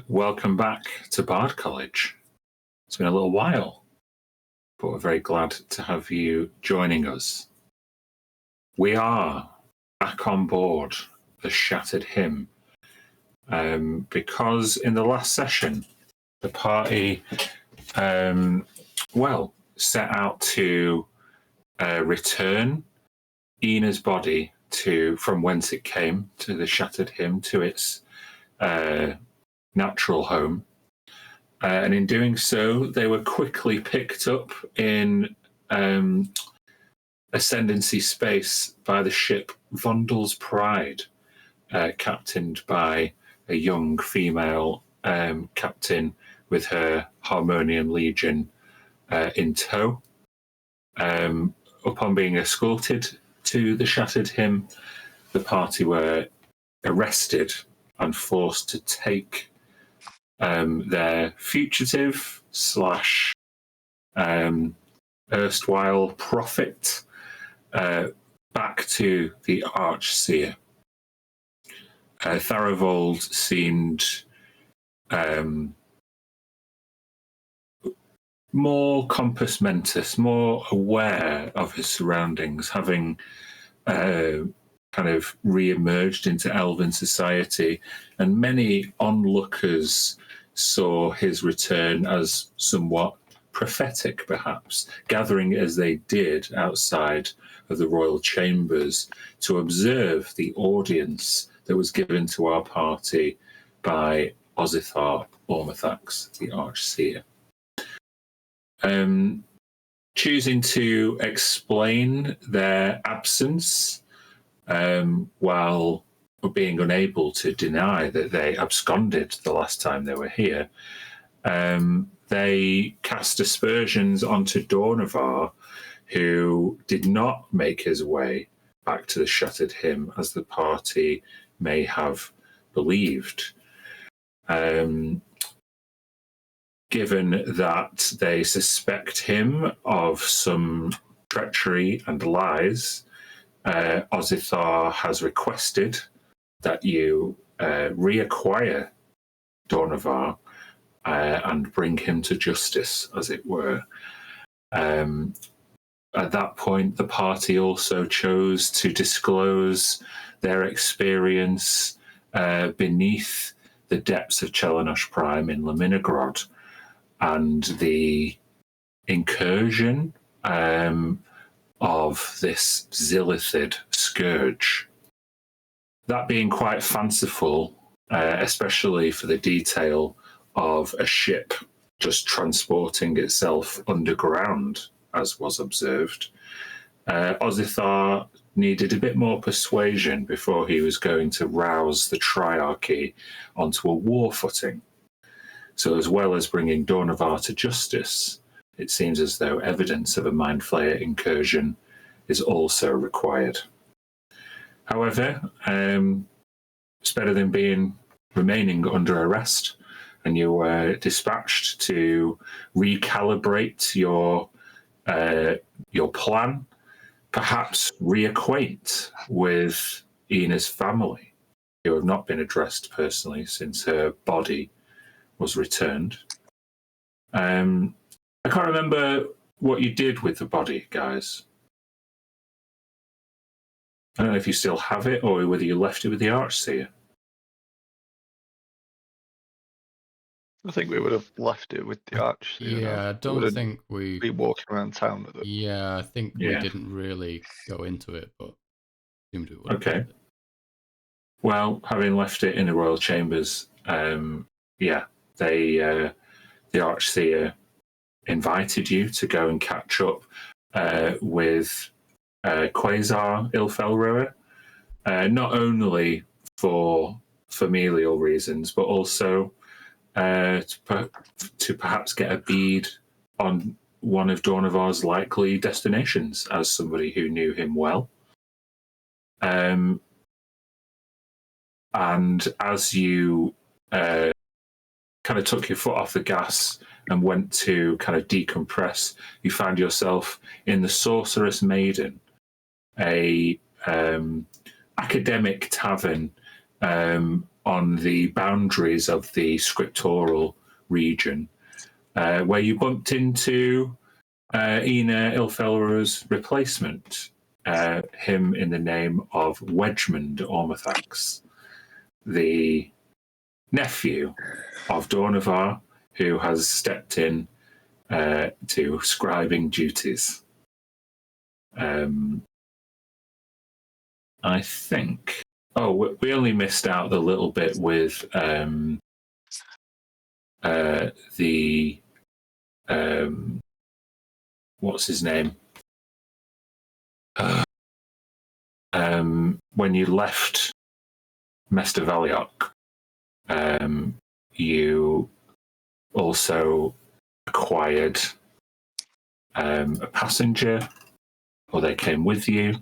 Welcome back to Bard College. It's been a little while, but we're very glad to have you joining us. We are back on board the Shattered Hymn because in the last session, the party, set out to return Ina's body from whence it came, to the Shattered Hymn, to its natural home. And in doing so, they were quickly picked up in Ascendancy space by the ship Vondel's Pride, captained by a young female captain with her Harmonium Legion in tow. Upon being escorted to the Shattered Hymn, the party were arrested and forced to take their fugitive / erstwhile prophet back to the Archseer. Tharivold seemed more compos mentis, more aware of his surroundings, having kind of re-emerged into elven society, and many onlookers saw his return as somewhat prophetic, perhaps, gathering as they did outside of the royal chambers to observe the audience that was given to our party by Ozithar Ormathax, the Archseer. Choosing to explain their absence while being unable to deny that they absconded the last time they were here, they cast aspersions onto Dornavar, who did not make his way back to the Shattered Hymn as the party may have believed. Given that they suspect him of some treachery and lies, Ozithar has requested that you reacquire Dornavar and bring him to justice, as it were. At that point, the party also chose to disclose their experience beneath the depths of Chelenosh Prime in Laminigrod, and the incursion of this Zilithid scourge. That being quite fanciful, especially for the detail of a ship just transporting itself underground, as was observed, Ozithar needed a bit more persuasion before he was going to rouse the Triarchy onto a war footing. So as well as bringing Dornavar to justice, it seems as though evidence of a Mind Flayer incursion is also required. However, it's better than remaining under arrest, and you were dispatched to recalibrate your plan, perhaps reacquaint with Ina's family, who have not been addressed personally since her body was returned. I can't remember what you did with the body, guys. I don't know if you still have it or whether you left it with the Archseer. I think we would have left it with the Archseer. Yeah, I don't think we be walking around town with it. Yeah, I think we didn't really go into it, but assumed we would. Okay. Well, having left it in the royal chambers, the Archseer invited you to go and catch up with Quasar Ilfelroer, not only for familial reasons, but also to perhaps get a bead on one of Dornavar's likely destinations, as somebody who knew him well. And as you kind of took your foot off the gas and went to kind of decompress, you found yourself in the Sorceress Maiden, a academic tavern on the boundaries of the scriptural region, where you bumped into Ina Ilfelra's replacement, him in the name of Wedgmund Ormathax, the nephew of Dornavar, who has stepped in to scribing duties. I think. Oh, we only missed out the little bit with the what's his name? When you left Mester Valiok, you also acquired a passenger, or they came with you,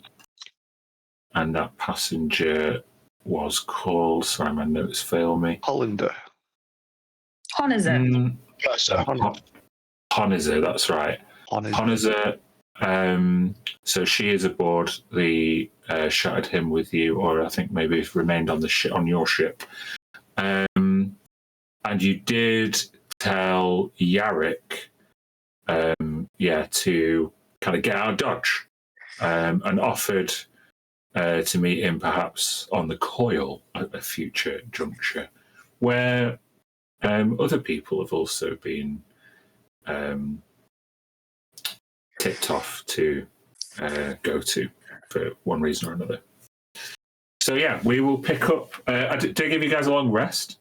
and that passenger was called, sorry, my notes fail me. Hollander. Honizer. Honizer, that's right. Honizer. So she is aboard the Shattered Him with you, or I think maybe remained on the on your ship. And you did tell Yarrick, to kind of get out of Dodge, and offered to meet him perhaps on the Coil at a future juncture, where other people have also been tipped off to go to for one reason or another. So yeah, we will pick up. Did I give you guys a long rest?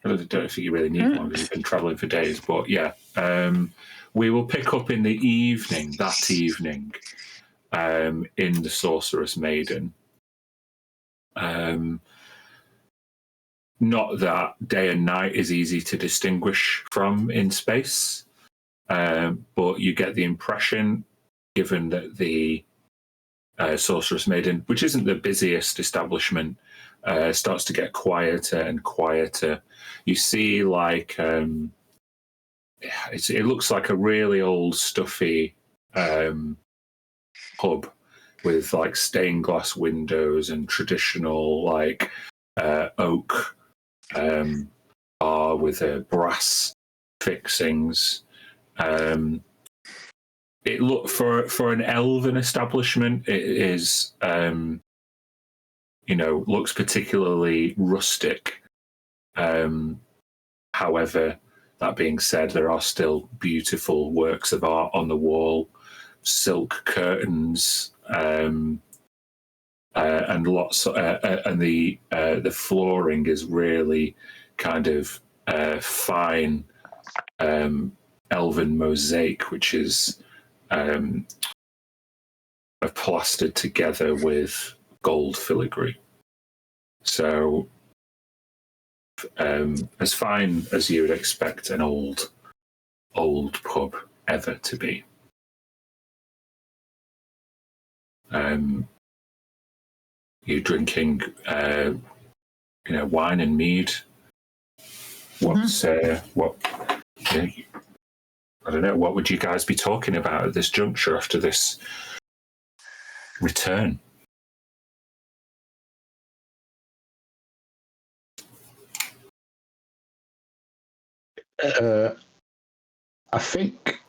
I don't think you really need one because you've been travelling for days. But yeah, we will pick up in the evening, that evening, in the Sorceress Maiden. Not that day and night is easy to distinguish from in space, but you get the impression, given that the Sorceress Maiden, which isn't the busiest establishment, starts to get quieter and quieter. You see, like, it looks like a really old, stuffy pub with like stained glass windows and traditional like oak bar with brass fixings. It look for an elven establishment. It is, looks particularly rustic. However, that being said, there are still beautiful works of art on the wall, silk curtains, and lots. And the flooring is really kind of fine elven mosaic, which is plastered together with gold filigree. So, as fine as you would expect an old pub ever to be. You're drinking, wine and mead. What's what? I don't know. What would you guys be talking about at this juncture after this return? I think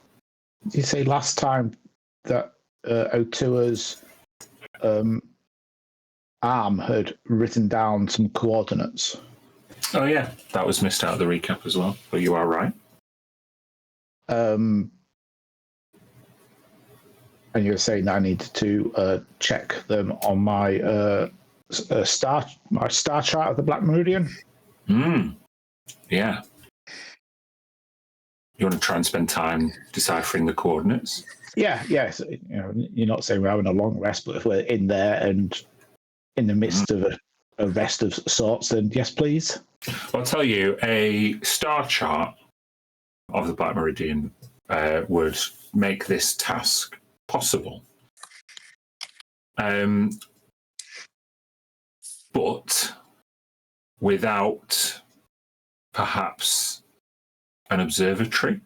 you say last time that Otua's arm had written down some coordinates. Oh yeah, that was missed out of the recap as well. But you are right. And you were saying that I needed to check them on my star chart of the Black Meridian. Yeah. You want to try and spend time deciphering the coordinates? Yeah. So, you're not saying we're having a long rest, but if we're in there and in the midst of a rest of sorts, then yes, please. I'll tell you, a star chart of the Black Meridian would make this task possible. But without perhaps an observatory,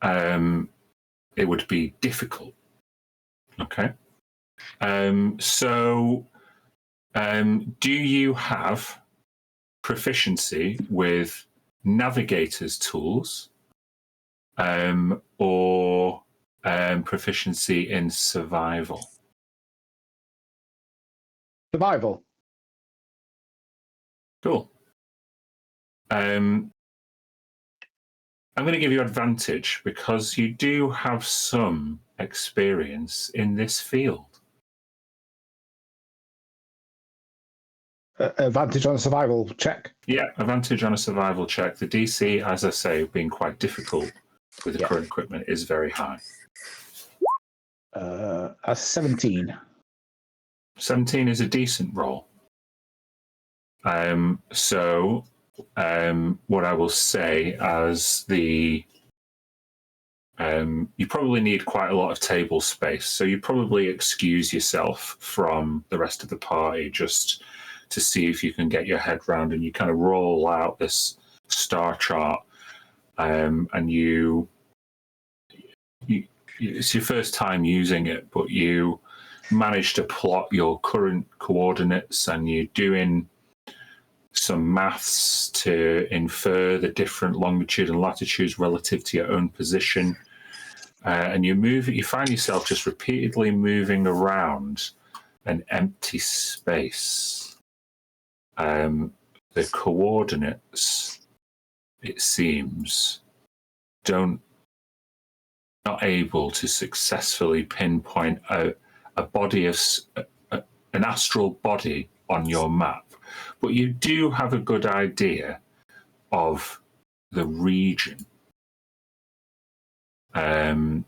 it would be difficult. Okay. So Do you have proficiency with navigator's tools or proficiency in survival? Survival. Cool. I'm going to give you advantage because you do have some experience in this field. Advantage on a survival check. Yeah, advantage on a survival check. The DC, as I say, being quite difficult with the current equipment, is very high. A 17. 17 is a decent roll. So what I will say as the you probably need quite a lot of table space, so you probably excuse yourself from the rest of the party just to see if you can get your head round, and you kind of roll out this star chart, and it's your first time using it, but you manage to plot your current coordinates, and you're doing some maths to infer the different longitude and latitudes relative to your own position. And you find yourself just repeatedly moving around an empty space. The coordinates, it seems, not able to successfully pinpoint a body of an astral body on your map, but you do have a good idea of the region. And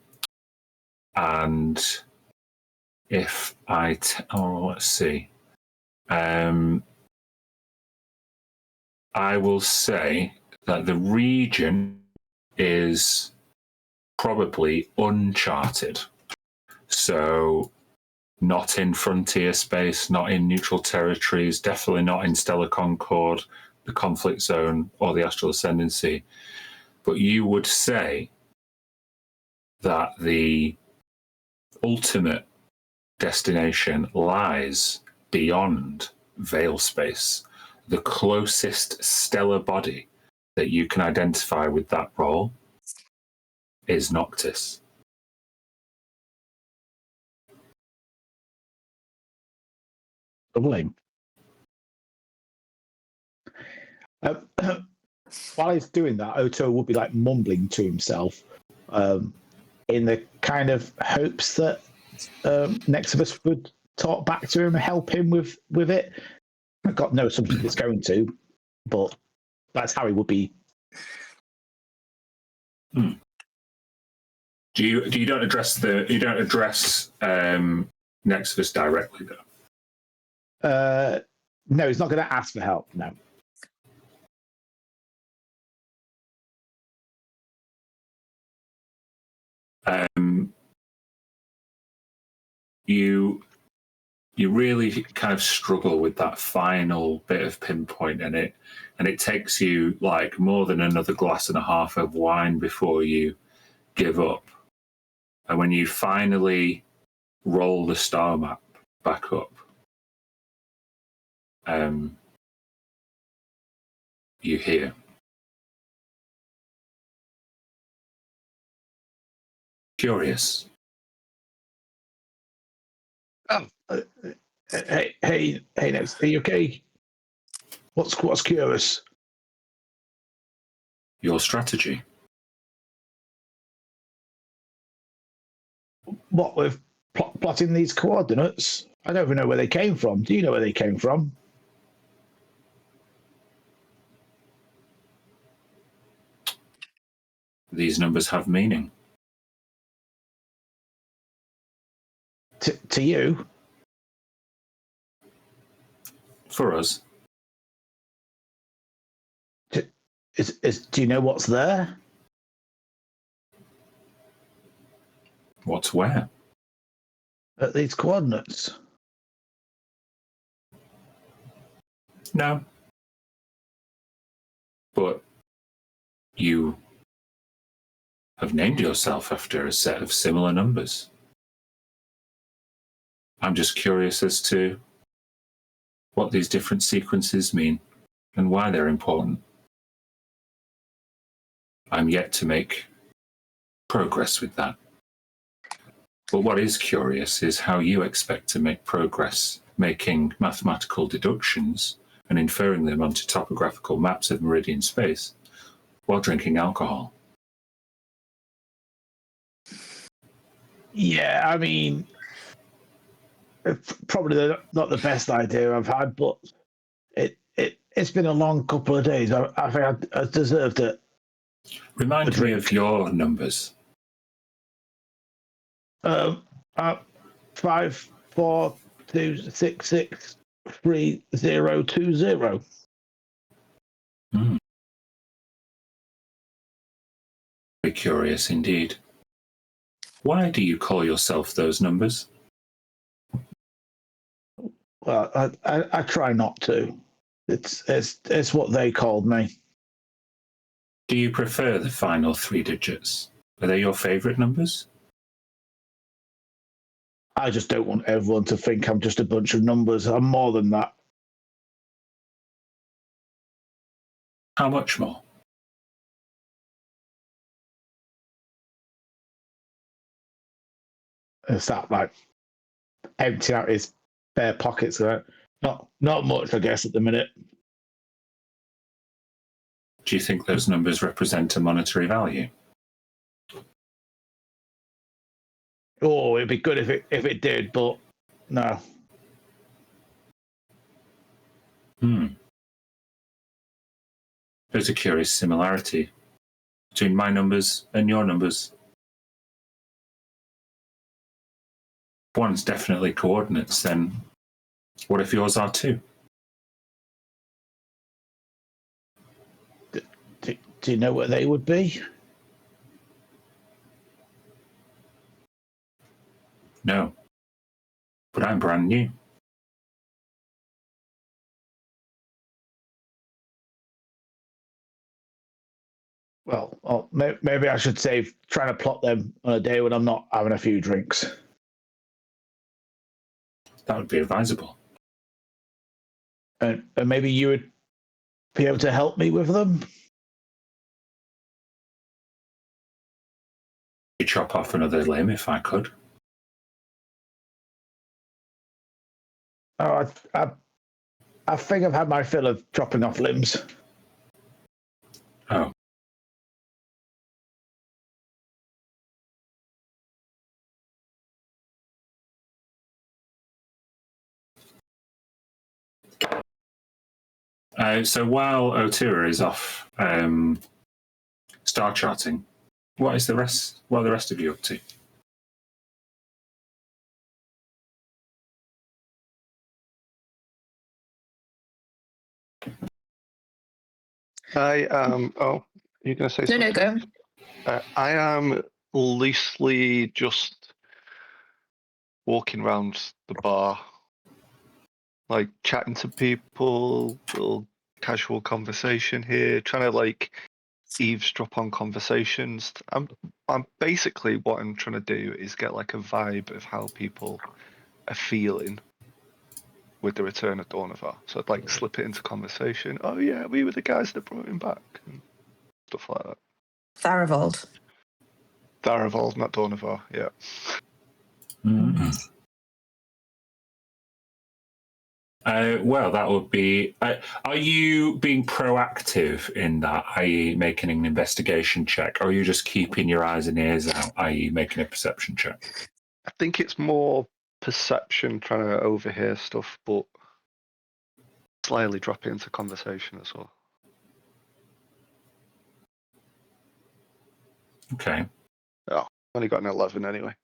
if let's see, I will say that the region is probably uncharted. So not in frontier space, not in neutral territories, definitely not in Stellar Concord, the conflict zone, or the astral ascendancy. But you would say that the ultimate destination lies beyond veil space. The closest stellar body that you can identify with that role is Noctis. Lovely. While he's doing that, Oto would be like mumbling to himself in the kind of hopes that next of us would talk back to him and help him with it. I've got no assumption it's going to, but that's how he would be. Do you don't address next of us directly though? No, he's not going to ask for help. No. You really kind of struggle with that final bit of pinpoint in it, and it takes you like more than another glass and a half of wine before you give up. And when you finally roll the star map back up, you hear. Curious. Hey, Next, are you okay? What's curious? Your strategy. What with plotting these coordinates? I don't even know where they came from. Do you know where they came from? These numbers have meaning. To you? For us. Do you know what's there? What's where? At these coordinates? No. But you have named yourself after a set of similar numbers. I'm just curious as to what these different sequences mean and why they're important. I'm yet to make progress with that. But what is curious is how you expect to make progress making mathematical deductions and inferring them onto topographical maps of Meridian space while drinking alcohol. Yeah, I mean, it's probably not the best idea I've had, but it's been a long couple of days. I think I deserved it. Remind me of your numbers. 542663020. Very curious indeed. Why do you call yourself those numbers? Well, I try not to. It's what they called me. Do you prefer the final 3 digits? Are they your favourite numbers? I just don't want everyone to think I'm just a bunch of numbers. I'm more than that. How much more? It's that like empty out his bare pockets. Not much, I guess, at the minute. Do you think those numbers represent a monetary value? Oh, it'd be good if it did, but no. There's a curious similarity between my numbers and your numbers. If one's definitely coordinates, then what if yours are too? Do you know what they would be? No. But I'm brand new. Well, maybe I should save trying to plot them on a day when I'm not having a few drinks. That would be advisable. And maybe you would be able to help me with them? You'd chop off another limb if I could. Oh, I think I've had my fill of chopping off limbs. Oh. So while Otira is off star charting, what are the rest of you up to? I am. Oh, you're going to say something? No, go. I am loosely just walking around the bar, like chatting to people, little casual conversation here, trying to like eavesdrop on conversations. I'm basically what I'm trying to do is get like a vibe of how people are feeling with the return of Dornivar. So I'd like slip it into conversation. Oh yeah, we were the guys that brought him back and stuff like that. Tharavold. Tharavold, not Dornivar, yeah. Mm-hmm. Well, that would be... are you being proactive in that, i.e. making an investigation check, or are you just keeping your eyes and ears out, i.e. making a perception check? I think it's more perception, trying to overhear stuff, but slyly drop it into conversation as well. Okay. Oh, only got an 11 anyway.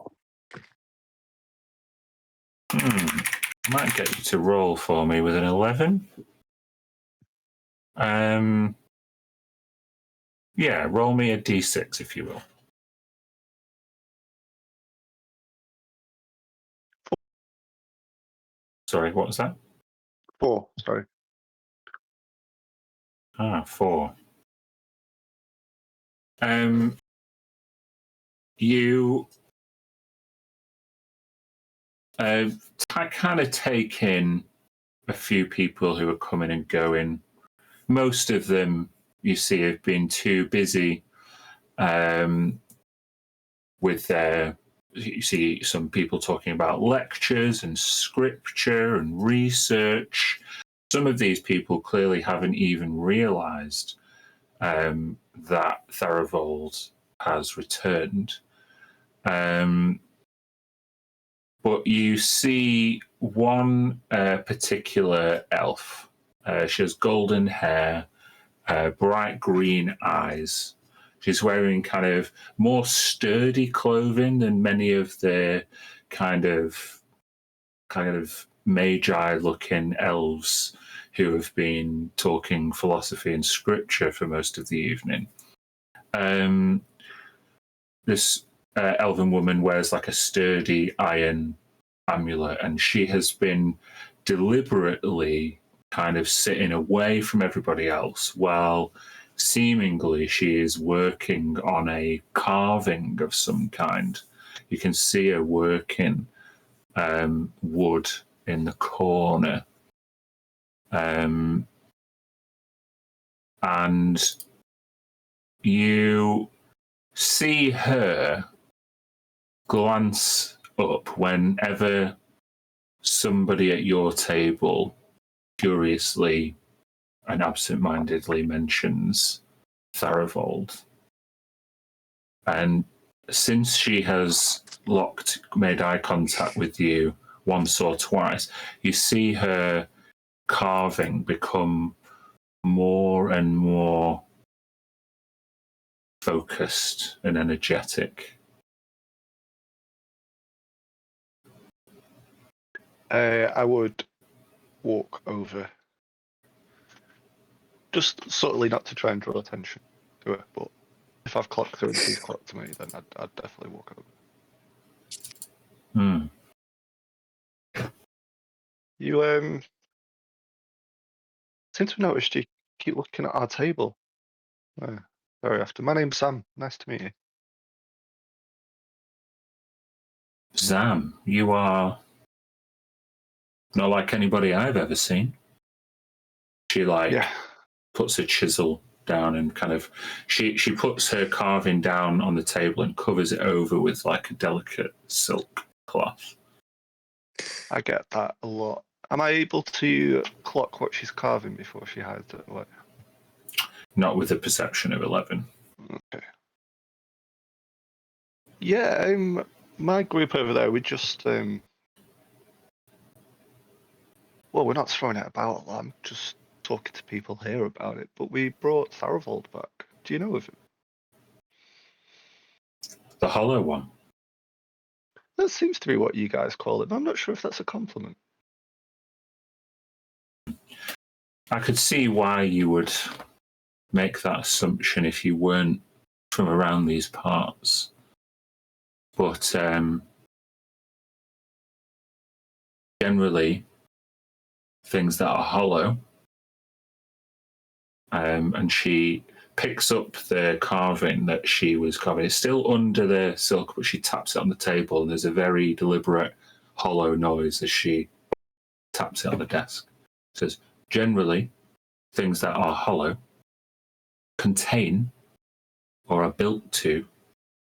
Might get you to roll for me with an 11. Yeah, roll me a d6 if you will. Sorry, what was that? 4, sorry. 4. You I kind of take in a few people who are coming and going. Most of them, you see, have been too busy with their. You see some people talking about lectures and scripture and research. Some of these people clearly haven't even realised that Tharivold has returned. But you see one particular elf. She has golden hair, bright green eyes. She's wearing kind of more sturdy clothing than many of the kind of magi-looking elves who have been talking philosophy and scripture for most of the evening. This elven woman wears like a sturdy iron amulet, and she has been deliberately kind of sitting away from everybody else while seemingly she is working on a carving of some kind. You can see her working wood in the corner. And you see her glance up whenever somebody at your table curiously and absent-mindedly mentions Tharivold. And since she has made eye contact with you once or twice, you see her carving become more and more focused and energetic. I would walk over, just subtly, not to try and draw attention to her, but if I've clocked her and she's clocked me, then I'd definitely walk over. You seem to have noticed you keep looking at our table very often. My name's Sam. Nice to meet you. Zam, you are not like anybody I've ever seen. She puts a chisel down and kind of she puts her carving down on the table and covers it over with like a delicate silk cloth. I get that a lot. Am I able to clock what she's carving before she hides it away? Not with a perception of 11. Okay. Yeah, my group over there, we just well, we're not throwing it about a lot. I'm just talking to people here about it. But we brought Tharivold back. Do you know of him? The hollow one. That seems to be what you guys call it. I'm not sure if that's a compliment. I could see why you would make that assumption if you weren't from around these parts. But generally, things that are hollow, and she picks up the carving that she was carving. It's still under the silk, but she taps it on the table, and there's a very deliberate hollow noise as she taps it on the desk. It says, generally, things that are hollow contain or are built to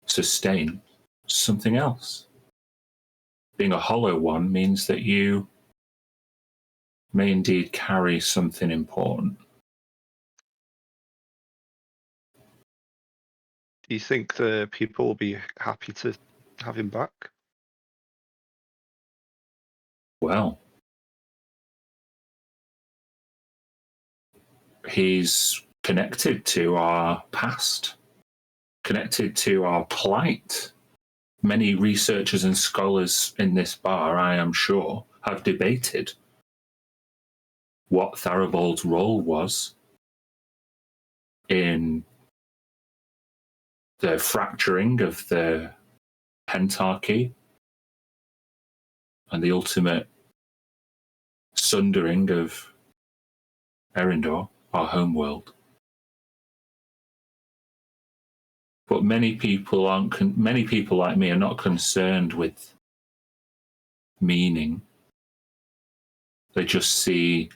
sustain something else. Being a hollow one means that you may indeed carry something important. Do you think the people will be happy to have him back? Well, he's connected to our past, connected to our plight. Many researchers and scholars in this bar, I am sure, have debated what Tharivold's role was in the fracturing of the pentarchy and the ultimate sundering of Erindor, our homeworld. But many people like me are not concerned with meaning. They just see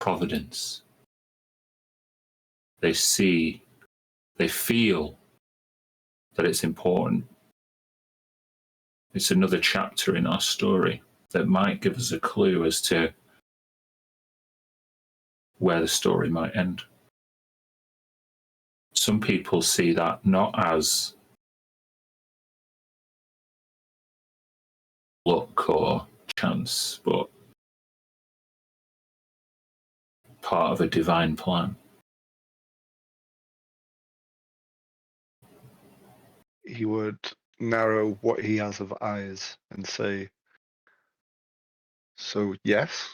providence. They feel that it's important. It's another chapter in our story that might give us a clue as to where the story might end. Some people see that not as luck or chance, but part of a divine plan. He would narrow what he has of eyes and say, so yes,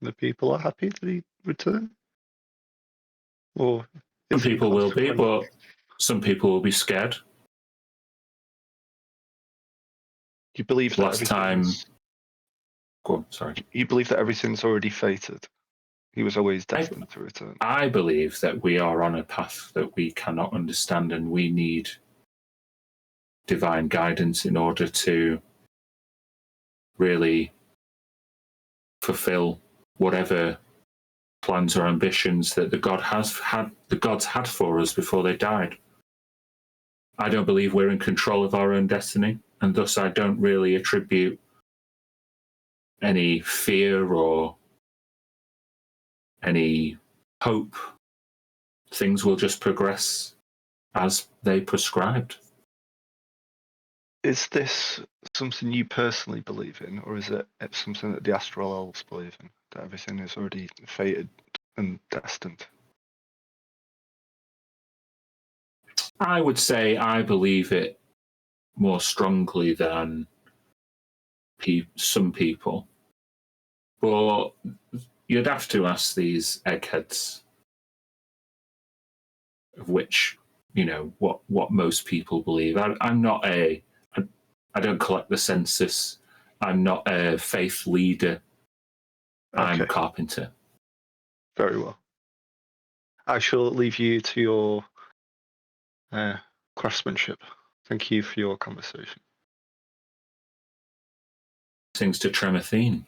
the people are happy that he returned? Or Some is it people will be, consequent? but some people will be scared. You believe that Last time... everything's... Go on, sorry. You believe that everything's already fated? He was always destined to return? I believe that we are on a path that we cannot understand, and we need divine guidance in order to really fulfill whatever plans or ambitions that the gods had for us before they died. I don't believe we're in control of our own destiny, and thus I don't really attribute any fear or any hope. Things will just progress as they prescribed. Is this something you personally believe in, or is it something that the astral elves believe in? That everything is already fated and destined? I would say I believe it more strongly than some people. But you'd have to ask these eggheads, of which, what most people believe. I'm not I don't collect the census. I'm not a faith leader. Okay. I'm a carpenter. Very well. I shall leave you to your craftsmanship. Thank you for your conversation. Things to Tremathene.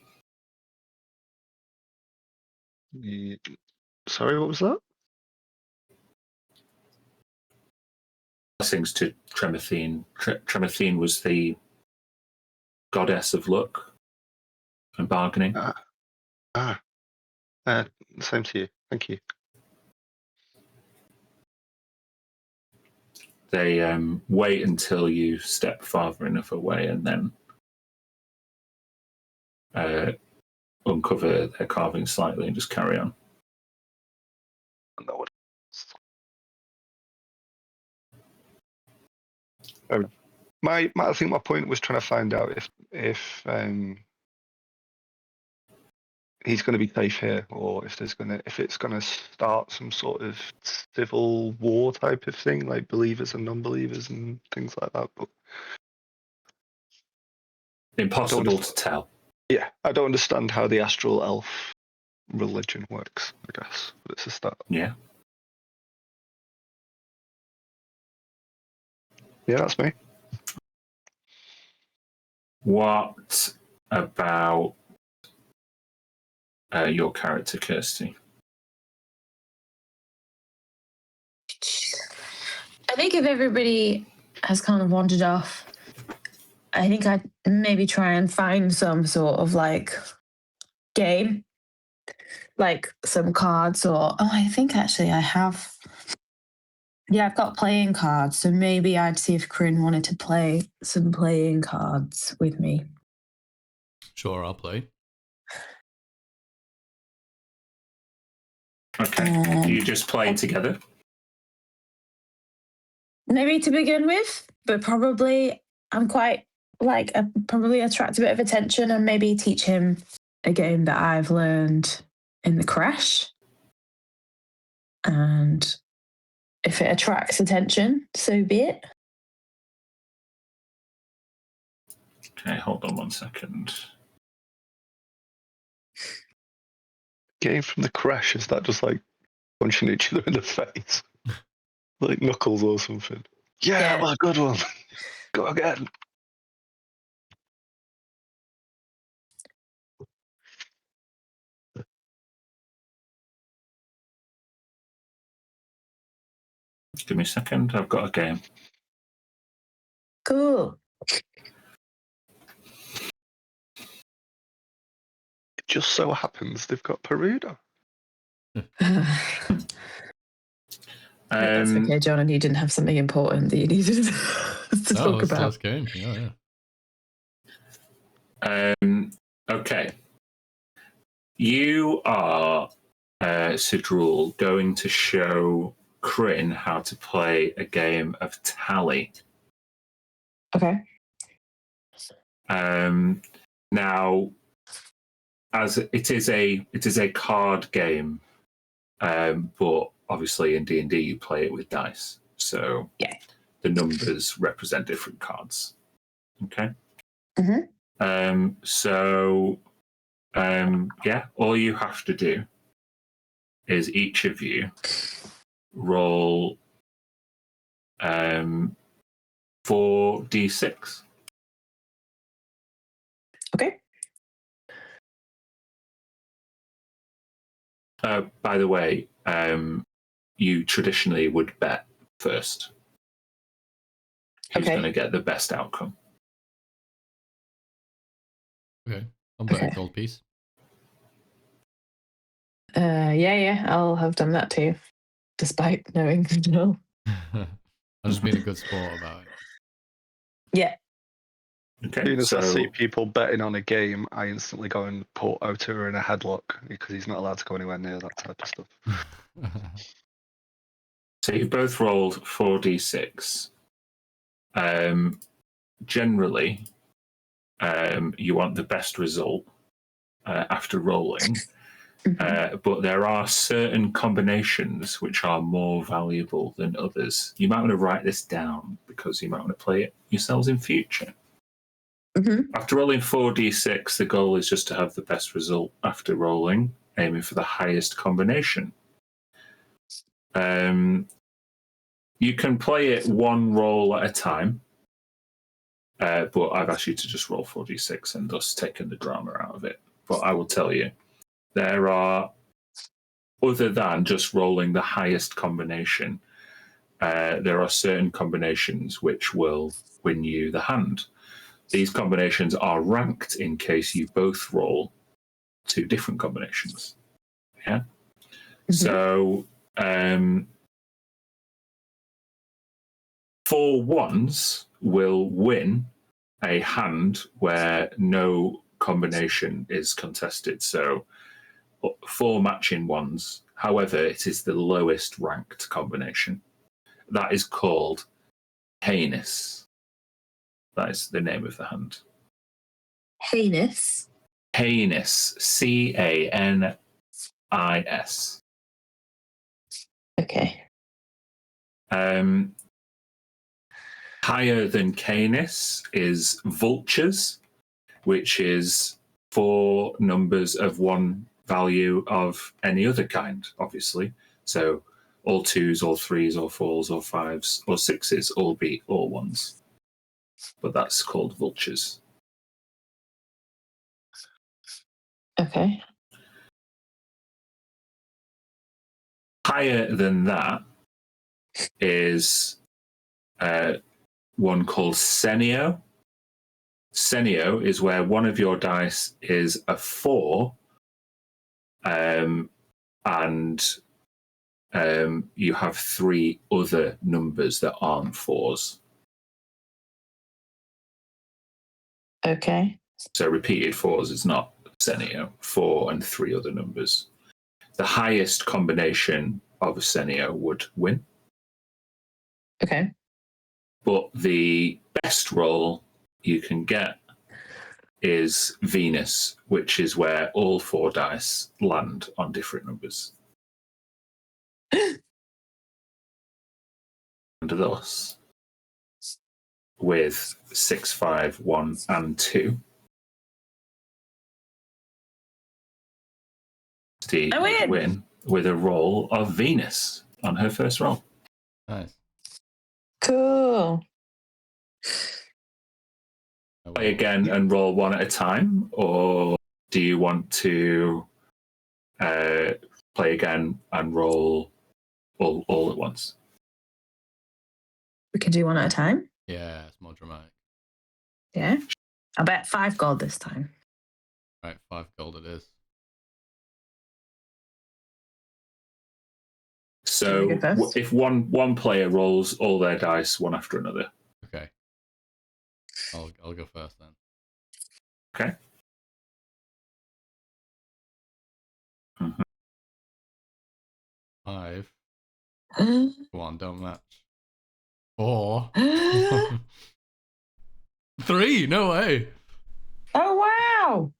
Sorry, what was that? Blessings to Tremathene. Tremathene was the goddess of luck and bargaining. Same to you. Thank you. They wait until you step farther enough away and then uncover their carving slightly and just carry on. I think my point was trying to find out if he's going to be safe here, or if it's going to start some sort of civil war type of thing, like believers and non-believers and things like that. But impossible to tell. Yeah, I don't understand how the astral elf religion works, I guess, but it's a start. Yeah. Yeah, that's me. What about your character, Kirsty? I think if everybody has kind of wandered off, I think I'd maybe try and find some sort of game, like some cards I think actually I have. Yeah, I've got playing cards, so maybe I'd see if Corinne wanted to play some playing cards with me. Sure, I'll play. Okay. You just playing together? Maybe to begin with, but probably I'm quite probably attract a bit of attention and maybe teach him a game that I've learned in the crash. And if it attracts attention, so be it. Okay, hold on 1 second. Game from the crash, is that just like punching each other in the face? Like Knuckles or something? Yeah, well, good one. Go again. Give me a second. I've got a game. Cool. It just so happens they've got Peruda. That's okay, John, and you didn't have something important that you needed to talk about. Last game. Yeah. Okay. You are, Sidrul, going to show Kryn how to play a game of Tally. Okay. Now, as it is a card game, but obviously in D&D you play it with dice, so yeah, the numbers represent different cards. Okay. Yeah, all you have to do is each of you roll 4d6. Okay. By the way, you traditionally would bet first. Who's going to get the best outcome? Okay. I'll bet a gold piece. Yeah, I'll have done that too, despite knowing no. I'm just being a good sport about it. Yeah. Okay. As soon as I see people betting on a game, I instantly go and put Otur in a headlock because he's not allowed to go anywhere near that type of stuff. So you've both rolled 4d6. Generally, you want the best result after rolling. But there are certain combinations which are more valuable than others. You might want to write this down because you might want to play it yourselves in future. After rolling 4d6, the goal is just to have the best result after rolling, aiming for the highest combination. You can play it one roll at a time, but I've asked you to just roll 4d6 and thus taken the drama out of it. But I will tell you, there are, other than just rolling the highest combination, there are certain combinations which will win you the hand. These combinations are ranked in case you both roll two different combinations. Yeah. So 4 ones will win a hand where no combination is contested. So 4 matching ones. However, it is the lowest ranked combination. That is called heinous. That is the name of the hand. Heinous. Heinous. Canis. Okay. Higher than Canis is vultures, which is 4 numbers of one value of any other kind, obviously. So all 2s, all 3s, all 4s, all 5s, or 6s, all be all 1s. But that's called vultures. Okay. Higher than that is one called Senio. Senio is where one of your dice is a 4, and you have 3 other numbers that aren't 4s. Okay. So repeated 4s is not Senio. 4 and 3 other numbers. The highest combination of a Senio would win. Okay. But the best roll you can get is Venus, which is where all 4 dice land on different numbers. And thus, with 6, 5, 1, and 2, Steve would win with a roll of Venus on her first roll. Nice. Cool. Play again and roll one at a time, or do you want to play again and roll all at once? We can do one at a time. Yeah, it's more dramatic. Yeah. I bet 5 gold this time. Right, 5 gold it is. So Should we go first? if one player rolls all their dice one after another. Okay. I'll go first then. Okay. Mhm. 5. Oh, Go on, don't match. 4. 3. No way. wow.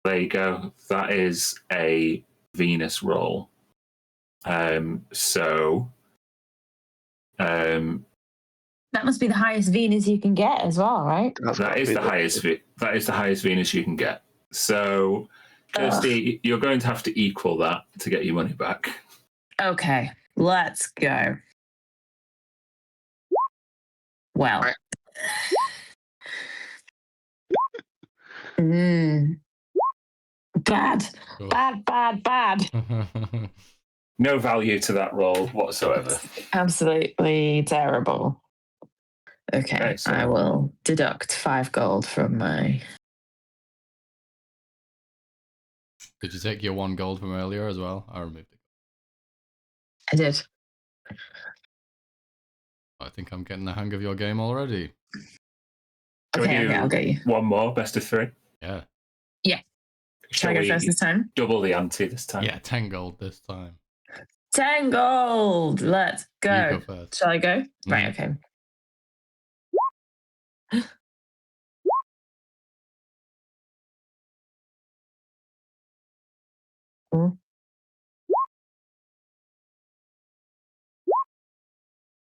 There you go. That is a Venus roll. That must be the highest Venus you can get as well, right? That is the highest Venus you can get. So, Kirsty, you're going to have to equal that to get your money back. Okay, let's go. Well. Bad. Cool. Bad. No value to that roll whatsoever. Absolutely terrible. Okay, So I will deduct 5 gold from my... Did you take your 1 gold from earlier as well? I removed it. I did. I think I'm getting the hang of your game already. Okay, I'll get you. One more, best of 3. Yeah. Yeah. Shall I go first this time? Double the ante this time. Yeah, 10 gold this time. 10 gold. Let's go. You go first. Shall I go? Right, okay.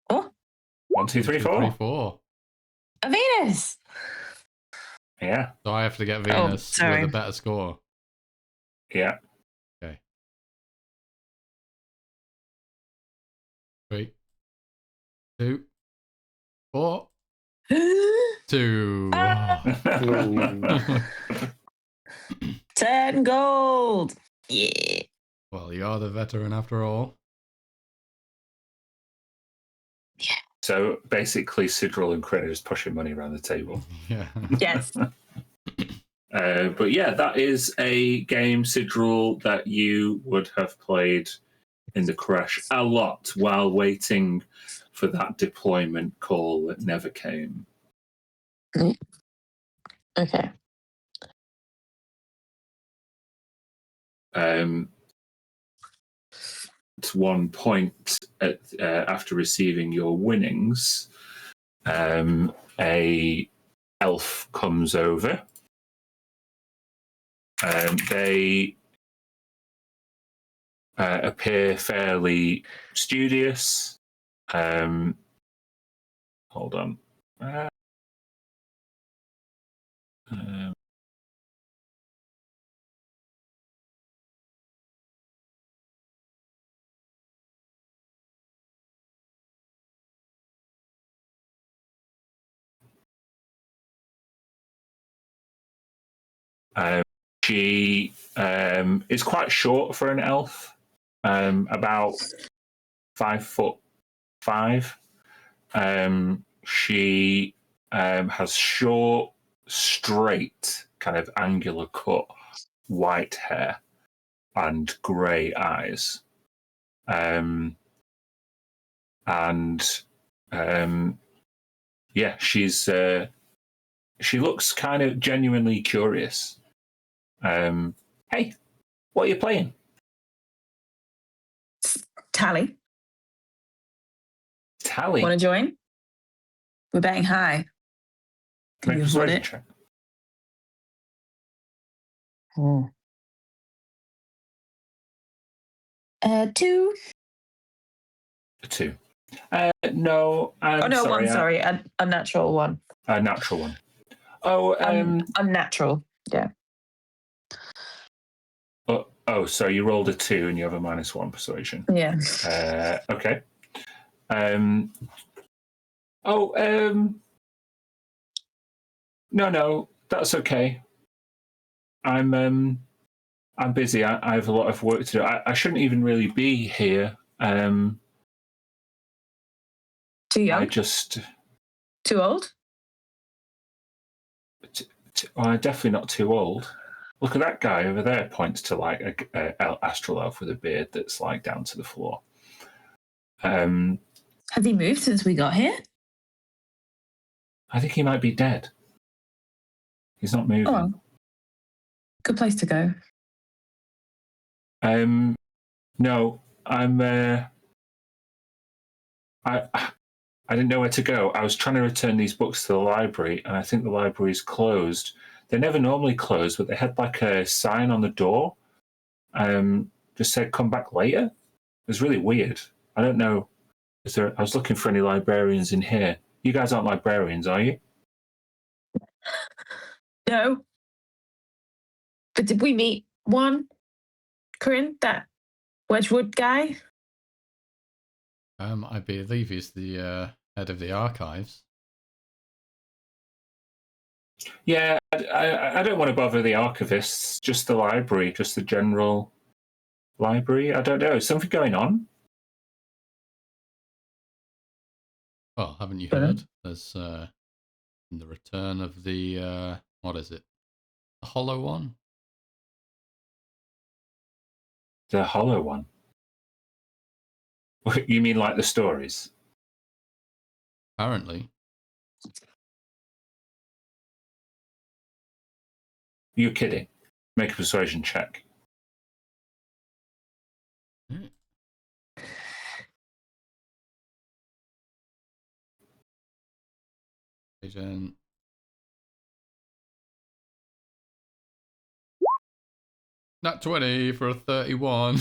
Oh, 1, 2, 3, 4. 4. a Venus. Yeah. So I have to get Venus with a better score. Yeah. Okay. 3, 2, 4. 2. 10 gold. Yeah. Well, you are the veteran after all. Yeah. So basically, Sidril and Crin are just pushing money around the table. Yeah. Yes. But yeah, that is a game, Sidril, that you would have played in the crash a lot while waiting for that deployment call that never came. Okay. At one point, after receiving your winnings, a elf comes over. They appear fairly studious. Hold on. She is quite short for an elf, about 5'5". She has short, straight, kind of angular cut, white hair and grey eyes. Yeah, she looks kind of genuinely curious. Hey, what are you playing? Tally. Tally. Want to join? We're betting high. Can you afford it? Check. Oh. 2. 2. No. Oh no, sorry, 1. Sorry, a natural 1. A natural 1. Oh, unnatural. Yeah. Oh, so you rolled a 2 and you have a -1 persuasion. Yeah. Okay. No, that's okay. I'm busy. I have a lot of work to do. I shouldn't even really be here. Too young? Too old? Definitely not too old. Look at that guy over there. Points to like a astral elf with a beard that's like down to the floor. Has he moved since we got here? I think he might be dead. He's not moving. Oh, good place to go. No, I didn't know where to go. I was trying to return these books to the library, and I think the library is closed. They never normally close, but they had like a sign on the door. Just said come back later. It was really weird. I don't know. I was looking for any librarians in here. You guys aren't librarians, are you? No. But did we meet one? Corinne, that Wedgwood guy? I believe he's the head of the archives. Yeah, I don't want to bother the archivists, just the library, just the general library. I don't know. Is something going on? Well, haven't you heard? There's the return of the what is it? The Hollow One? The Hollow One? You mean like the stories? Apparently. You're kidding. Make a persuasion check. Persuasion. Nat 20 for a 31.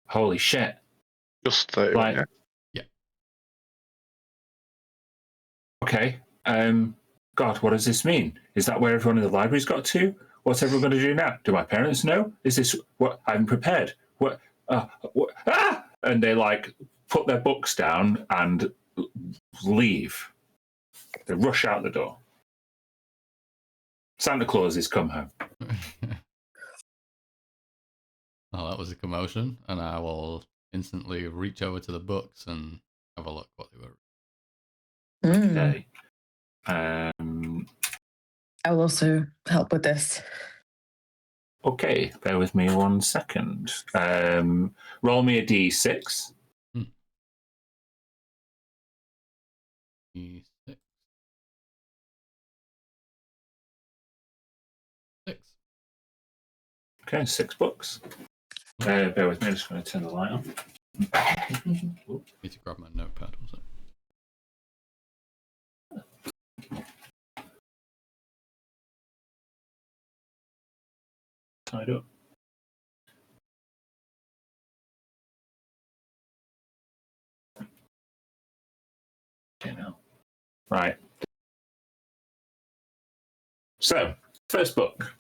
Holy shit. Just 31, Like, yeah. Okay. God, what does this mean? Is that where everyone in the library's got to? What's everyone going to do now? Do my parents know? Is this what I'm prepared? What? Ah! And they like put their books down and leave. They rush out the door. Santa Claus has come home. Oh, that was a commotion, and I will instantly reach over to the books and have a look what they were. Okay. I'll also help with this. Okay, bear with me 1 second. Roll me a d6. D6. 6. Okay, 6 books. Bear with me, I'm just going to turn the light on. Need to grab my notepad, was it? Tied up. Okay, now. Right. So, first book.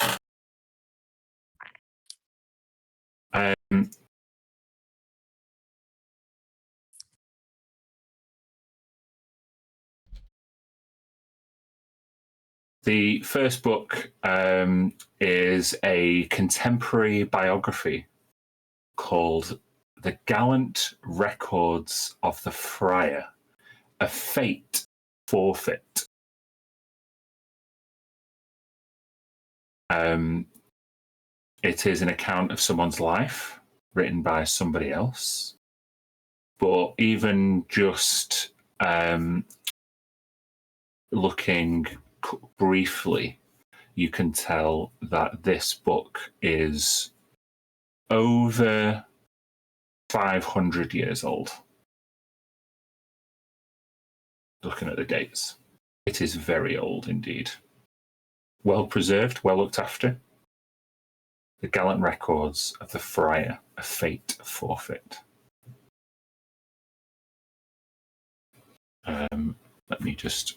The first book is a contemporary biography called The Gallant Records of the Friar, A Fate Forfeit. It is an account of someone's life written by somebody else. But even just looking briefly, you can tell that this book is over 500 years old. Looking at the dates, it is very old indeed. Well preserved, well looked after. The Gallant Records of the Friar, A Fate Forfeit. Let me just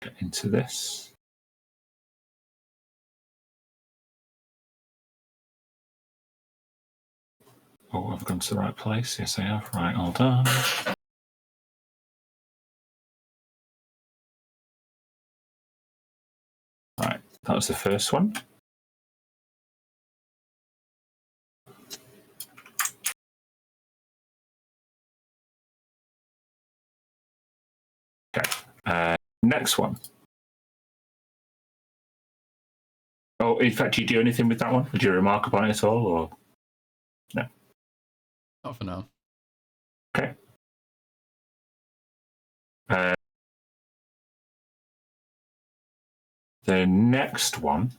get into this. Oh, I've gone to the right place. Yes, I have. Right, hold on. Right, that was the first one. Okay. Next one. Oh, in fact, do you do anything with that one? Did you remark upon it at all, or no? Not for now. Okay. The next one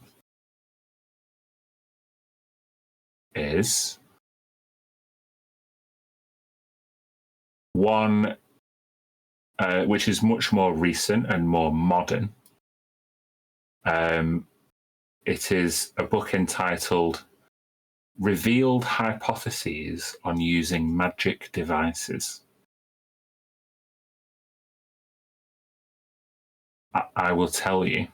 is one which is much more recent and more modern. It is a book entitled Revealed Hypotheses on Using Magic Devices. I will tell you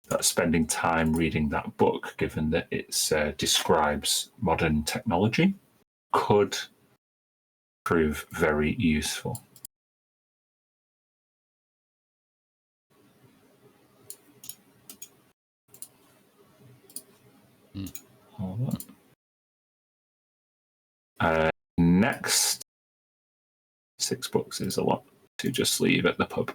that spending time reading that book, given that it describes modern technology, could prove very useful. Hold on. Next 6 books is a lot to just leave at the pub.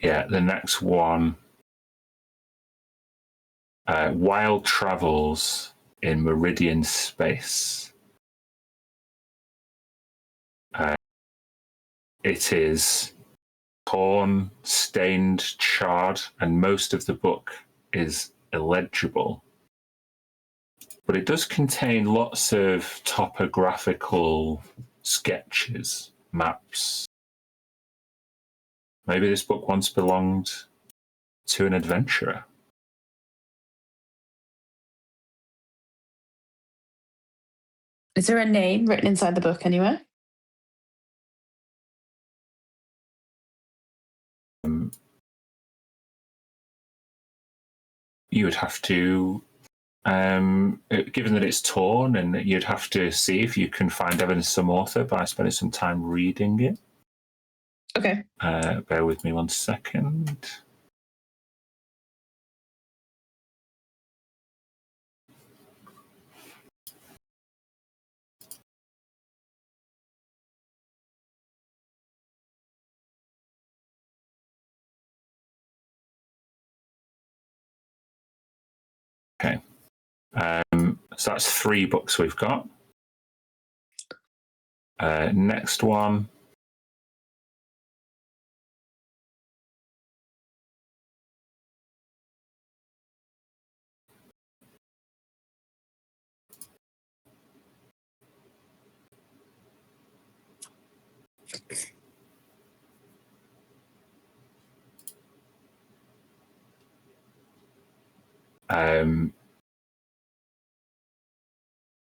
Yeah, the next one, Wild Travels in Meridian Space. It is torn, stained, charred, and most of the book is illegible. But it does contain lots of topographical sketches, maps. Maybe this book once belonged to an adventurer. Is there a name written inside the book anywhere? You would have to, given that it's torn, and you'd have to see if you can find evidence of some author by spending some time reading it. Okay. Bear with me 1 second. Okay. So that's 3 books we've got. Next one.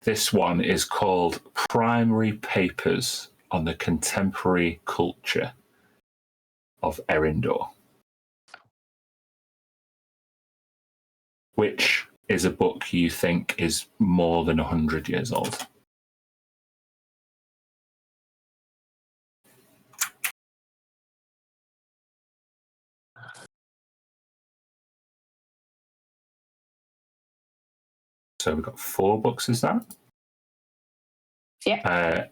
This one is called Primary Papers on the Contemporary Culture of Erindor, which is a book you think is more than 100 years old. So we've got 4 books, is that? Yeah.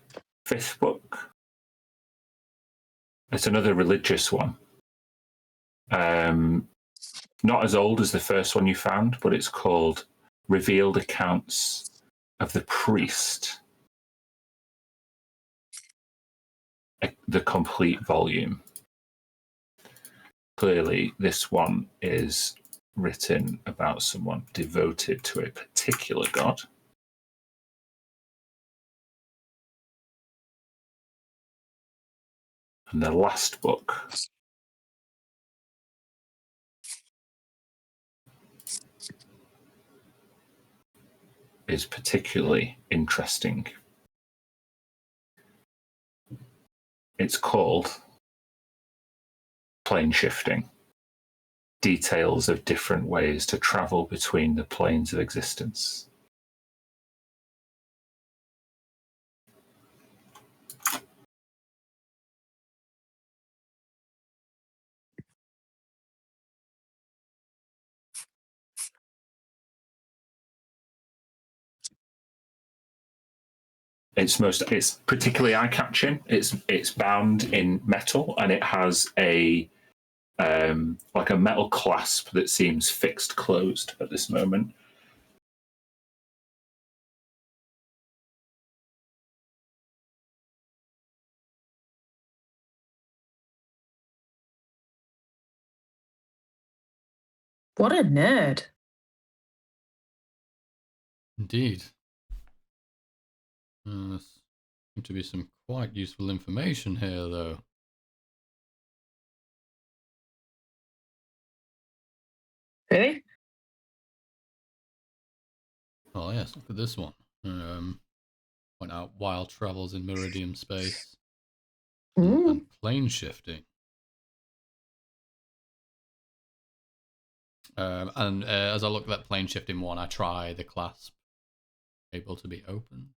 5th book. It's another religious one. Not as old as the first one you found, but it's called Revealed Accounts of the Priest. The complete volume. Clearly, this one is written about someone devoted to a particular god. And the last book is particularly interesting. It's called Plane Shifting. Details of different ways to travel between the planes of existence. It's particularly eye catching. It's bound in metal and it has a like a metal clasp that seems fixed closed at this moment. What a nerd. Indeed. There seems to be some quite useful information here, though. Really? Oh yes, look at this one. Point out wild travels in Meridian space and plane shifting. And as I look at that plane shifting one, I try the clasp able to be opened.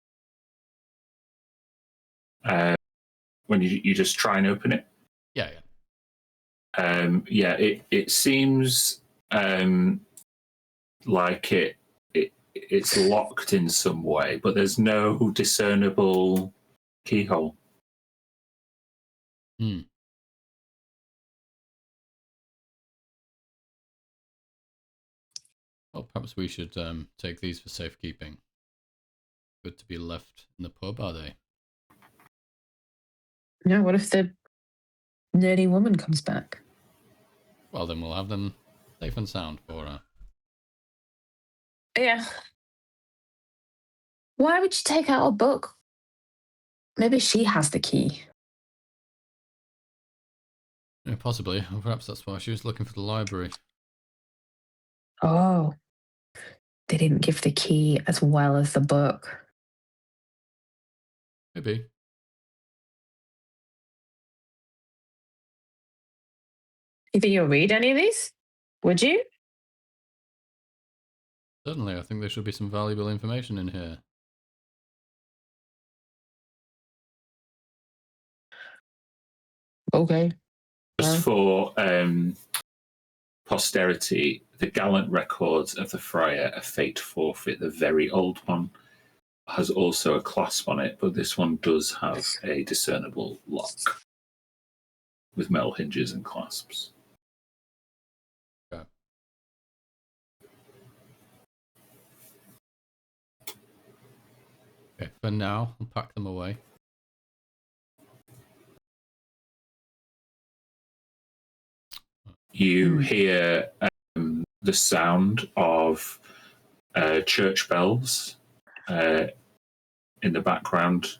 When you just try and open it? Yeah. It seems like it's locked in some way, but there's no discernible keyhole. Well, perhaps we should take these for safekeeping. Good to be left in the pub, are they? Yeah, what if the nerdy woman comes back? Well, then we'll have them safe and sound for her. Yeah. Why would you take out a book? Maybe she has the key. Yeah, possibly. Or perhaps that's why she was looking for the library. Oh. They didn't give the key as well as the book. Maybe. You think you'll read any of these? Would you? Certainly, I think there should be some valuable information in here. Okay. Just for posterity, the gallant records of the friar, a fate forfeit, the very old one, has also a clasp on it, but this one does have a discernible lock with metal hinges and clasps. Okay. Okay, for now, I'll pack them away. You hear the sound of church bells in the background.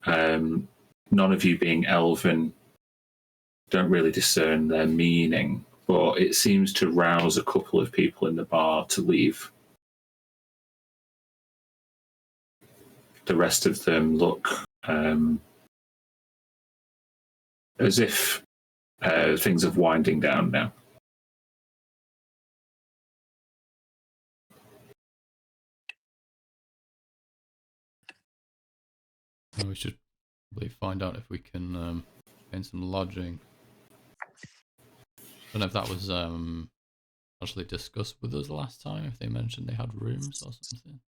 None of you being elven don't really discern their meaning, but it seems to rouse a couple of people in the bar to leave. The rest of them look as if things are winding down now. We should probably find out if we can gain some lodging. I don't know if that was actually discussed with us last time, if they mentioned they had rooms or something.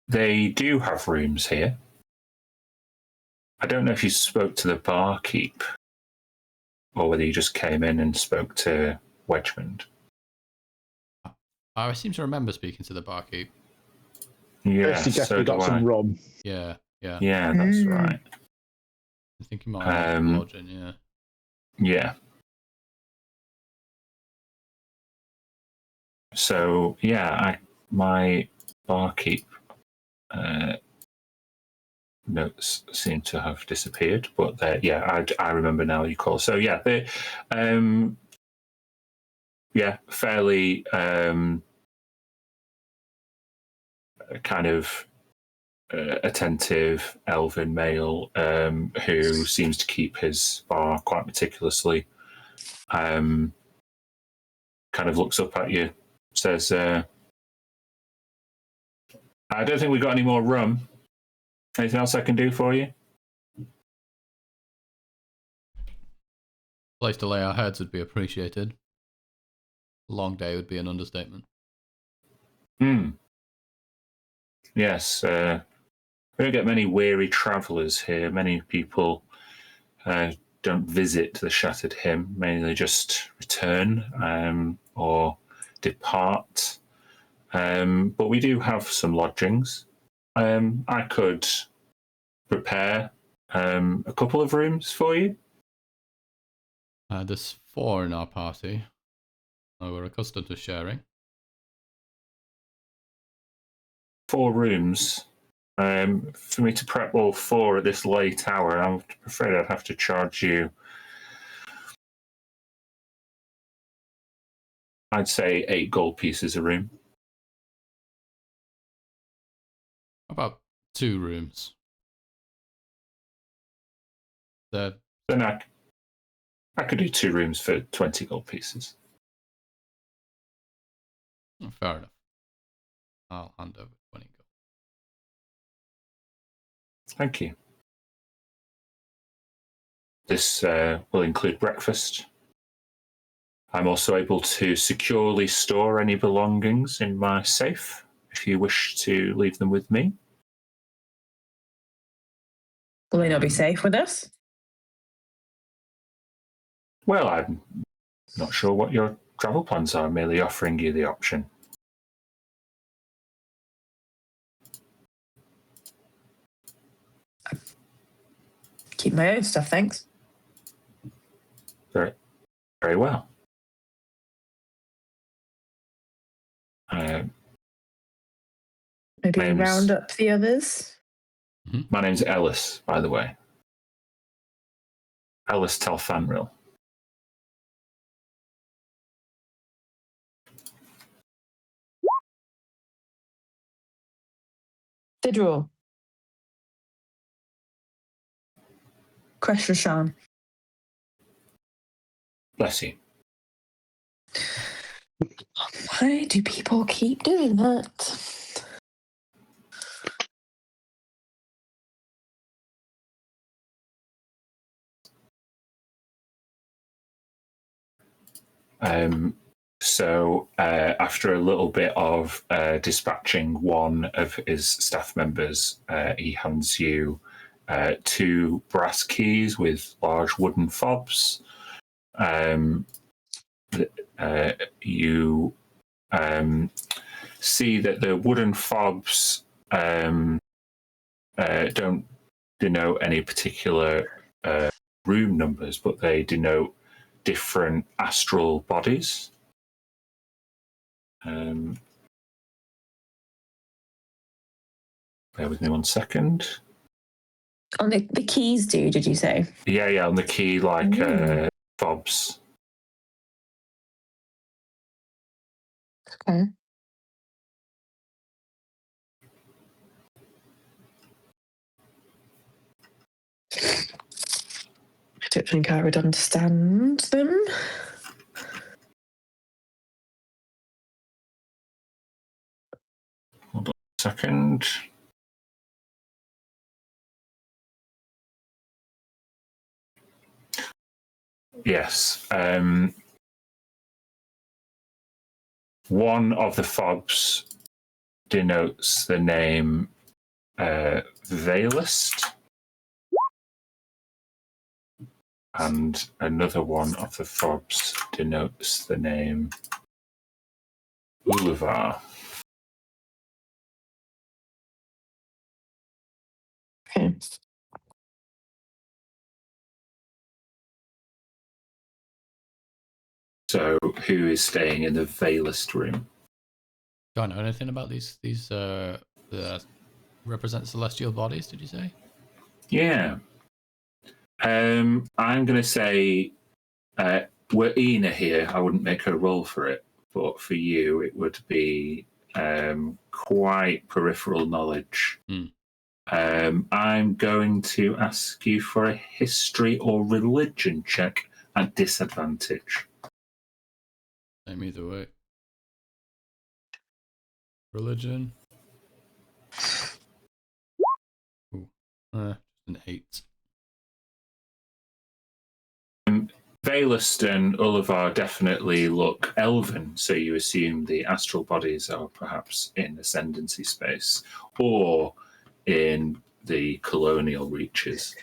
They do have rooms here. I don't know if you spoke to the barkeep or whether you just came in and spoke to Wedgmund. I seem to remember speaking to the barkeep. Yeah, He definitely got some rum. Yeah. Yeah, that's right. I think he might have some lodging, yeah. Yeah. So, yeah, my barkeep notes seem to have disappeared, but I remember now you call. So, yeah, they, fairly kind of attentive elven male who seems to keep his bar quite meticulously. Kind of looks up at you, says, I don't think we've got any more rum. Anything else I can do for you? Place to lay our heads would be appreciated. Long day would be an understatement. Yes. We don't get many weary travellers here. Many people don't visit the Shattered Hymn. Mainly just return or depart. But we do have some lodgings. I could prepare a couple of rooms for you. There's 4 in our party. We're accustomed to sharing. 4 rooms. For me to prep all 4 at this late hour, I'm afraid I'd have to charge you, I'd say 8 gold pieces a room. About 2 rooms. Then I could do 2 rooms for 20 gold pieces. Fair enough. I'll hand over 20 gold. Thank you. This will include breakfast. I'm also able to securely store any belongings in my safe if you wish to leave them with me. Will they not be safe with us? Well, I'm not sure what your travel plans are, merely offering you the option. Keep my own stuff, thanks. Very, very well. Maybe name's- round up the others. My name's Ellis, by the way. Ellis Telfanril. Sidrul. Kreshashan. Bless you. Why do people keep doing that? So after a little bit of dispatching one of his staff members, he hands you 2 brass keys with large wooden fobs. You see that the wooden fobs don't denote any particular room numbers, but they denote different astral bodies. Bear with me 1 second. On the keys do, did you say? Yeah, on the key, like fobs. Okay. I don't think I would understand them. Hold on a second. Yes. One of the fobs denotes the name Veilist, and another one of the fobs denotes the name Uluvar. Okay. So, who is staying in the Veilist room? Do I know anything about these represent celestial bodies, did you say? Yeah. I'm going to say, were Ina here, I wouldn't make her roll for it, but for you, it would be quite peripheral knowledge. I'm going to ask you for a history or religion check at disadvantage. Same either way. Religion. Ooh, just an 8. Veilust and Ullivar definitely look elven, so you assume the astral bodies are perhaps in ascendancy space or in the colonial reaches.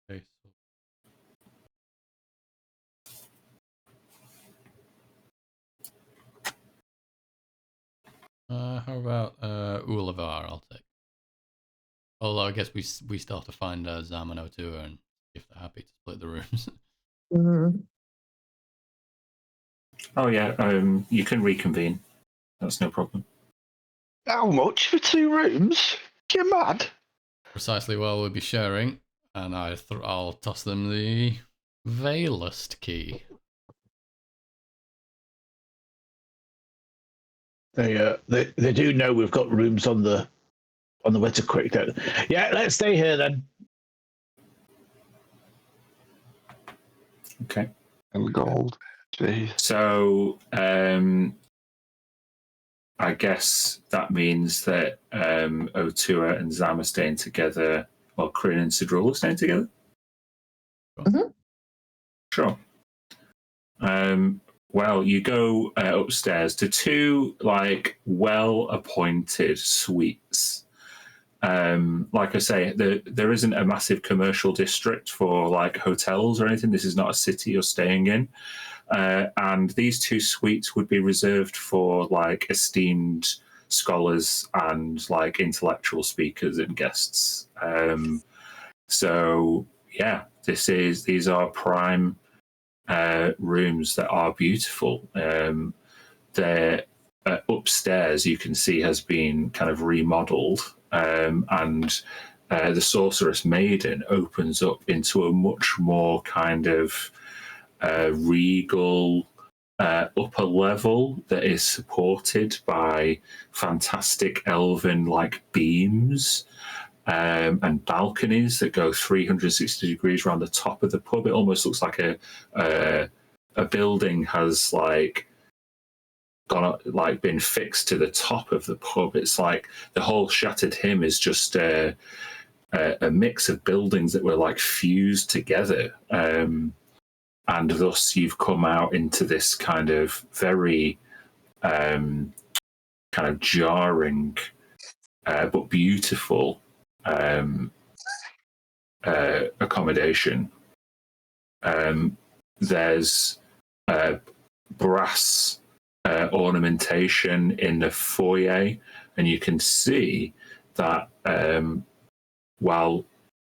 Okay, how about Ulivar? I'll take. Although I guess we still have to find Zam and Otua and if they're happy to split the rooms. Mhm. Oh yeah, you can reconvene. That's no problem. How much for 2 rooms? You're mad. Precisely, well, we'll be sharing, and I'll toss them the Veilust key. They do know we've got rooms on the Witter Creek. Don't they? Yeah, let's stay here then. Okay. And gold. Jeez. So I guess that means that Otua and Zam are staying together, while Kryn and Sidrul are staying together? Mhm. Sure. Well, you go upstairs to 2 like well-appointed suites. Like I say, there isn't a massive commercial district for like hotels or anything. This is not a city you're staying in. And these 2 suites would be reserved for like esteemed scholars and like intellectual speakers and guests. So yeah, these are prime rooms that are beautiful. They're upstairs, you can see, has been kind of remodeled, and the Sorceress Maiden opens up into a much more kind of regal upper level that is supported by fantastic elven like beams and balconies that go 360 degrees around the top of the pub. It almost looks like a building has like been fixed to the top of the pub. It's like the whole Shattered Hymn is just a mix of buildings that were like fused together. And thus you've come out into this kind of very kind of jarring but beautiful accommodation. There's brass ornamentation in the foyer, and you can see that while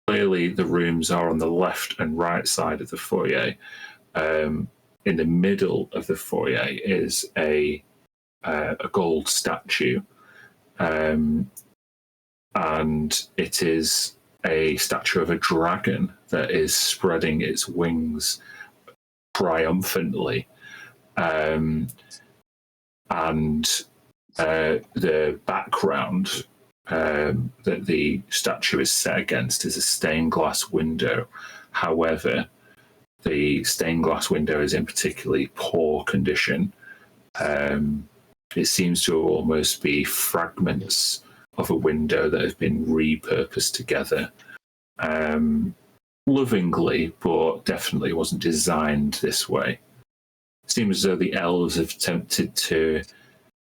clearly the rooms are on the left and right side of the foyer, in the middle of the foyer is a gold statue, and it is a statue of a dragon that is spreading its wings triumphantly. And the background that the statue is set against is a stained glass window. However, the stained glass window is in particularly poor condition. It seems to almost be fragments of a window that have been repurposed together lovingly, but definitely wasn't designed this way. It seems as though the elves have attempted to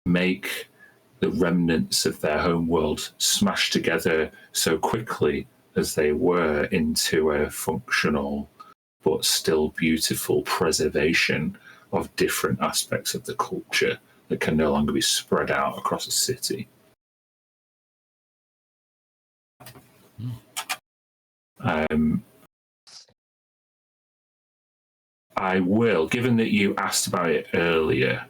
make the remnants of their homeworld smash together so quickly as they were into a functional but still beautiful preservation of different aspects of the culture that can no longer be spread out across a city. I will, given that you asked about it earlier,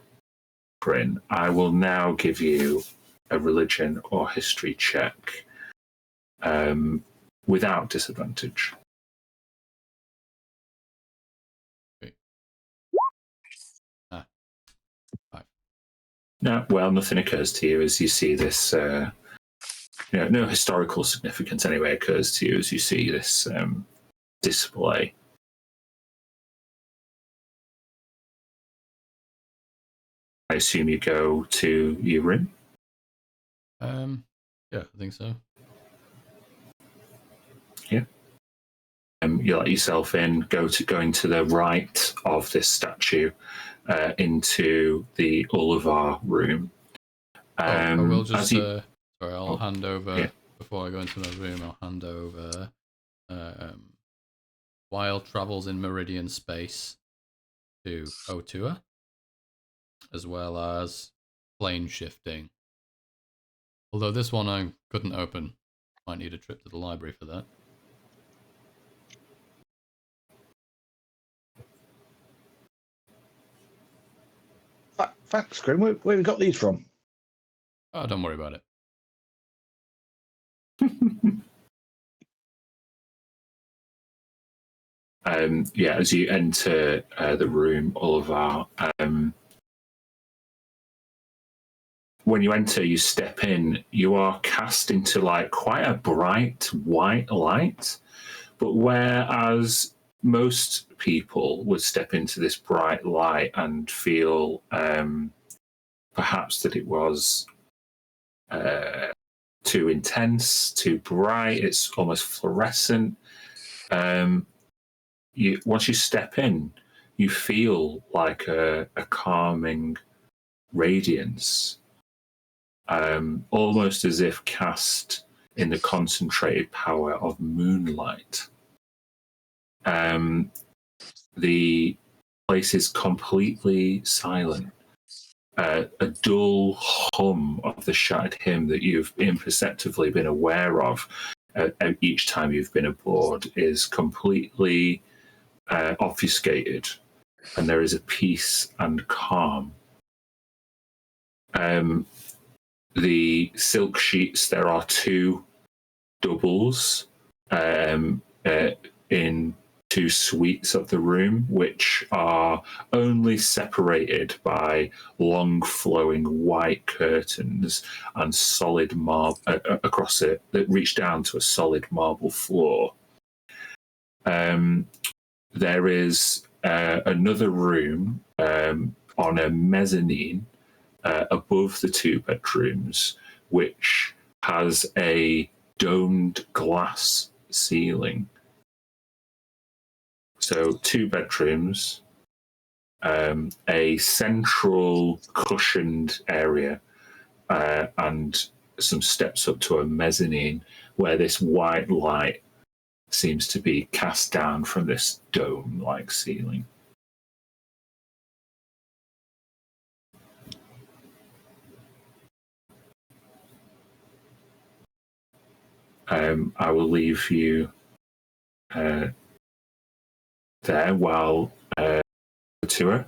Bryn, I will now give you a religion or history check without disadvantage. No, well, nothing occurs to you as you see this. No historical significance anyway occurs to you as you see this display. I assume you go to your room. Yeah, I think so. Yeah. You let yourself in, going to the right of this statue into the Ullivar room. I will just, you, sorry, I'll hand over, yeah. before I go into my room, I'll hand over Wild Travels in Meridian Space to Otua, as well as Plane Shifting. Although this one I couldn't open. Might need a trip to the library for that. Thanks, Grim. Where have you got these from? Oh, don't worry about it. As you enter the room, Oliver, when you enter, you step in, you are cast into like quite a bright white light. But whereas most people would step into this bright light and feel perhaps that it was too intense, too bright, it's almost fluorescent. Once you step in, you feel like a calming radiance, almost as if cast in the concentrated power of moonlight. The place is completely silent. A dull hum of the shattered hymn that you've imperceptibly been aware of each time you've been aboard is completely obfuscated, and there is a peace and calm. The silk sheets, there are two doubles in two suites of the room, which are only separated by long flowing white curtains and solid marble across it that reach down to a solid marble floor. There is another room on a mezzanine above the two bedrooms, which has a domed glass ceiling. So 2 bedrooms, a central cushioned area, and some steps up to a mezzanine where this white light seems to be cast down from this dome-like ceiling. I will leave you there while the tour.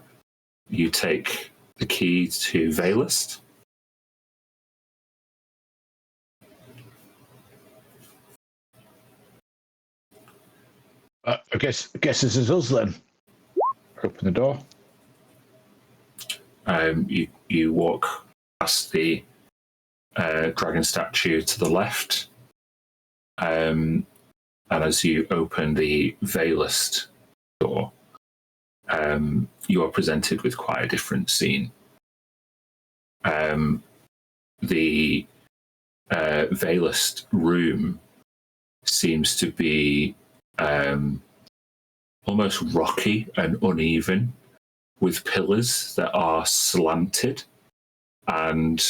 You take the key to Veilist. I guess this is us then. Open the door. You walk past the dragon statue to the left, and as you open the Veilist door, you are presented with quite a different scene. The Veilist room seems to be almost rocky and uneven, with pillars that are slanted. And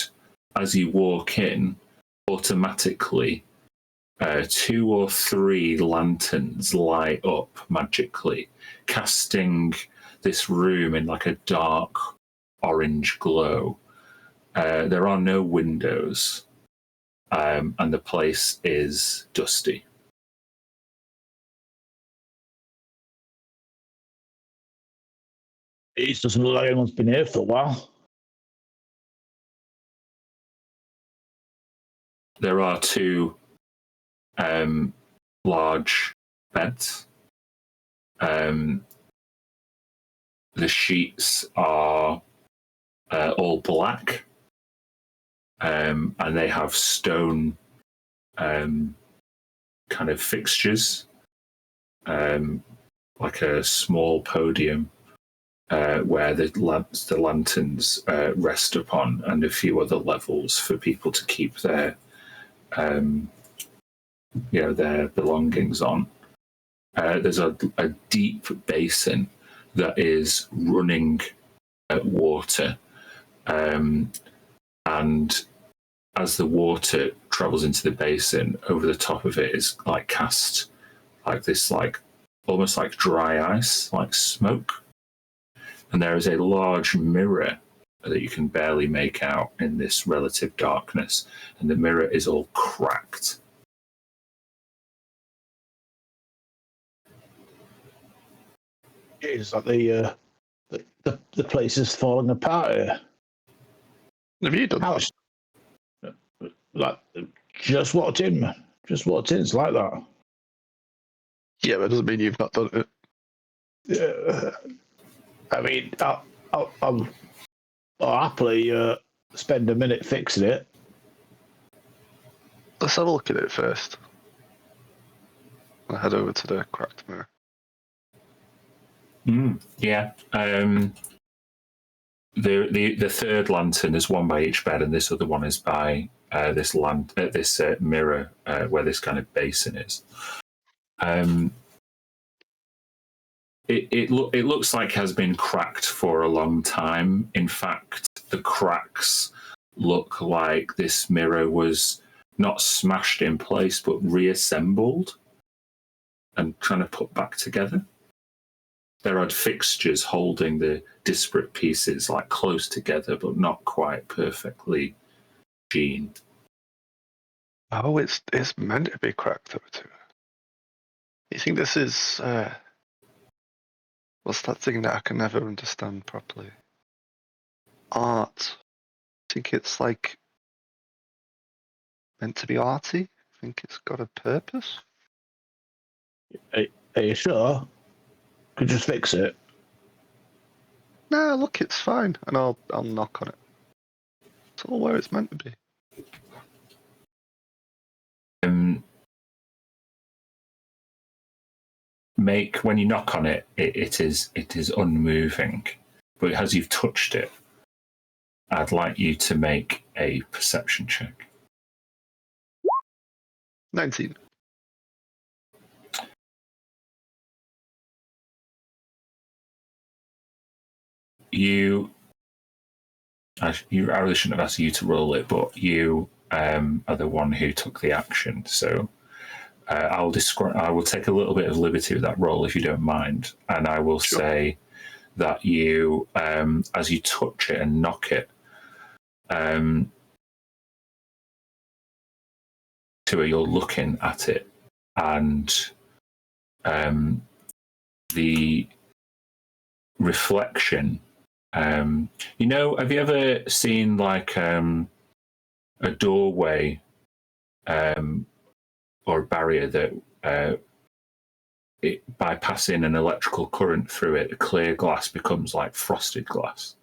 as you walk in, automatically 2 or 3 lanterns light up magically, casting this room in like a dark orange glow. There are no windows, and the place is dusty. It doesn't look like anyone's been here for a while. There are 2 large beds. The sheets are all black, and they have stone kind of fixtures, like a small podium where the lanterns rest upon, and a few other levels for people to keep their their belongings on. There's a deep basin that is running water, and as the water travels into the basin, over the top of it is like cast like this, like almost like dry ice, like smoke. And there is a large mirror that you can barely make out in this relative darkness, and the mirror is all cracked. It's like the place is falling apart here. Have you done How, this? like just walked in. Just walked in. It's like that. Yeah, but it doesn't mean you've not done it. I mean, I'll happily spend a minute fixing it. Let's have a look at it first. I'll head over to the cracked mirror. Yeah. The third lantern is one by each bed, and this other one is by this mirror where this kind of basin is. It looks like it has been cracked for a long time. In fact, the cracks look like this mirror was not smashed in place, but reassembled and kind of put back together. There are fixtures holding the disparate pieces like close together, but not quite perfectly machined. Oh, it's meant to be cracked over to it. You think this is what's that thing that I can never understand properly? Art. I think it's like meant to be arty. I think it's got a purpose. Are you sure? Could just fix it. No, look, it's fine, and I'll knock on it. It's all where it's meant to be. When you knock on it, it is unmoving, but as you've touched it, I'd like you to make a perception check. 19. I really shouldn't have asked you to roll it, but you are the one who took the action. So I will take a little bit of liberty with that roll, if you don't mind, and I will say that you, as you touch it and knock it, to where you're looking at it, and the reflection. Have you ever seen like a doorway or a barrier that by passing an electrical current through it, the clear glass becomes like frosted glass?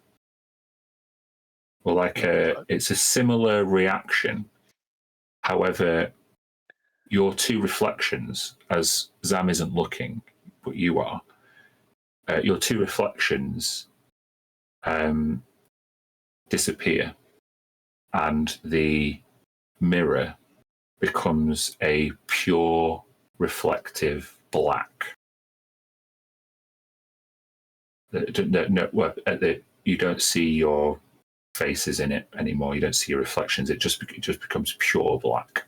Well, it's a similar reaction. However, your two reflections, as Zam isn't looking, but you are, your two reflections disappear, and the mirror becomes a pure reflective black. You don't see your faces in it anymore. You don't see your reflections. It just becomes pure black.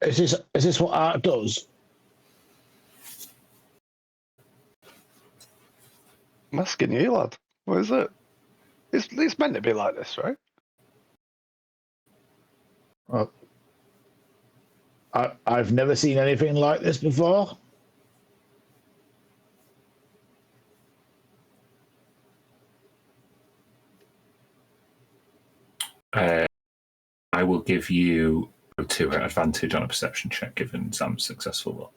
Is this what art does? I'm asking you, lad. What is it? It's meant to be like this, right? Well, I've never seen anything like this before. I will give you to an advantage on a perception check, given Zam's successful.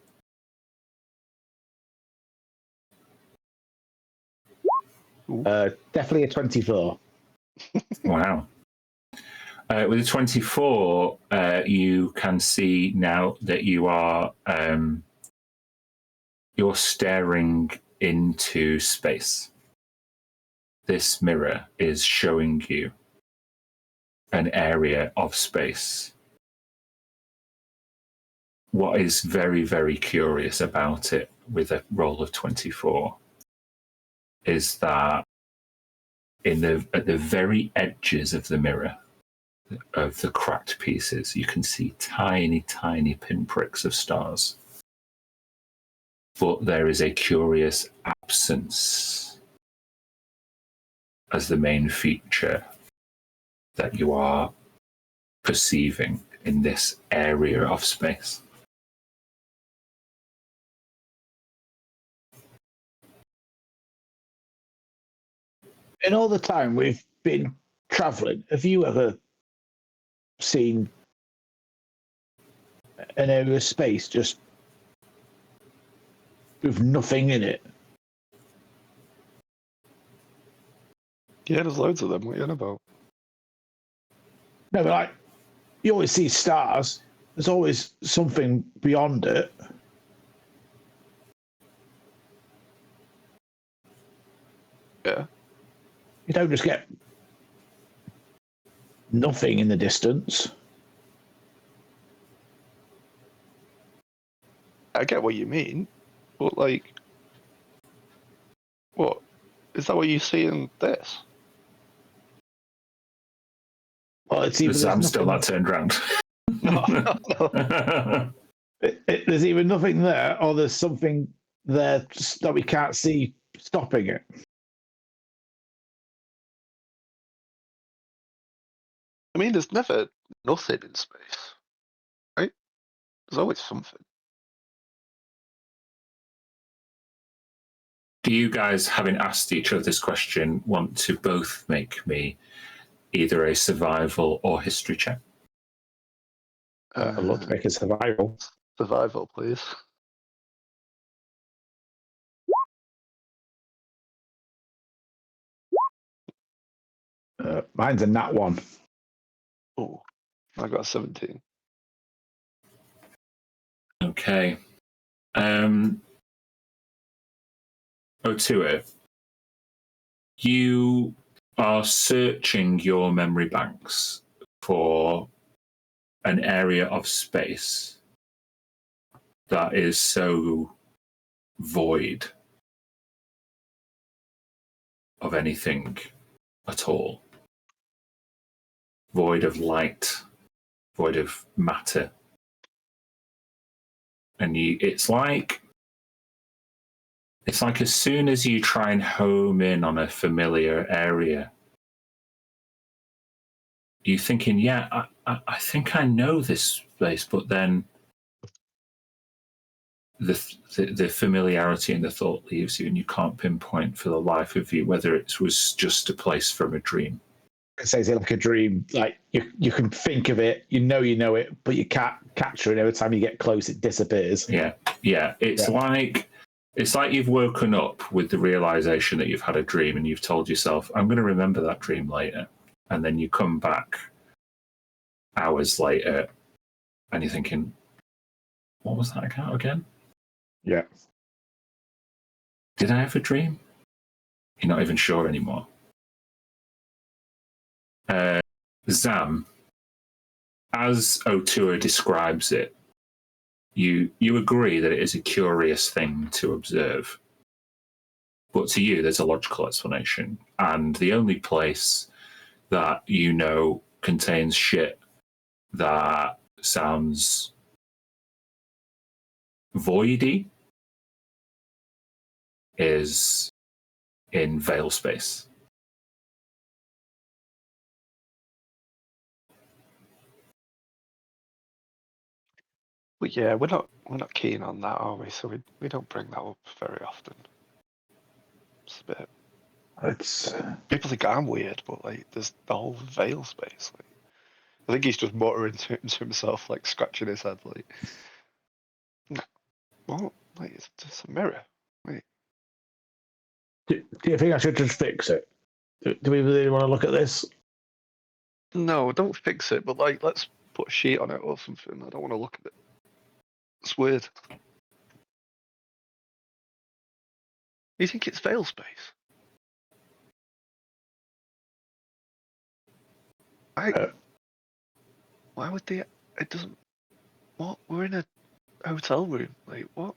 Definitely a 24. Wow. With a 24, you can see now that you are you're staring into space. This mirror is showing you an area of space. What is very, very curious about it with a roll of 24 is that at the very edges of the mirror, of the cracked pieces, you can see tiny, tiny pinpricks of stars. But there is a curious absence as the main feature that you are perceiving in this area of space. In all the time we've been travelling, have you ever seen an area of space just with nothing in it? Yeah, there's loads of them. What are you on about? No, but like, you always see stars. There's always something beyond it. Yeah. You don't just get nothing in the distance. I get what you mean, but like, what? Is that what you see in this? Well, it's either I'm still not turned around. No. There's either nothing there, or there's something there that we can't see stopping it. I mean, there's never nothing in space, right? There's always something. Do you guys, having asked each other this question, want to both make me either a survival or history check? I'd love to make a survival. Survival, please. Mine's a nat 1. Oh, I got a 17. Okay. Otua, you are searching your memory banks for an area of space that is so void of anything at all. Void of light, void of matter. And it's like as soon as you try and home in on a familiar area, you're thinking, yeah, I think I know this place, but then the familiarity and the thought leaves you, and you can't pinpoint for the life of you whether it was just a place from a dream. It says it like a dream. Like you can think of it, you know it, but you can't capture it. Every time you get close, it disappears. Yeah. It's like you've woken up with the realization that you've had a dream, and you've told yourself, "I'm going to remember that dream later," and then you come back hours later, and you're thinking, "What was that account again?" Yeah. Did I have a dream? You're not even sure anymore. Zam, as Otua describes it, you agree that it is a curious thing to observe. But to you, there's a logical explanation. And the only place that you know contains shit that sounds voidy is in Veil space. But yeah, we're not keen on that, are we? So we don't bring that up very often. It's a bit. It's People think I'm weird, but like, there's the whole veil space. Like, I think he's just muttering to himself, like scratching his head, like, what? Like, it's just a mirror. Wait. do you think I should just fix it? Do we really want to look at this? No, don't fix it, but like, let's put a sheet on it or something. I don't want to look at it. It's weird. You think it's veil space? Why would they? It doesn't. What? We're in a hotel room. Like what?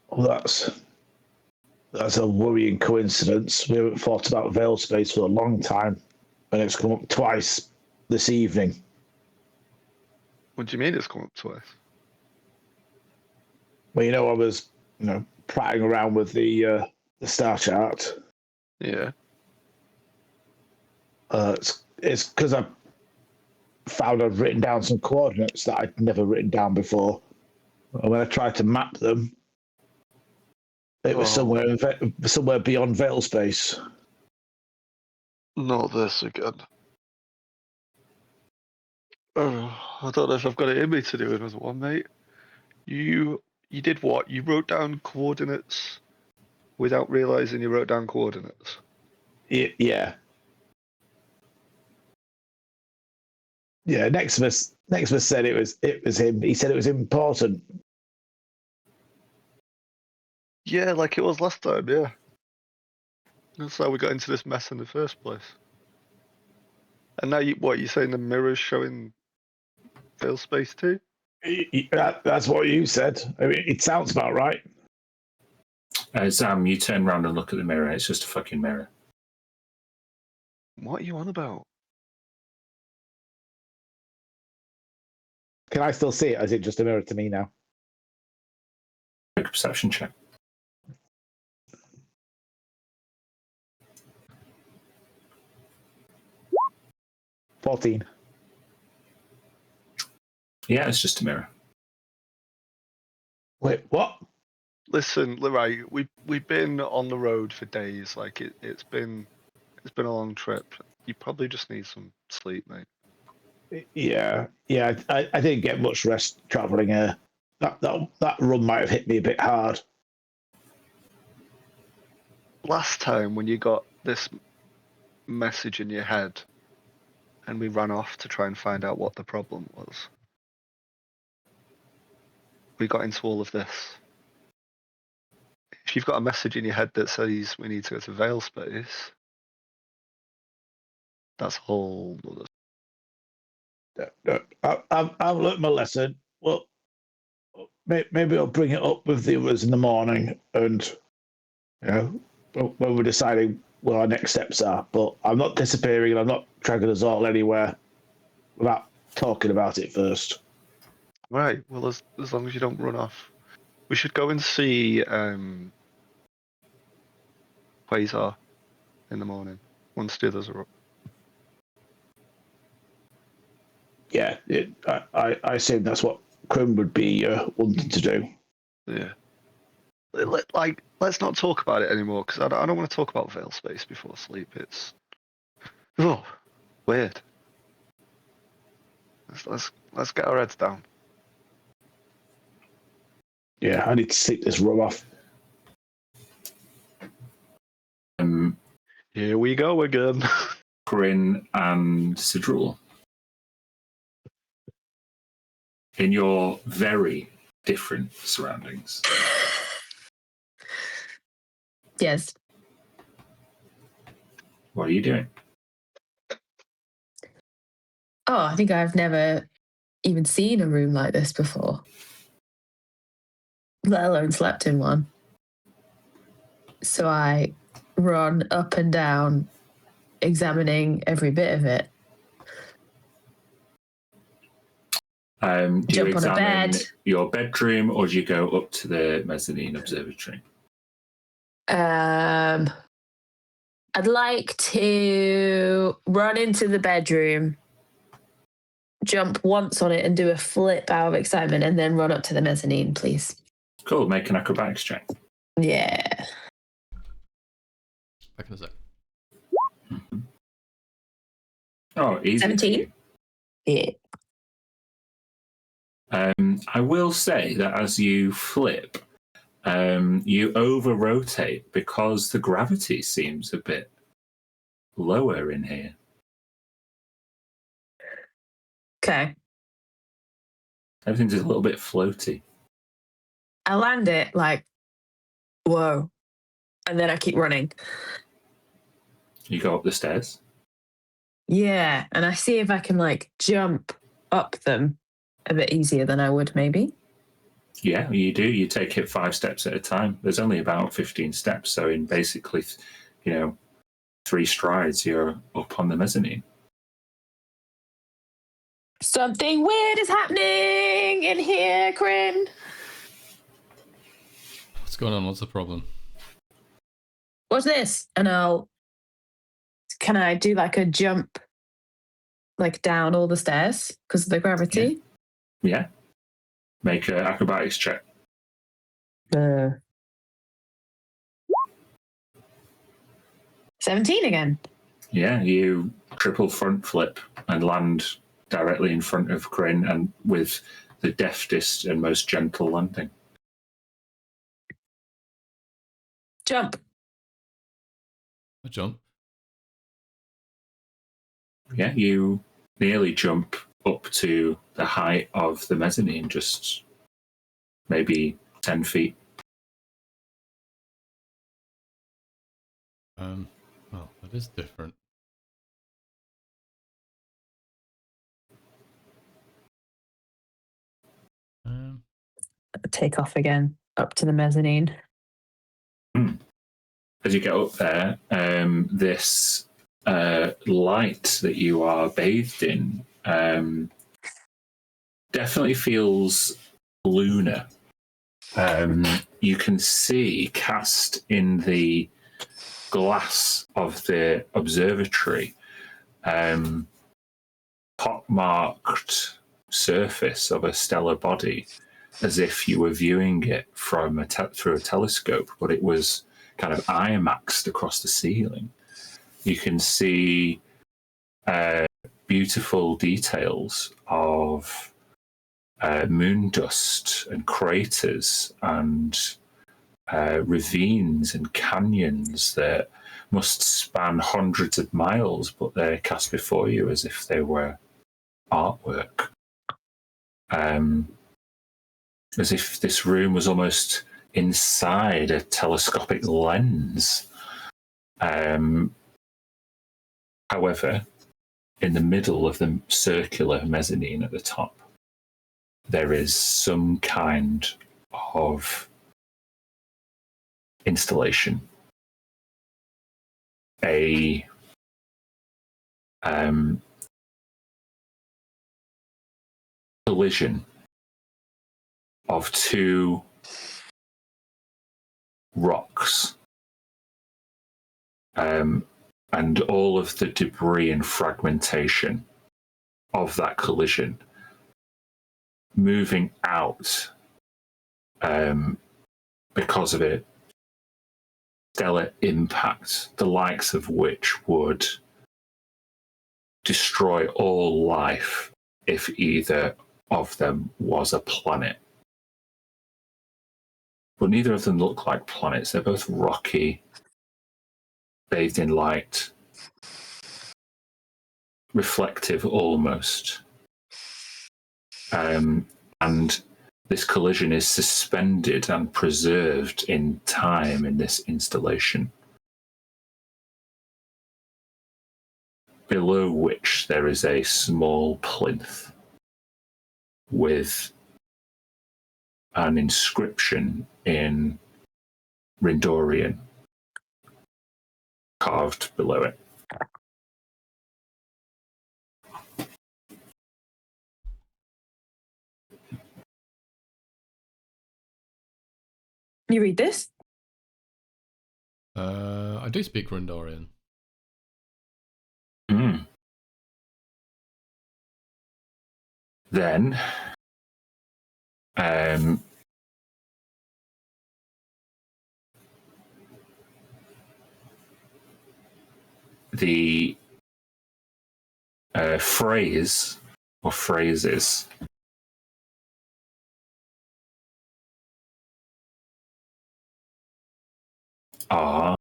Well, that's a worrying coincidence. We haven't thought about veil space for a long time, and it's come up twice this evening. What do you mean it's come up twice? Well, I was, prattling around with the star chart. Yeah. It's because I found I'd written down some coordinates that I'd never written down before. And when I tried to map them, it was somewhere beyond veil space. Not this again. Oh, I don't know if I've got it in me to do another one, mate. You did what? You wrote down coordinates without realizing you wrote down coordinates. Yeah. Yeah, Neximus said it was him. He said it was important. Yeah, like it was last time, yeah. That's how we got into this mess in the first place. And now you're saying the mirror's showing veil space too? That's what you said. I mean, it sounds about right. Zam, you turn around and look at the mirror. It's just a fucking mirror. What are you on about? Can I still see it? Is it just a mirror to me now? Make a perception check. 14. Yeah, it's just a mirror. Wait, what? Listen, right, we've been on the road for days. Like it's been a long trip. You probably just need some sleep, mate. Yeah. I didn't get much rest traveling here. That run might have hit me a bit hard. Last time when you got this message in your head and we ran off to try and find out what the problem was, we got into all of this. If you've got a message in your head that says we need to go to veil space, that's a whole other. I've learnt my lesson. Well, maybe I'll bring it up with the others in the morning, and when we're deciding what our next steps are. But I'm not disappearing, and I'm not dragging us all anywhere without talking about it first. Right. Well, as long as you don't run off, we should go and see Quasar in the morning once the others are up. Yeah, I assume that's what Crim would be wanting to do. Yeah. Let's not talk about it anymore because I don't want to talk about veil space before sleep. It's weird. Let's get our heads down. Yeah, I need to sleep this rum off. Here we go again. Corinne and Sidrul. In your very different surroundings. Yes. What are you doing? Oh, I think I've never even seen a room like this before, let alone slept in one. So I run up and down, examining every bit of it. Do you Jump on a examine bed. your bedroom or do you go up to the mezzanine observatory? I'd like to run into the bedroom, jump once on it and do a flip out of excitement and then run up to the mezzanine, please. Cool, make an acrobatics check. Yeah. Back in a sec. Mm-hmm. Oh, easy. 17? Yeah. I will say that as you flip, you over-rotate because the gravity seems a bit lower in here. Okay. Everything's a little bit floaty. I land it like, whoa. And then I keep running. You go up the stairs. Yeah. And I see if I can like jump up them a bit easier than I would maybe. Yeah, you do. You take it 5 steps at a time. There's only about 15 steps. So in basically, 3 strides, you're up on the mezzanine. Something weird is happening in here, Corinne. What's going on? What's the problem? What's this? And can I do like a jump like down all the stairs because of the gravity? Yeah. Make an acrobatics check. 17 again. Yeah, you triple front flip and land directly in front of Corinne, and with the deftest and most gentle landing. Jump. A jump. Yeah, you nearly jump up to the height of the mezzanine, just maybe 10 feet. Well, that is different. Take off again up to the mezzanine. As you get up there, this light that you are bathed in definitely feels lunar. You can see cast in the glass of the observatory pockmarked surface of a stellar body, as if you were viewing it from through a telescope, but it was kind of IMAXed across the ceiling. You can see beautiful details of moon dust and craters and ravines and canyons that must span hundreds of miles, but they're cast before you as if they were artwork. As if this room was almost inside a telescopic lens. However, in the middle of the circular mezzanine at the top, there is some kind of installation. A collision of 2 rocks, and all of the debris and fragmentation of that collision moving out because of a stellar impact, the likes of which would destroy all life if either of them was a planet. But neither of them look like planets. They're both rocky, bathed in light, reflective almost. And this collision is suspended and preserved in time in this installation, below which there is a small plinth with an inscription in Rindorian carved below it. You read this? I do speak Rindorian. Then the phrase or phrases are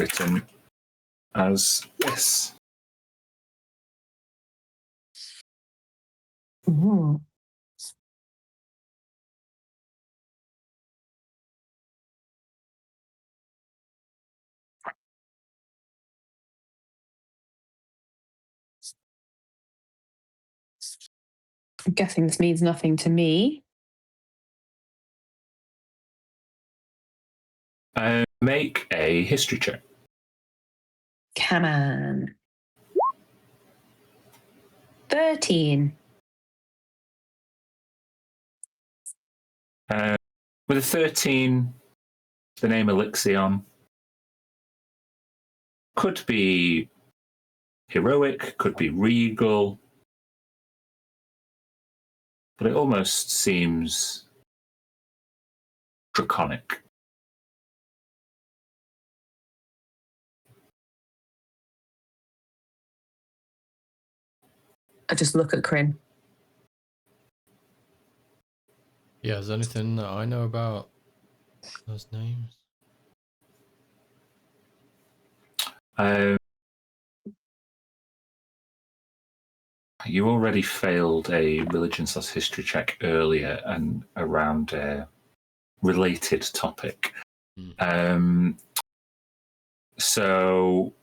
written as this. Ooh. I'm guessing this means nothing to me. Make a history check. Come on. 13. With a 13, the name Elixion could be heroic, could be regal, but it almost seems draconic. I just look at Kryn. Yeah, is there anything that I know about those names? You already failed a religion/history check earlier and around a related topic. So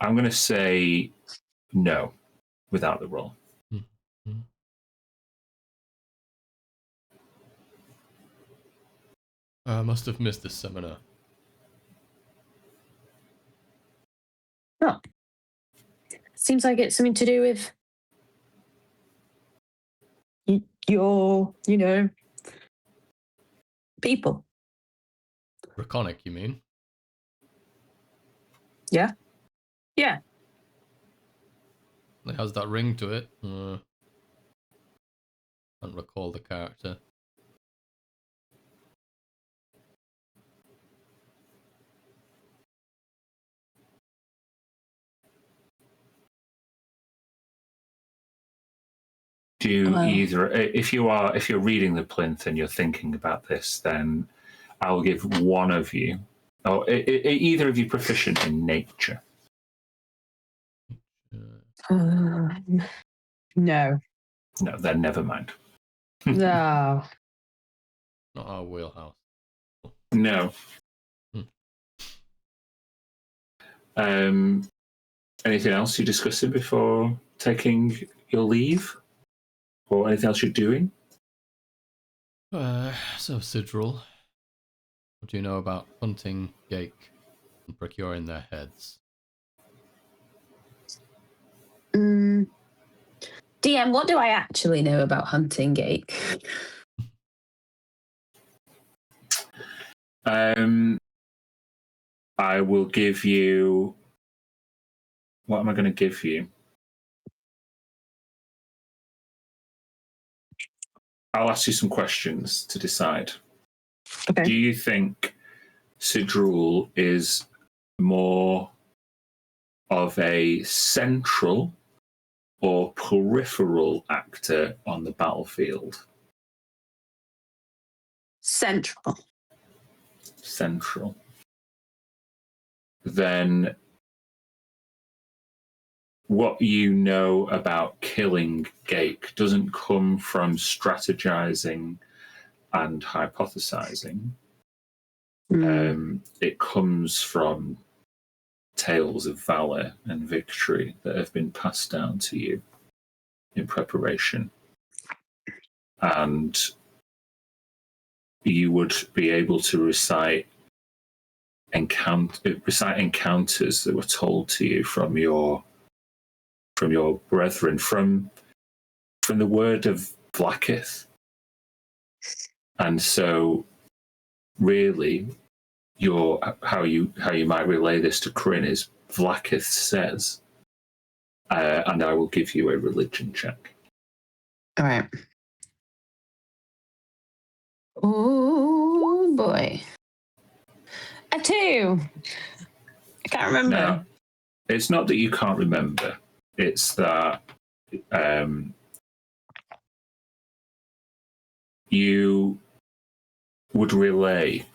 I'm going to say no without the roll. I must have missed this seminar. Oh. Seems like it's something to do with your, people. Draconic, you mean? Yeah. Yeah. It has that ring to it. Can't recall the character. If you're reading the plinth and you're thinking about this, then I'll give one of you, or either of you, proficient in nature. No. No, then never mind. No. Not our wheelhouse. No. Anything else you're discussing before taking your leave? Or anything else you're doing? So, Sidril, what do you know about hunting Gake and procuring their heads? DM, what do I actually know about hunting Gake? I will give you... What am I going to give you? I'll ask you some questions to decide. Okay. Do you think Sidrul is more of a central or peripheral actor on the battlefield? Central. Central. Then what you know about killing Gake doesn't come from strategizing and hypothesizing. It comes from tales of valor and victory that have been passed down to you in preparation. And you would be able to recite encounters that were told to you from your brethren, from the word of Vlaakith. And so really how you might relay this to Kryn is Vlaakith says, and I will give you a religion check. All right. Oh boy. A 2. I can't remember. No, it's not that you can't remember. It's that you would relay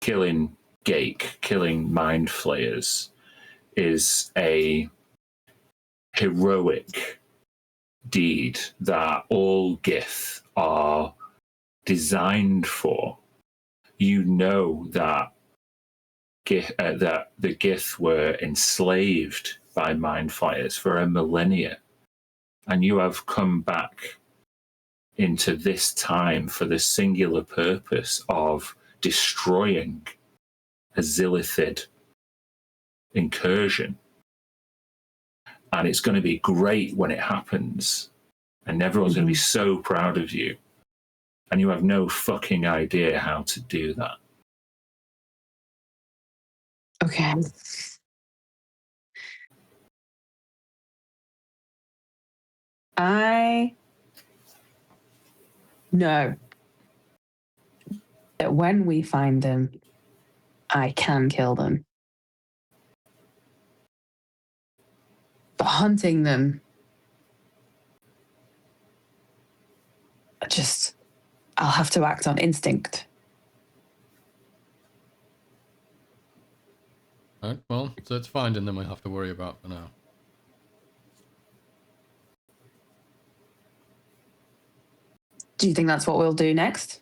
killing Gake, killing mind flayers, is a heroic deed that all Gith are designed for. You know that that the Gith were enslaved by mind flayers for a millennia, and you have come back into this time for the singular purpose of destroying a Zilithid incursion. And it's going to be great when it happens, and everyone's going to be so proud of you, and you have no fucking idea how to do that. Okay. I know that when we find them, I can kill them. But hunting them, I'll have to act on instinct. Alright, well, so it's finding them we have to worry about for now. Do you think that's what we'll do next?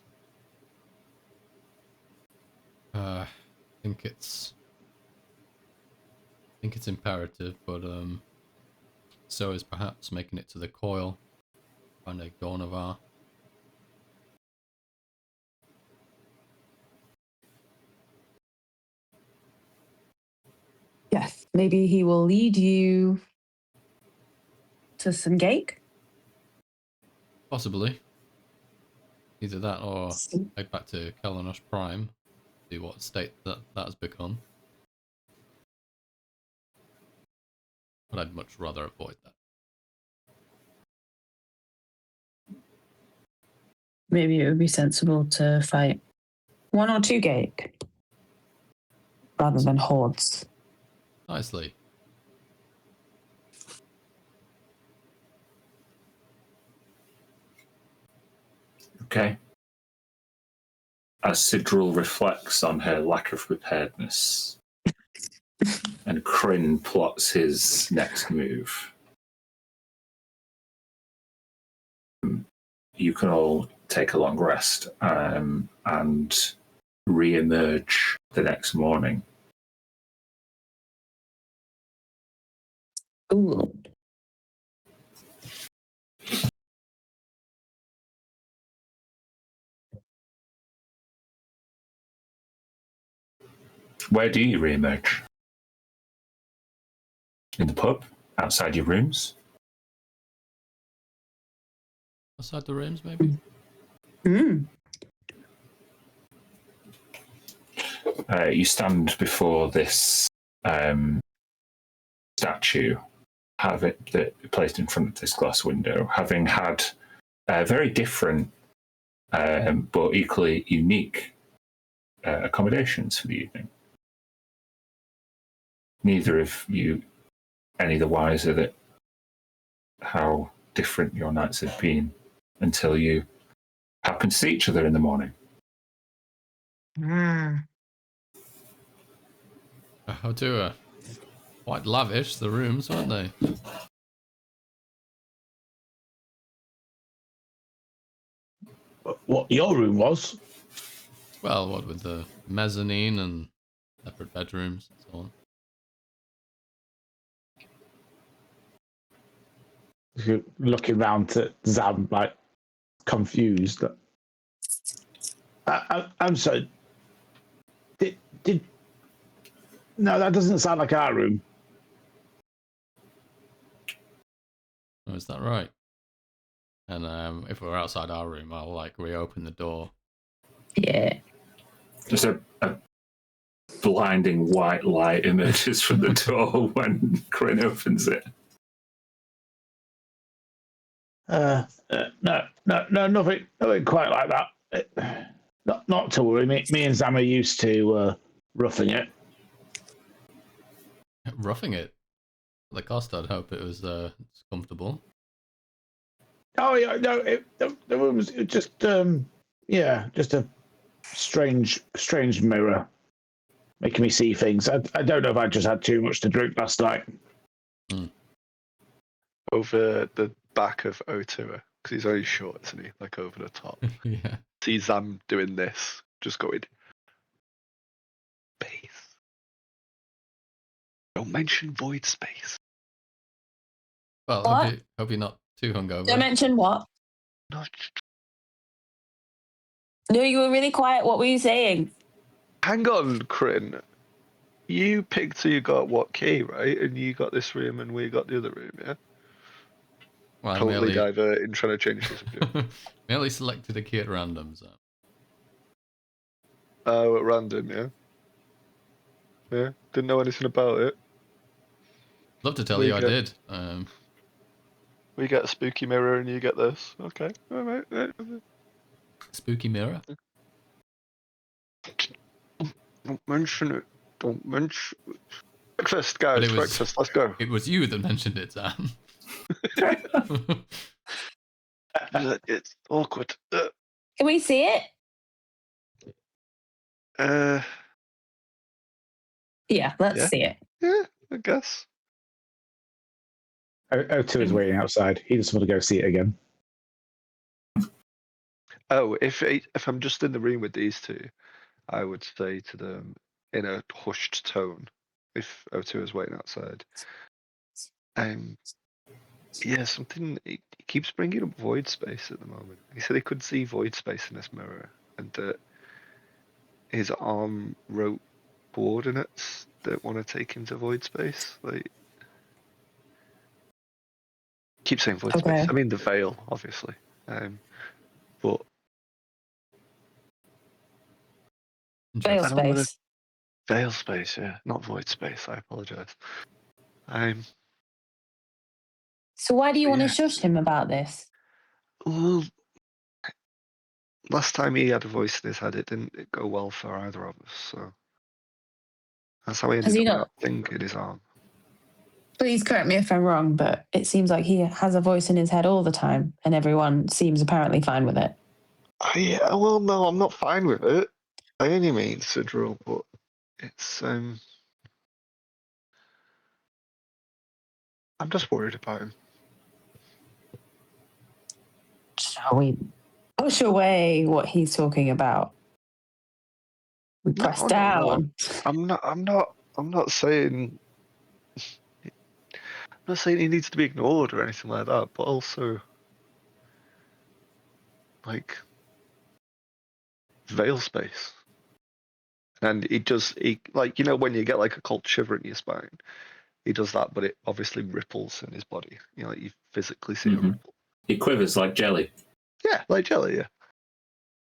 I think it's imperative, but so is perhaps making it to the coil, find a Gornavar. Yes. Maybe he will lead you to some Gake? Possibly. Either that or head back to Kalanosh Prime, see what state that has become. But I'd much rather avoid that. Maybe it would be sensible to fight one or two Gake rather than hordes. Nicely. Okay. As Sidril reflects on her lack of preparedness, and Kryn plots his next move, you can all take a long rest and re-emerge the next morning. Ooh. Where do you re-emerge? In the pub? Outside your rooms? Outside the rooms, maybe? You stand before this statue, have it placed in front of this glass window, having had very different but equally unique accommodations for the evening. Neither of you any the wiser that how different your nights have been until you happen to see each other in the morning. How to quite lavish the rooms, weren't they? What your room was? Well, what with the mezzanine and separate bedrooms and so on. You're looking round to Zam, like, confused. I'm sorry. Did no, that doesn't sound like our room. Oh, is that right? And if we're outside our room, I'll like reopen the door. Yeah. Just a blinding white light emerges from the door when Kryn opens it. No, nothing quite like that. Not to worry. Me and Zam are used to roughing it. Roughing it? The cost, I'd hope it was comfortable. Oh yeah, no. The room was just just a strange mirror, making me see things. I don't know if I just had too much to drink last night. Over the back of Otua, because he's very short, isn't he? Like over the top. Yeah. See Zam doing this, just going. Space. Don't mention void space. Well, What? hope you're not too hungover. Don't mention what? No, No, you were really quiet. What were you saying? hang on, Crin. You picked who you got what key, right? And you got this room and we got the other room, yeah? Well, Totally diverting, trying to change the subject. merely selected a key at random, so. Oh, at random, yeah? Yeah, didn't know anything about it. Love to tell We you I get- did. We get a spooky mirror and you get this. Okay, alright. Spooky mirror. Don't mention it. Don't mention breakfast, guys, But it was- breakfast, let's go. It was you that mentioned it, Sam. It's awkward. Can we see it? Yeah, let's Yeah. see it. Yeah, I guess. O2 is waiting outside. He just want to go see it again. Oh, if I'm just in the room with these two, I would say to them in a hushed tone, if O2 is waiting outside. Yeah, something. He keeps bringing up void space at the moment. He said he could see void space in this mirror, and that his arm wrote coordinates that want to take him to void space. Like, keep saying void Okay. space. I mean the veil, obviously. But Veil I don't wanna- space. veil space, yeah, not void space. I apologize. So why do you want to Yeah. shush him about this? Well, last time he had a voice in his head, it didn't go well for either of us. So that's how he Has ended he up with not- that thing in his arm. Please correct me if I'm wrong, but it seems like he has a voice in his head all the time, and everyone seems apparently fine with it. Yeah, well, no, I'm not fine with it by any means, Sidril, but it's I'm just worried about him. Shall we push away what he's talking about? We No, press no, down. I'm not saying he needs to be ignored or anything like that, but also like veil space. And he like, you know, when you get like a cold shiver in your spine, he does that, but it obviously ripples in his body. You know, like you physically see a ripple. It quivers like jelly. Yeah, like jelly, yeah.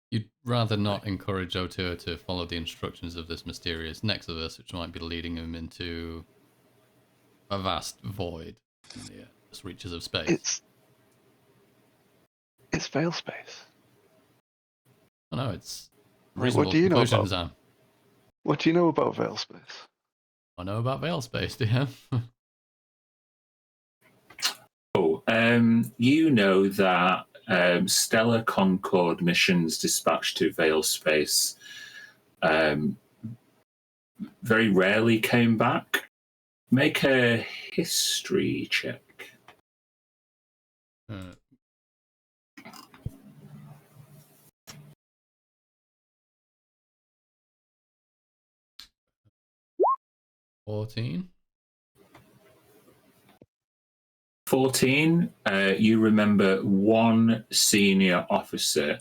You'd rather not encourage Otua to follow the instructions of this mysterious Nexus, which might be leading him into a vast void in the reaches of space. It's veil space. I know, it's What reasonable do you know conclusion, about- Sam. What do you know about veil space? I know about veil space, do you? Oh, you know that Stellar Concord missions dispatched to Veil Space very rarely came back. Make a history check. Uh, $14. 14, you remember one senior officer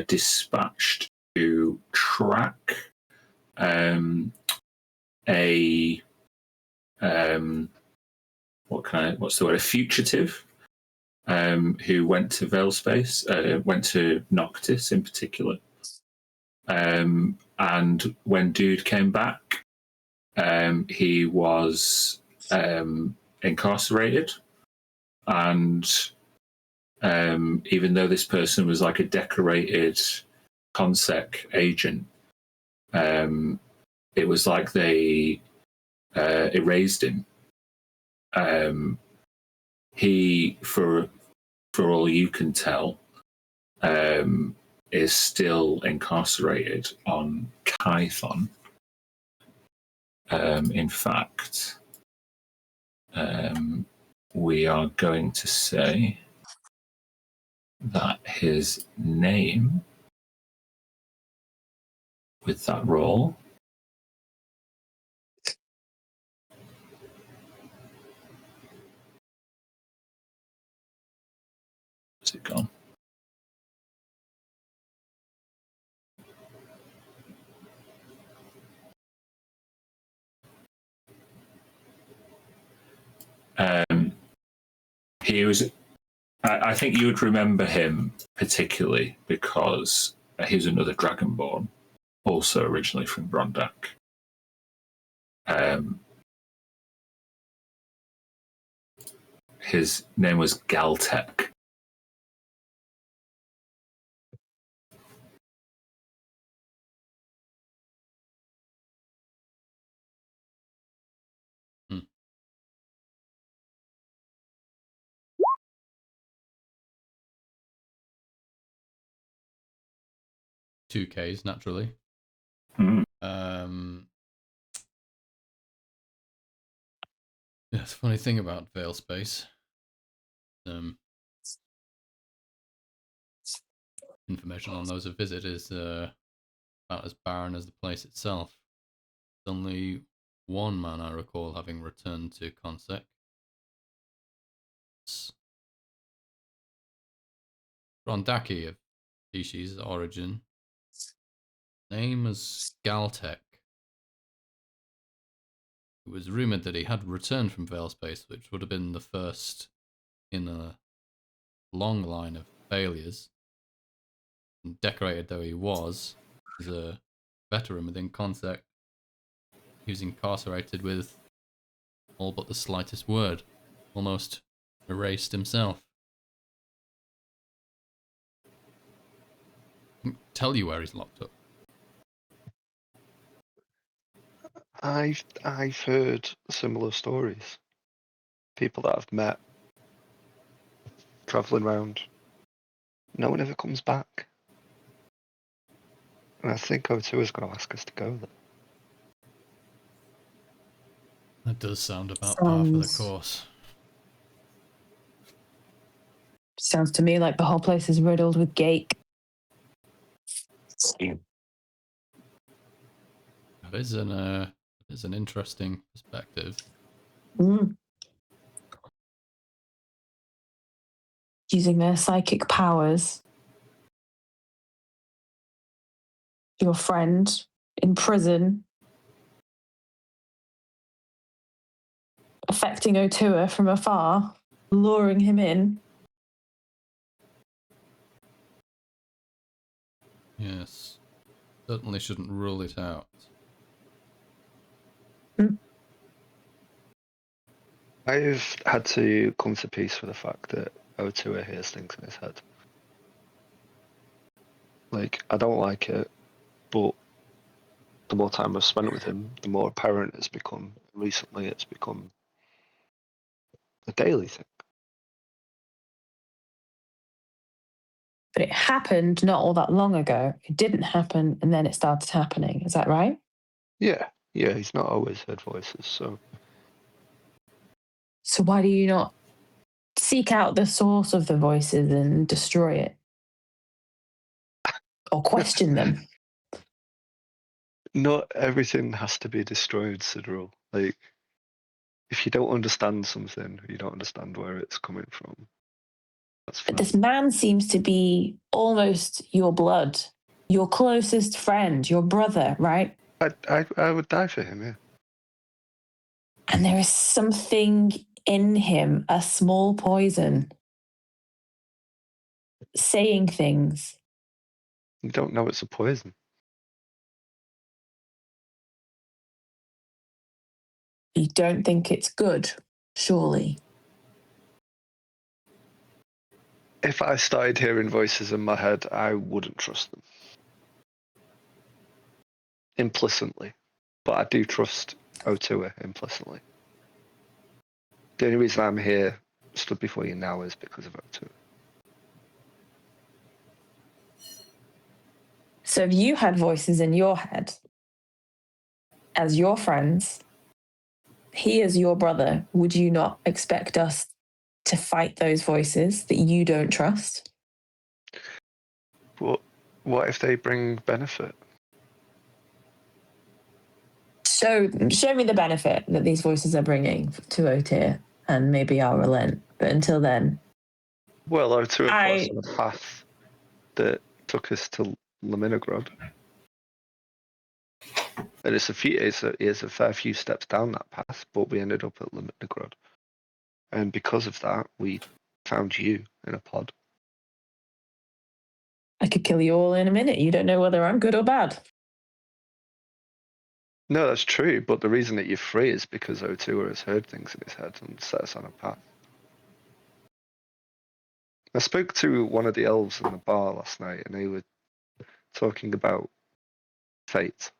dispatched to track what's the word? A fugitive who went to Veil Space, went to Noctis in particular. And when Dude came back, he was incarcerated, and even though this person was like a decorated consec agent, it was like they erased him. He, for all you can tell, is still incarcerated on Kython. In fact, we are going to say that his name with that roll where's it gone? He was. I think you would remember him particularly because he was another Dragonborn, also originally from Brondak. His name was Galtek. Two Ks naturally. Yeah, it's a funny thing about Veil Space. Information on those who visit is about as barren as the place itself. There's only one man I recall having returned to Consec. Rondaki of species origin. Name is Galtek. It was rumoured that he had returned from Veil Space, which would have been the first in a long line of failures. And decorated though he was, as a veteran within Consec, he was incarcerated with all but the slightest word, almost erased himself. I can tell you where he's locked up. I've heard similar stories. People that I've met travelling around. No one ever comes back. And I think O2 is going to ask us to go there. That does sound about par for the course. Sounds to me like the whole place is riddled with gate. That is an interesting perspective. Using their psychic powers. Your friend in prison. Affecting Otua from afar. Luring him in. Yes. Certainly shouldn't rule it out. I've had to come to peace with the fact that O2 hears things in his head. Like, I don't like it, but the more time I've spent with him, the more apparent it's become. Recently, it's become a daily thing. But it happened not all that long ago. It didn't happen, and then it started happening. Is that right? Yeah, he's not always heard voices, so... So why do you not seek out the source of the voices and destroy it? Or question them? Not everything has to be destroyed, Sidril. Like, if you don't understand something, you don't understand where it's coming from. That's fine. But this man seems to be almost your blood, your closest friend, your brother, right? I would die for him, yeah. And there is something in him, a small poison, saying things. You don't know it's a poison. You don't think it's good, surely. If I started hearing voices in my head, I wouldn't trust them. Implicitly. But I do trust O2 implicitly. The only reason I'm here, stood before you now, is because of O2. So if you had voices in your head as your friends, he is your brother, would you not expect us to fight those voices that you don't trust? What if they bring benefit? So show me the benefit that these voices are bringing to Otir, and maybe I'll relent. But until then, Well, I took us on a path that took us to Leminigrod. And it's a fair few steps down that path, but we ended up at Leminigrod. And because of that, we found you in a pod. I could kill you all in a minute. You don't know whether I'm good or bad. No, that's true, but the reason that you're free is because O'Toole has heard things in his head and set us on a path. I spoke to one of the elves in the bar last night, and they were talking about fate,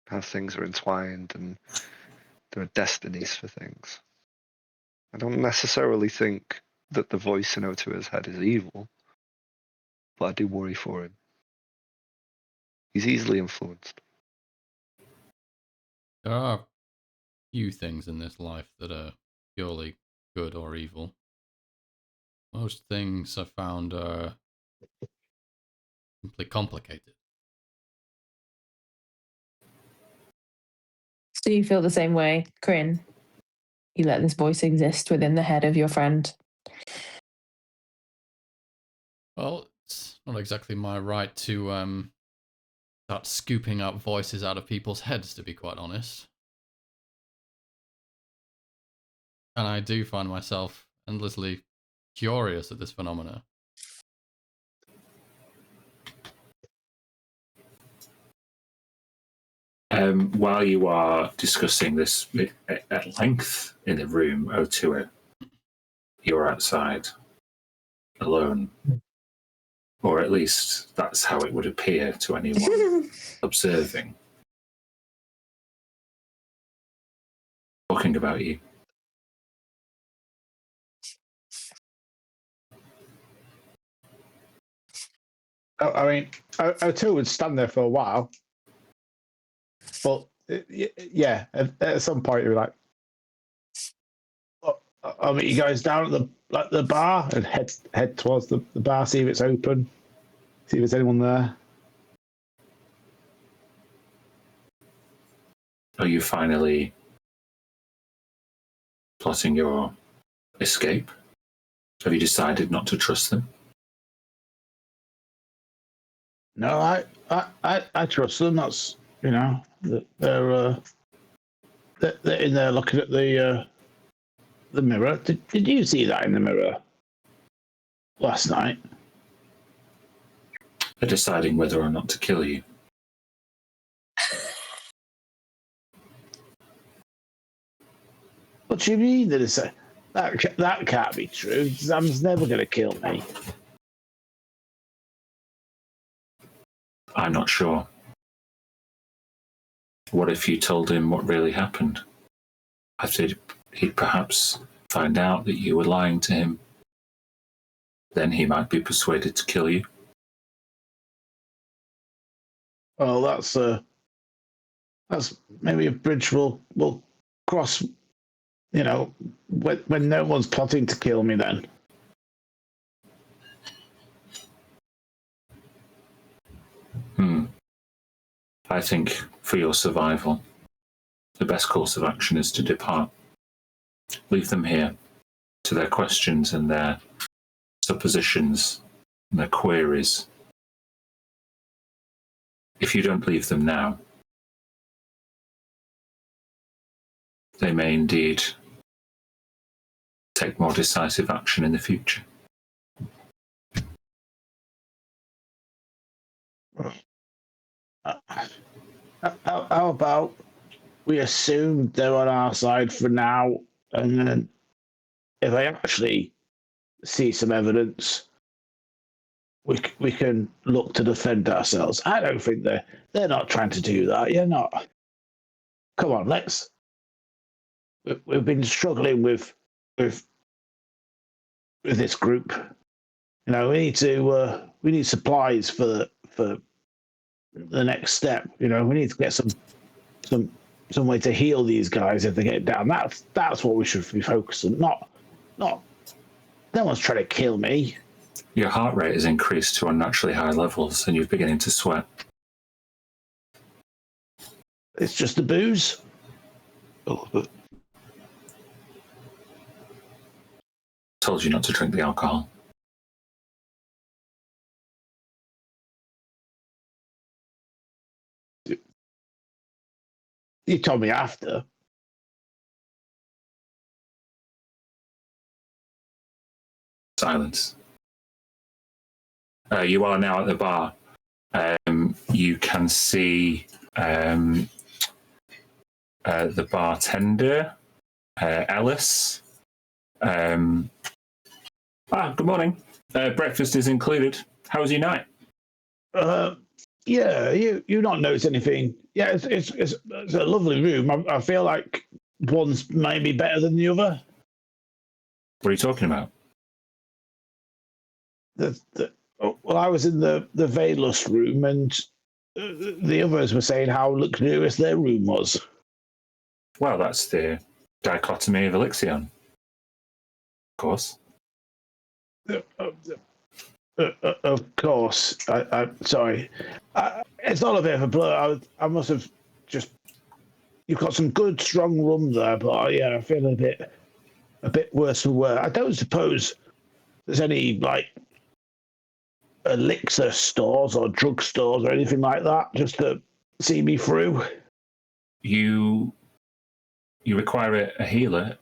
how things are entwined, and there are destinies for things. I don't necessarily think that the voice in O'Toole's head is evil, but I do worry for him. He's easily influenced. There are few things in this life that are purely good or evil. Most things I found are simply complicated. So you feel the same way, Kryn? You let this voice exist within the head of your friend? Well, it's not exactly my right to start scooping out voices out of people's heads, to be quite honest. And I do find myself endlessly curious at this phenomena. While you are discussing this at length in the room, O'Toole, you're outside, alone. Or at least that's how it would appear to anyone observing. Talking about you. I mean, O'Toole would stand there for a while, but yeah, at some point you're like, I'll meet you guys down at the bar, and head towards the bar, see if it's open, see if there's anyone there. Are you finally plotting your escape? Have you decided not to trust them? No, I trust them. That's, you know, they're in there looking at the mirror. Did you see that in the mirror last night? They're deciding whether or not to kill you. What do you mean that can't be true? Zam's never going to kill me. I'm not sure. What if you told him what really happened? I said he'd perhaps find out that you were lying to him. Then he might be persuaded to kill you. Well, that's maybe a bridge we'll cross. You know, when no one's plotting to kill me, then. I think for your survival, the best course of action is to depart. Leave them here to their questions and their suppositions and their queries. If you don't leave them now, they may indeed take more decisive action in the future. How about we assume they're on our side for now, and then if I actually see some evidence, we can look to defend ourselves. I don't think they're not trying to do that. You're not. Come on, we've been struggling with this group. You know, we need supplies for the next step. You know, we need to get some way to heal these guys if they get down. That's what we should be focusing. Not. No one's trying to kill me. Your heart rate has increased to unnaturally high levels, and you're beginning to sweat. It's just the booze. Told you not to drink the alcohol. You told me after. Silence. You are now at the bar. You can see the bartender, Ellis. Good morning. Breakfast is included. How was your night? Yeah, you not notice anything? Yeah, it's a lovely room. I feel like one's maybe better than the other. What are you talking about? Well, I was in the Veilus room, and the others were saying how luxurious their room was. Well, that's the dichotomy of Elixion. Of course. Of course. I'm sorry. It's not a bit of a blur. I must have just. You've got some good, strong rum there, but yeah, I feel a bit worse for wear. I don't suppose there's any like elixir stores or drug stores or anything like that just to see me through. You require a healer?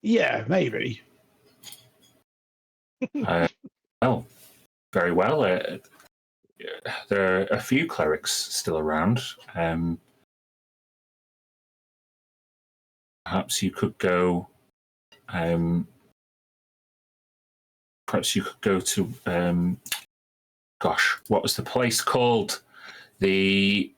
Yeah, maybe. Well, very well. There are a few clerics still around. Perhaps you could go. Perhaps you could go to. Gosh, what was the place called? The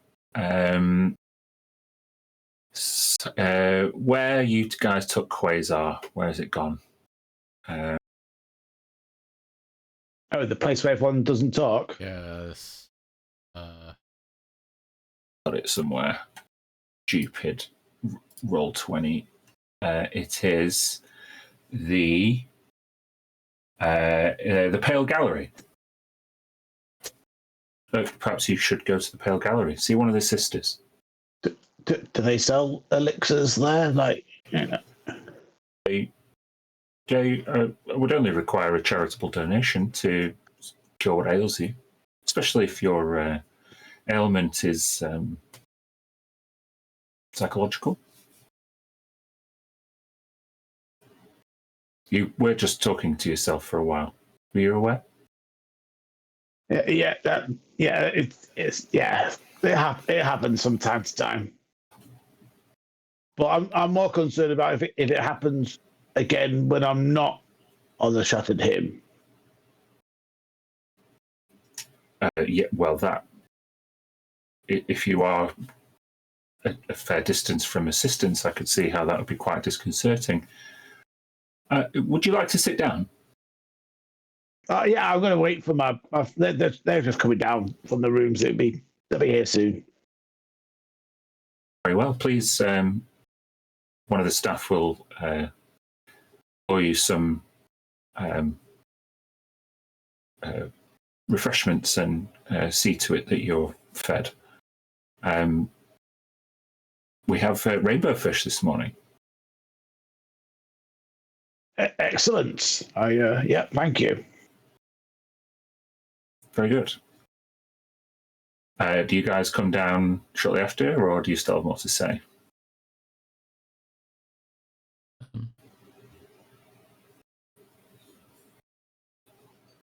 where you guys took Quasar. Where has it gone? Oh, the place where everyone doesn't talk? Yes. Got it somewhere. Stupid. Roll 20. It is the Pale Gallery. Perhaps you should go to the Pale Gallery. See one of the sisters. Do they sell elixirs there? Like, you know. They would only require a charitable donation to cure what ails you, especially if your ailment is psychological. You were just talking to yourself for a while. Were you aware? It happens from time to time. But I'm more concerned about if it happens again when I'm not on the Shattered Hymn. Yeah, well, that if you are a fair distance from assistance, I could see how that would be quite disconcerting. Would you like to sit down? Yeah, I'm going to wait for my. They're just coming down from the rooms. They'll be here soon. Very well. Please, one of the staff will pour you some refreshments and see to it that you're fed. We have rainbow fish this morning. Excellent. Thank you. Very good. Do you guys come down shortly after, or do you still have more to say?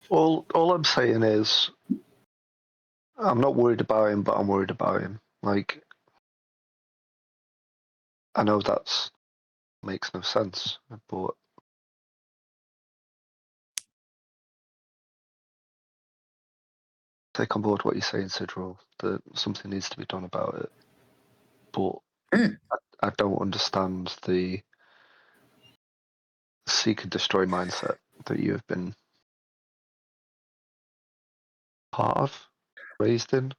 All I'm saying is, I'm not worried about him, but I'm worried about him. Like, I know that makes no sense, but take on board what you're saying, Sidril, that something needs to be done about it. But I don't understand the seek and destroy mindset that you have been part of, raised in.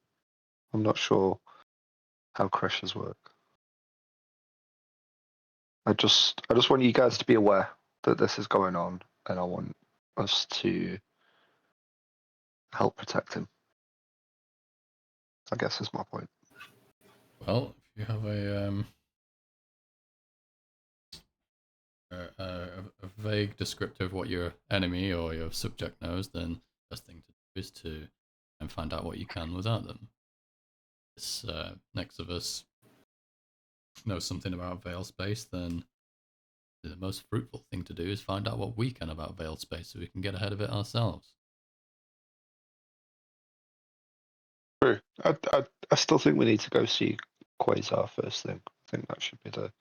I'm not sure how crashes work. I just want you guys to be aware that this is going on, and I want us to help protect him. I guess is my point. Well, if you have a vague descriptor of what your enemy or your subject knows, then the best thing to do is to try and find out what you can without them. If next of us knows something about veil space, then the most fruitful thing to do is find out what we can about veil space so we can get ahead of it ourselves. True. I still think we need to go see Quasar first thing. I think that should be the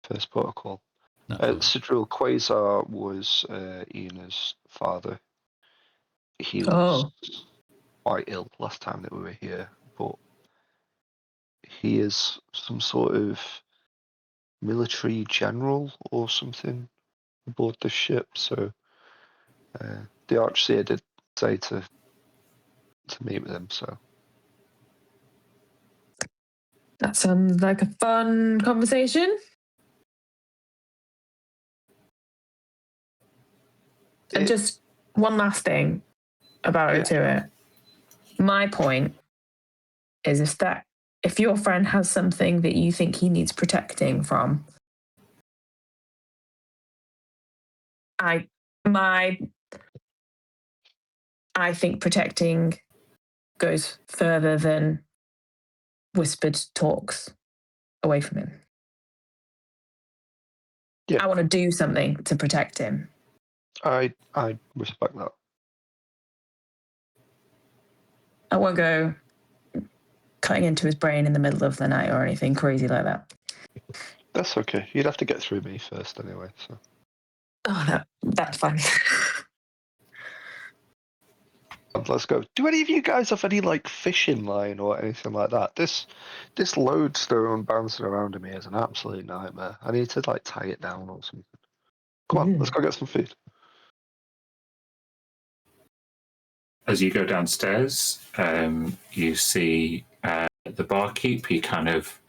first protocol. Sidril, Quasar was Ina's father. He was quite ill last time that we were here, but he is some sort of military general or something aboard the ship. So the Archseer did say to meet with him. So that sounds like a fun conversation. And just one last thing about it to it. My point is if your friend has something that you think he needs protecting from, I think protecting goes further than whispered talks away from him. Yeah. I want to do something to protect him. I respect that. I won't go cutting into his brain in the middle of the night or anything crazy like that. That's okay. You'd have to get through me first anyway. So. Oh, that's fine. Let's go. Do any of you guys have any like fishing line or anything like that? This lodestone bouncing around me is an absolute nightmare. I need to like tie it down or something. Come on, let's go get some food. As you go downstairs, you see the barkeep. He kind of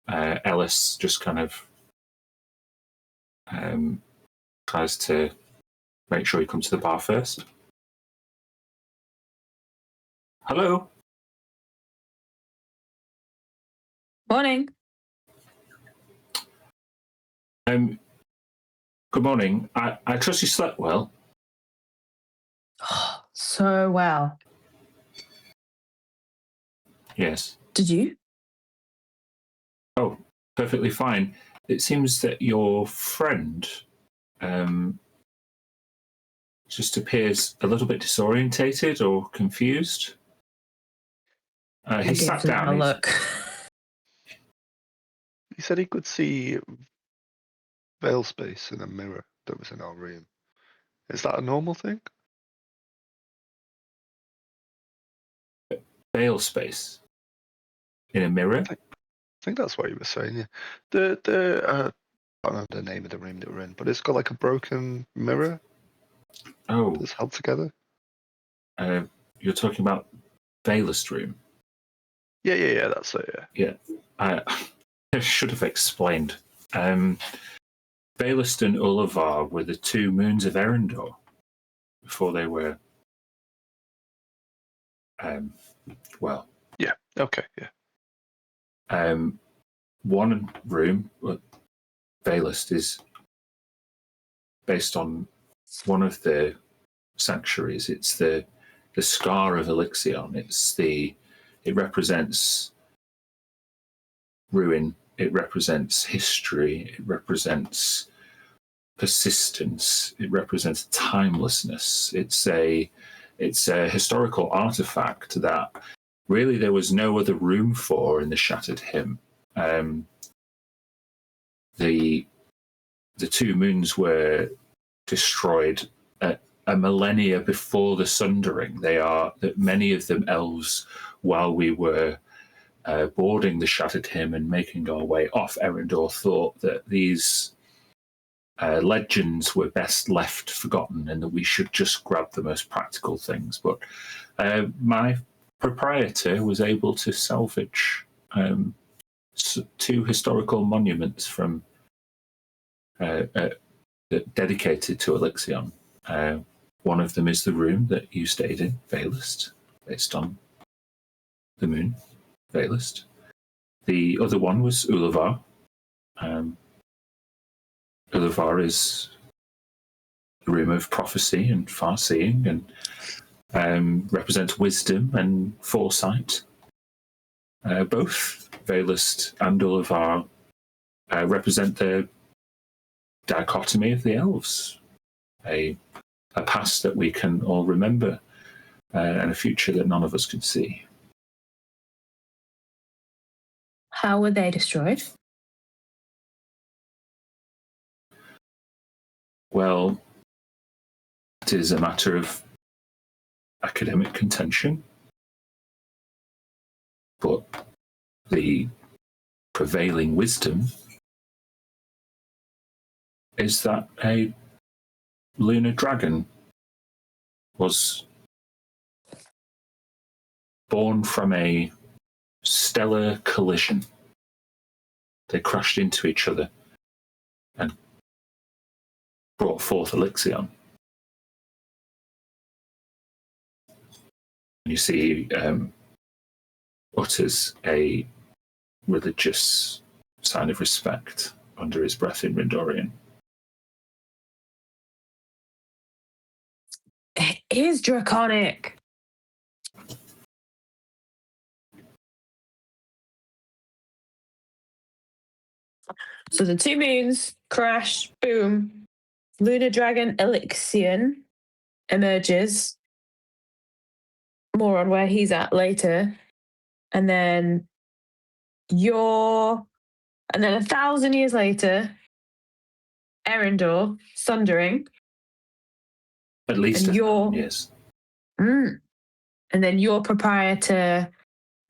Ellis just kind of tries to make sure you come to the bar first. Hello. Morning. Good morning. I trust you slept well. So well. Yes. Did you? Oh, perfectly fine. It seems that your friend just appears a little bit disorientated or confused. He sat down. A look. He said he could see veil space in a mirror that was in our room. Is that a normal thing? Veil space in a mirror? I think that's what he was saying, yeah. I don't know the name of the room that we're in, but it's got like a broken mirror. Oh. That's held together. You're talking about Veilist room? Yeah, that's it, yeah. I should have explained. Veilist and Ullavar were the two moons of Erendor before they were, well. Yeah, okay, yeah. One room, Veilist, is based on one of the sanctuaries. It's the scar of Elixion. It represents ruin. It represents history. It represents persistence. It represents timelessness. It's a historical artifact that really there was no other room for in the Shattered Hymn. The two moons were destroyed a millennia before the Sundering. Many of them elves, while we were boarding the Shattered Hymn and making our way off Erendor, thought that these legends were best left forgotten and that we should just grab the most practical things. But my proprietor was able to salvage 2 historical monuments from dedicated to Elixion. One of them is the room that you stayed in, Veilist, based on the moon, Veilist. The other one was Ulavar. Ulavar is a room of prophecy and far-seeing and represents wisdom and foresight. Both Veilist and Ulavar represent the dichotomy of the elves, a past that we can all remember and a future that none of us can see. How were they destroyed? Well, it is a matter of academic contention, but the prevailing wisdom is that a lunar dragon was born from a stellar collision. They crashed into each other and brought forth Elixion. You see, utters a religious sign of respect under his breath in Rindorian. It is draconic. So the 2 moons crash, boom. Lunar dragon Elixion emerges. More on where he's at later. And then 1,000 years later, Erendor, Sundering. At least And 1,000 years. And then your proprietor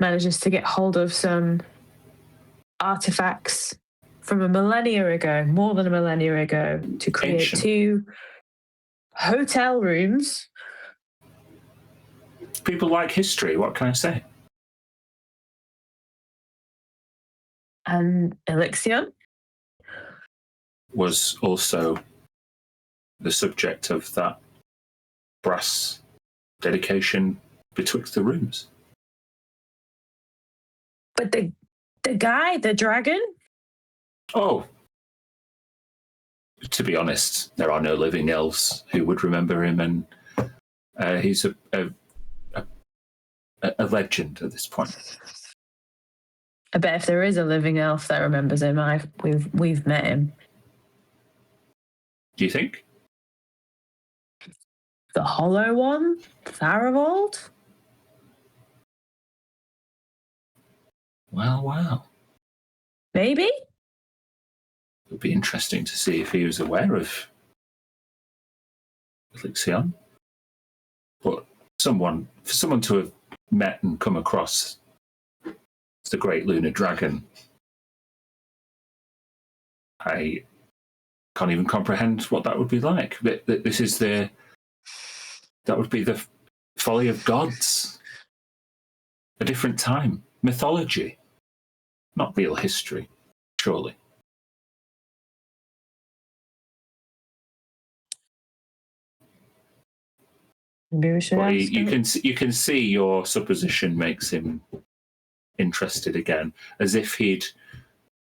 manages to get hold of some artifacts from a millennia ago, more than a millennia ago, to create Ancient. 2 hotel rooms. People like history, what can I say? And Elixion Was also the subject of that brass dedication betwixt the rooms. But the guy, the dragon? Oh, to be honest, there are no living elves who would remember him, and he's a legend at this point. I bet if there is a living elf that remembers him, we've met him. Do you think? The hollow one? Tharivold? Wow. Maybe? It would be interesting to see if he was aware of Elixion. But for someone to have met and come across the great lunar dragon, I can't even comprehend what that would be like. That would be the folly of gods. A different time. Mythology. Not real history, surely. Maybe we should But ask him. you can see your supposition makes him interested again, as if he'd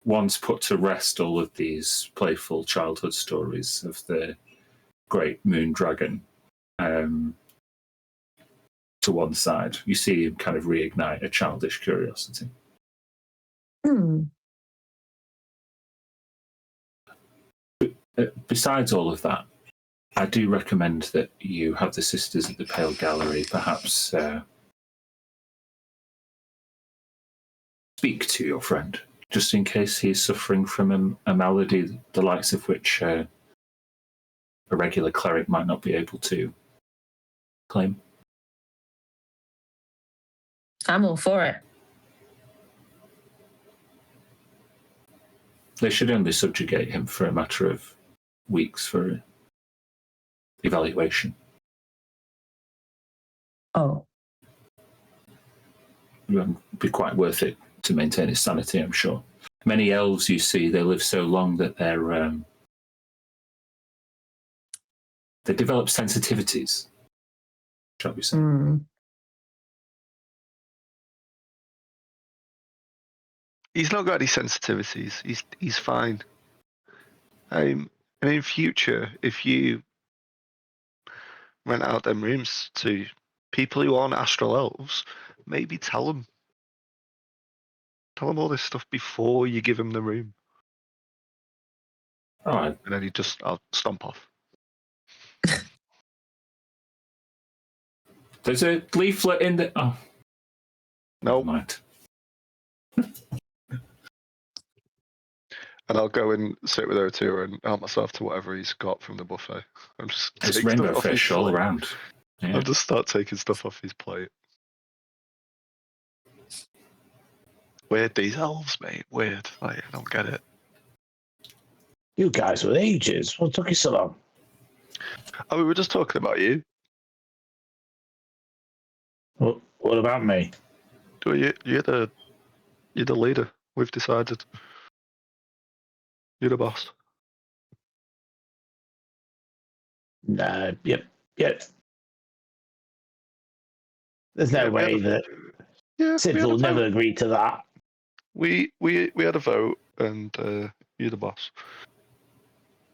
once put to rest all of these playful childhood stories of the great moon dragon to one side. You see him kind of reignite a childish curiosity. Besides all of that, I do recommend that you have the sisters at the Pale Gallery perhaps speak to your friend, just in case he's suffering from a malady the likes of which a regular cleric might not be able to claim. I'm all for it. They should only subjugate him for a matter of weeks for evaluation. Oh, It would be quite worth it to maintain his sanity, I'm sure. Many elves you see, they live so long that they develop sensitivities, shall we say. He's not got any sensitivities. He's fine. And in future, if you rent out them rooms to people who aren't astral elves, maybe tell them all this stuff before you give him the room. All right. And then I'll stomp off. There's a leaflet in the... Oh. No. Never mind. And I'll go and sit with O2 and help myself to whatever he's got from the buffet. I'm just There's take rainbow stuff off his fish all plate. around. Yeah. I'll just start taking stuff off his plate. Weird, these elves, mate. Weird. Like, I don't get it. You guys were ages. What took you so long? Oh, we were just talking about you. What about me? You're the leader. We've decided. You're the boss. Yep. There's no way that Sid will never agree to that. We had a vote, and you're the boss.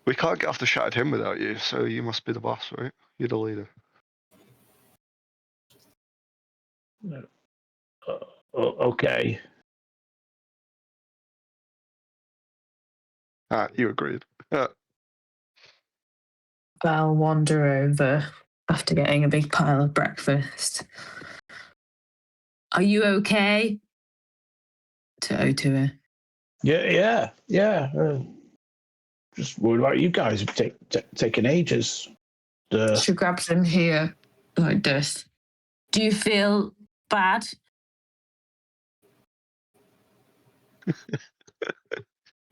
We can't get off the shot at him without you, so you must be the boss, right? You're the leader. Okay. You agreed. I'll wander over after getting a big pile of breakfast. Are you okay? To O2. Yeah. Just worried about you guys taking ages. She grabs him here like this. Do you feel bad?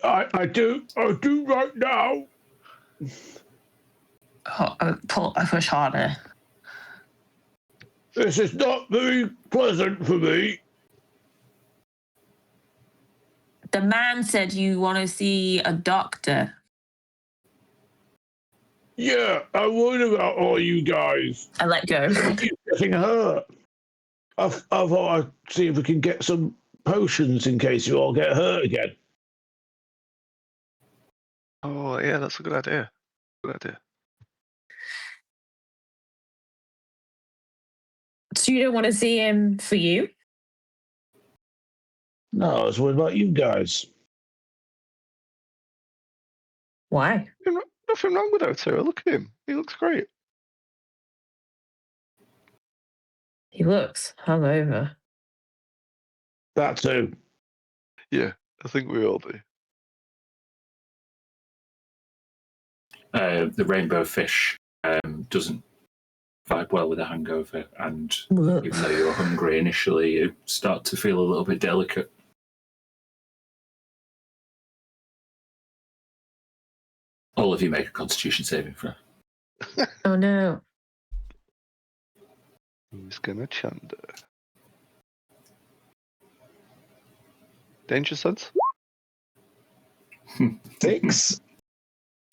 I do right now. I push harder. This is not very pleasant for me. The man said you want to see a doctor. Yeah, I'm worried about all you guys. I let go. You're getting hurt. I thought I'd see if we can get some potions in case you all get hurt again. Oh, yeah, that's a good idea. So you don't want to see him for you? No, I was worried about you guys. Why? Nothing wrong with O2. Look at him. He looks great. He looks hungover. That too. Yeah, I think we all do. The rainbow fish doesn't vibe well with a hangover, and even though you're hungry initially, you start to feel a little bit delicate. All of you make a constitution saving throw. Oh no. Who's gonna chunder? Danger sense? 6.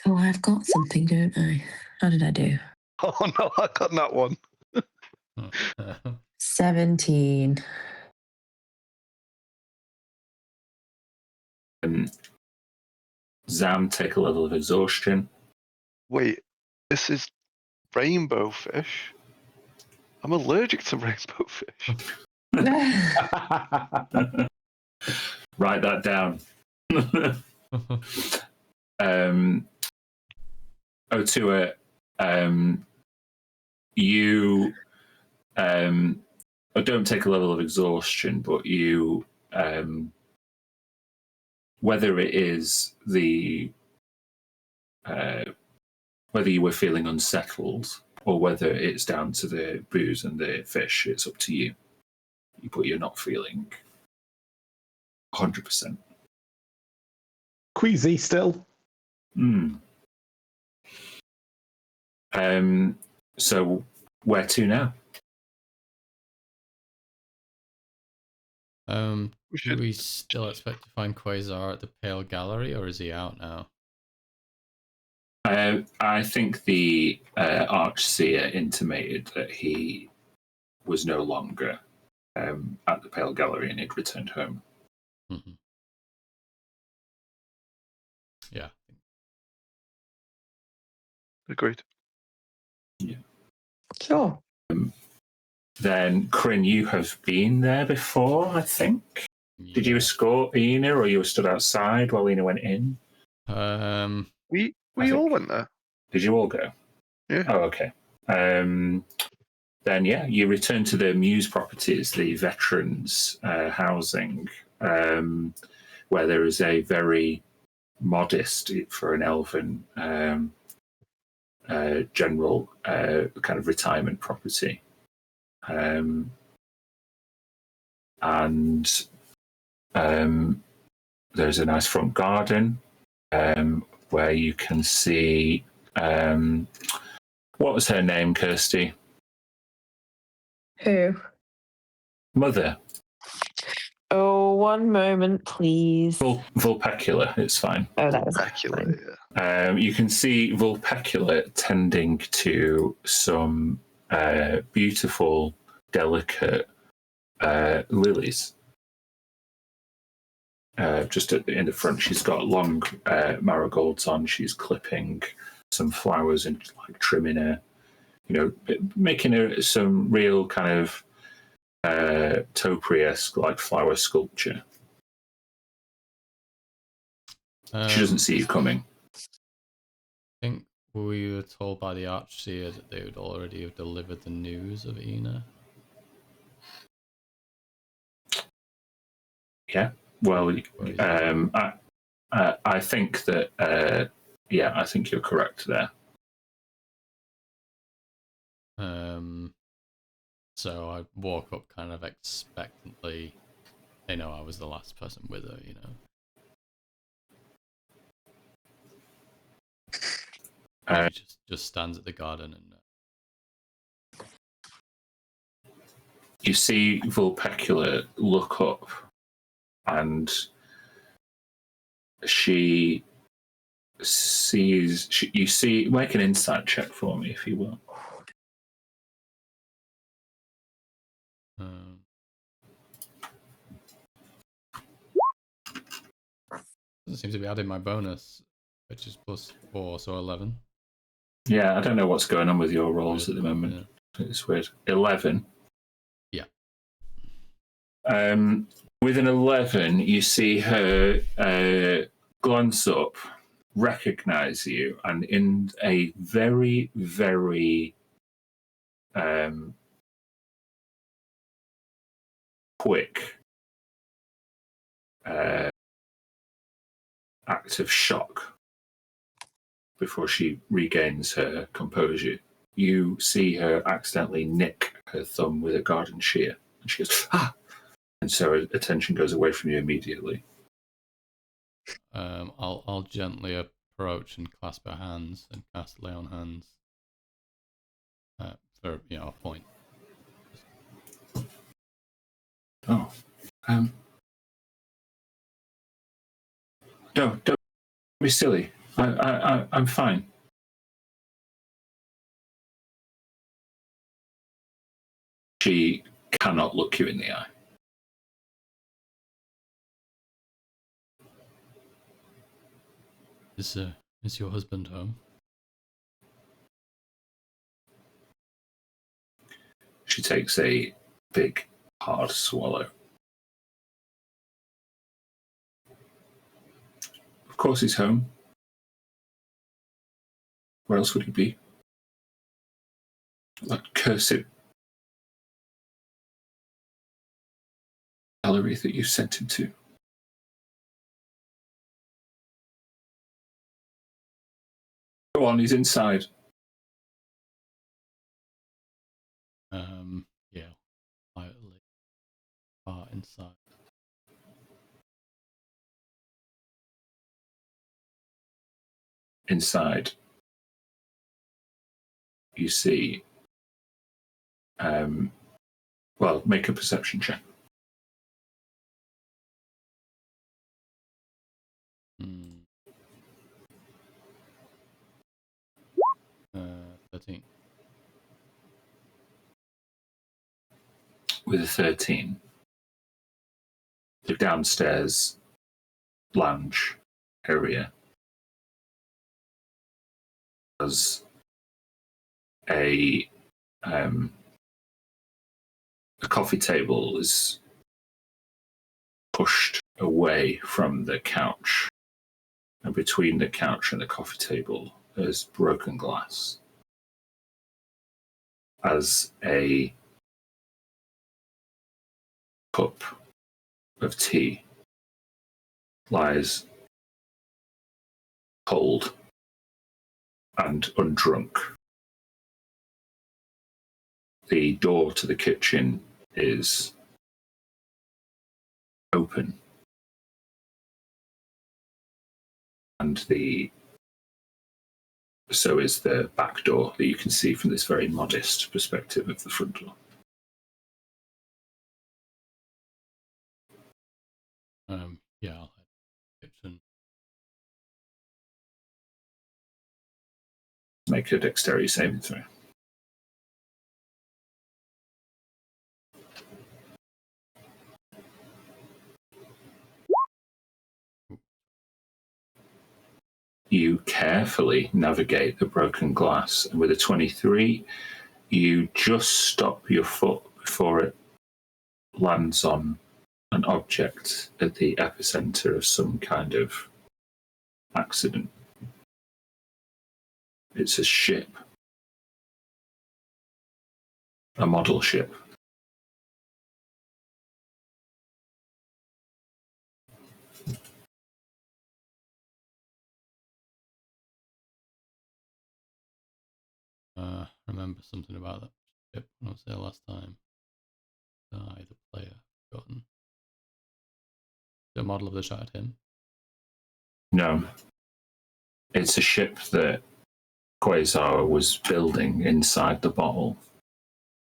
Oh, I've got something, don't I? How did I do? Oh no, I got that one. 17. Zam, take a level of exhaustion. Wait, this is rainbow fish? I'm allergic to rainbow fish. Write that down. Otua, you don't take a level of exhaustion, but you, whether it is whether you were feeling unsettled or whether it's down to the booze and the fish, it's up to you. But you're not feeling 100%. Queasy still. So where to now? We Do should. we still expect to find Quasar at the Pale Gallery, or is he out now? I think the Archseer intimated that he was no longer at the Pale Gallery and he'd returned home. Mm-hmm. Yeah. Agreed. Sure. Then, Kryn, you have been there before, I think. Did you escort Ina, or you were stood outside while Ina went in? We I all think- went there. Did you all go? Yeah. Oh, okay. Then, yeah, you return to the Muse properties, the veterans' housing, where there is a very modest, for an elven general kind of retirement property. And there's a nice front garden where you can see what was her name, Kirsty? Who? Mother. Oh, one moment, please. Vulpecula, it's fine. Oh, that was Immaculate. fine. Yeah. You can see Vulpecula tending to some beautiful, delicate lilies. Just in the front, she's got long marigolds on. She's clipping some flowers and like trimming her, making her some real kind of topiary-esque like flower sculpture. She doesn't see you coming. I think we were told by the Archseer that they would already have delivered the news of Ina. Yeah. Well, Or is I think that I think you're correct there. So I walk up kind of expectantly. They know I was the last person with her, She just stands at the garden and. You see Vulpecula look up, and she sees. You see, make an insight check for me, if you will. Doesn't seem to be adding my bonus, which is +4, so 11. Yeah, I don't know what's going on with your rolls at the moment. Yeah. It's weird. 11. Yeah. With an 11, you see her glance up, recognize you, and in a very, very quick act of shock before she regains her composure, you see her accidentally nick her thumb with a garden shear, and she goes, "Ah!" And so her attention goes away from you immediately. I'll gently approach and clasp her hands and cast Lay on Hands for a point. Oh, no, don't be silly. I'm fine. She cannot look you in the eye. Is your husband home? She takes a big, hard swallow. Of course he's home. Where else would he be? That cursed gallery that you sent him to. Go on, he's inside. Yeah, quietly. Inside. Inside. you see, well, make a perception check. 13. With a 13, the downstairs lounge area has a coffee table is pushed away from the couch, and between the couch and the coffee table there's broken glass. As a cup of tea lies cold and undrunk. The door to the kitchen is open, and so is the back door that you can see from this very modest perspective of the front door. Yeah, I'll head to the kitchen. Make a dexterity saving throw. You carefully navigate the broken glass, and with a 23, you just stop your foot before it lands on an object at the epicenter of some kind of accident. It's a ship. A model ship. Remember something about that ship when I was there last time. The player forgotten. The model of the shot at him? No. It's a ship that Quasar was building inside the bottle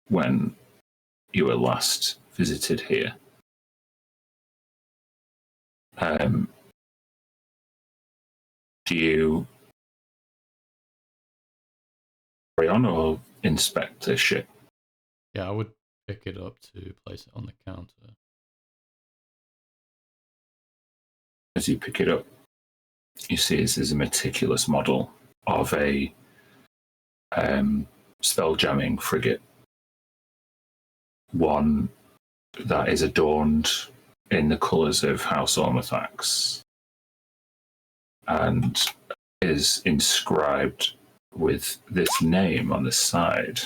when you were last visited here. Do you carry on or inspect the ship? Yeah, I would pick it up to place it on the counter. As you pick it up, you see this is a meticulous model of a spell-jamming frigate. One that is adorned in the colours of House Ormathax and is inscribed with this name on the side.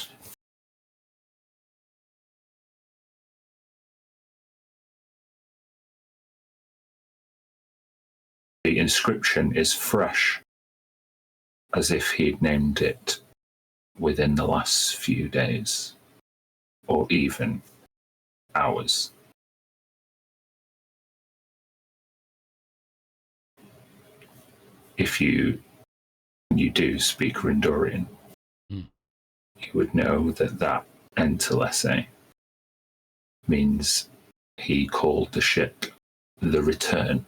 The inscription is fresh, as if he'd named it within the last few days, or even hours. If you do speak Rindorian, you would know that Entelese means he called the ship the Return.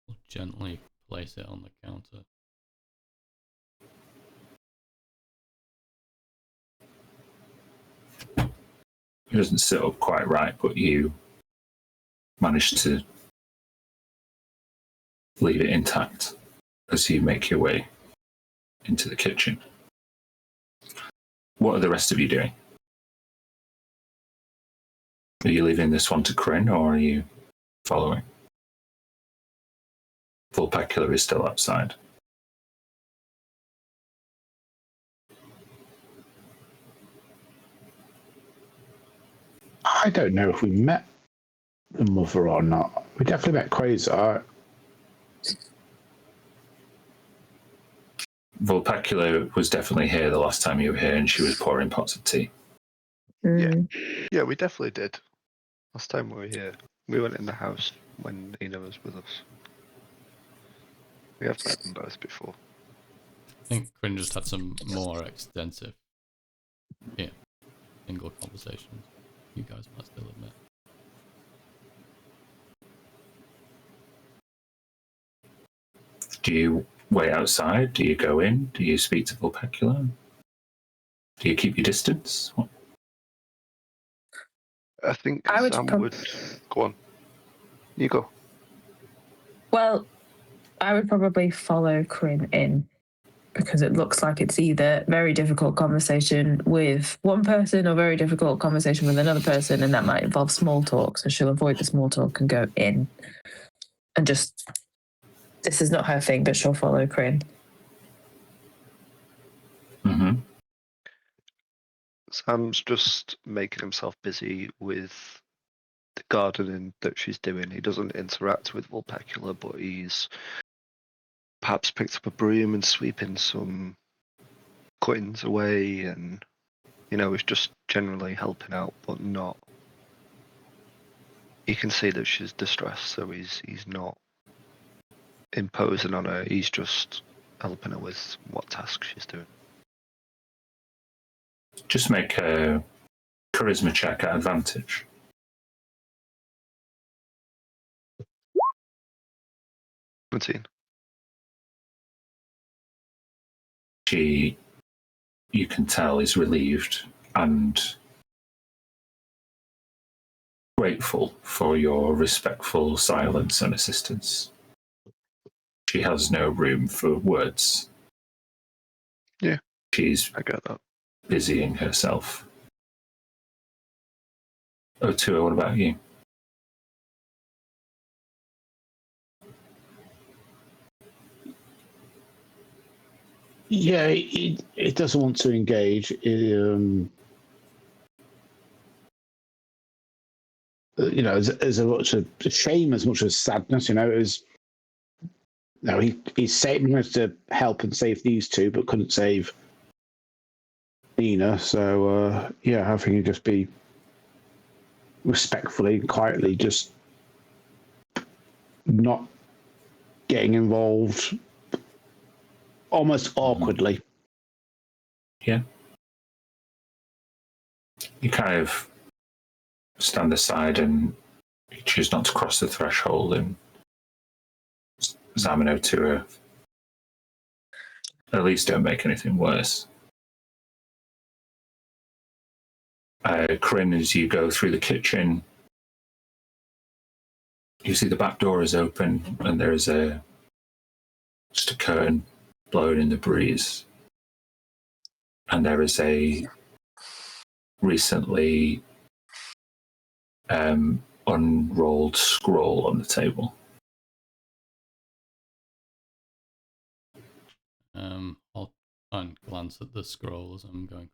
We'll gently place it on the counter. It doesn't sit up quite right, but you manage to leave it intact as you make your way into the kitchen. What are the rest of you doing? Are you leaving this one to Kryn, or are you following? Vulpecula is still outside. I don't know if we met the mother or not. We definitely met Quasar. Vulpecula was definitely here the last time you were here, and she was pouring pots of tea. Mm. Yeah, we definitely did. Last time we were here, we went in the house when Ina was with us. We have met them both before. I think Quinn just had some more extensive, single conversations. You guys might still admit. Do you wait outside? Do you go in? Do you speak to Vulpecula? Do you keep your distance? What? I think I would Sam prob- would. Go on. You go. Well, I would probably follow Corinne in because it looks like it's either very difficult conversation with one person or very difficult conversation with another person, and that might involve small talk. So she'll avoid the small talk and go in and just, this is not her thing, but she'll follow Corinne. Mm-hmm. Sam's just making himself busy with the gardening that she's doing. He doesn't interact with Vulpecula, but he's perhaps picked up a broom and sweeping some cuttings away, and he's just generally helping out, but not. You can see that she's distressed, so he's not imposing on her. He's just helping her with what task she's doing. Just make a charisma check at advantage. She, you can tell, is relieved and grateful for your respectful silence and assistance. She has no room for words. Yeah. She's I get that. busying herself. Tua, what about you? Yeah, it doesn't want to engage. As much a shame as much as sadness. He's saying was to help and save these two, but couldn't save Nina. So I think he'd just be respectfully and quietly just not getting involved, almost awkwardly. Yeah. You kind of stand aside and you choose not to cross the threshold and examine Tua. At least don't make anything worse. Corinne, as you go through the kitchen, you see the back door is open and there is just a curtain blowing in the breeze. And there is a recently unrolled scroll on the table. I'll try and glance at the scroll as I'm going.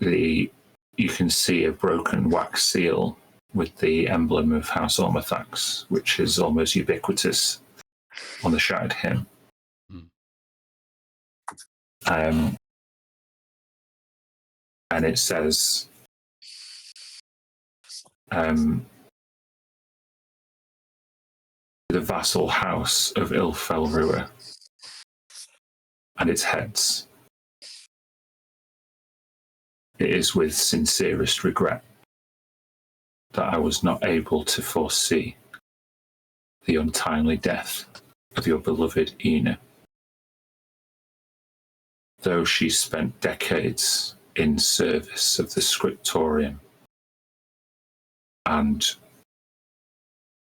You can see a broken wax seal with the emblem of House Ormathax, which is almost ubiquitous on the Shattered Hymn. And it says, the vassal house of Ilfelrua and its heads. It is with sincerest regret that I was not able to foresee the untimely death of your beloved Ina. Though she spent decades in service of the scriptorium and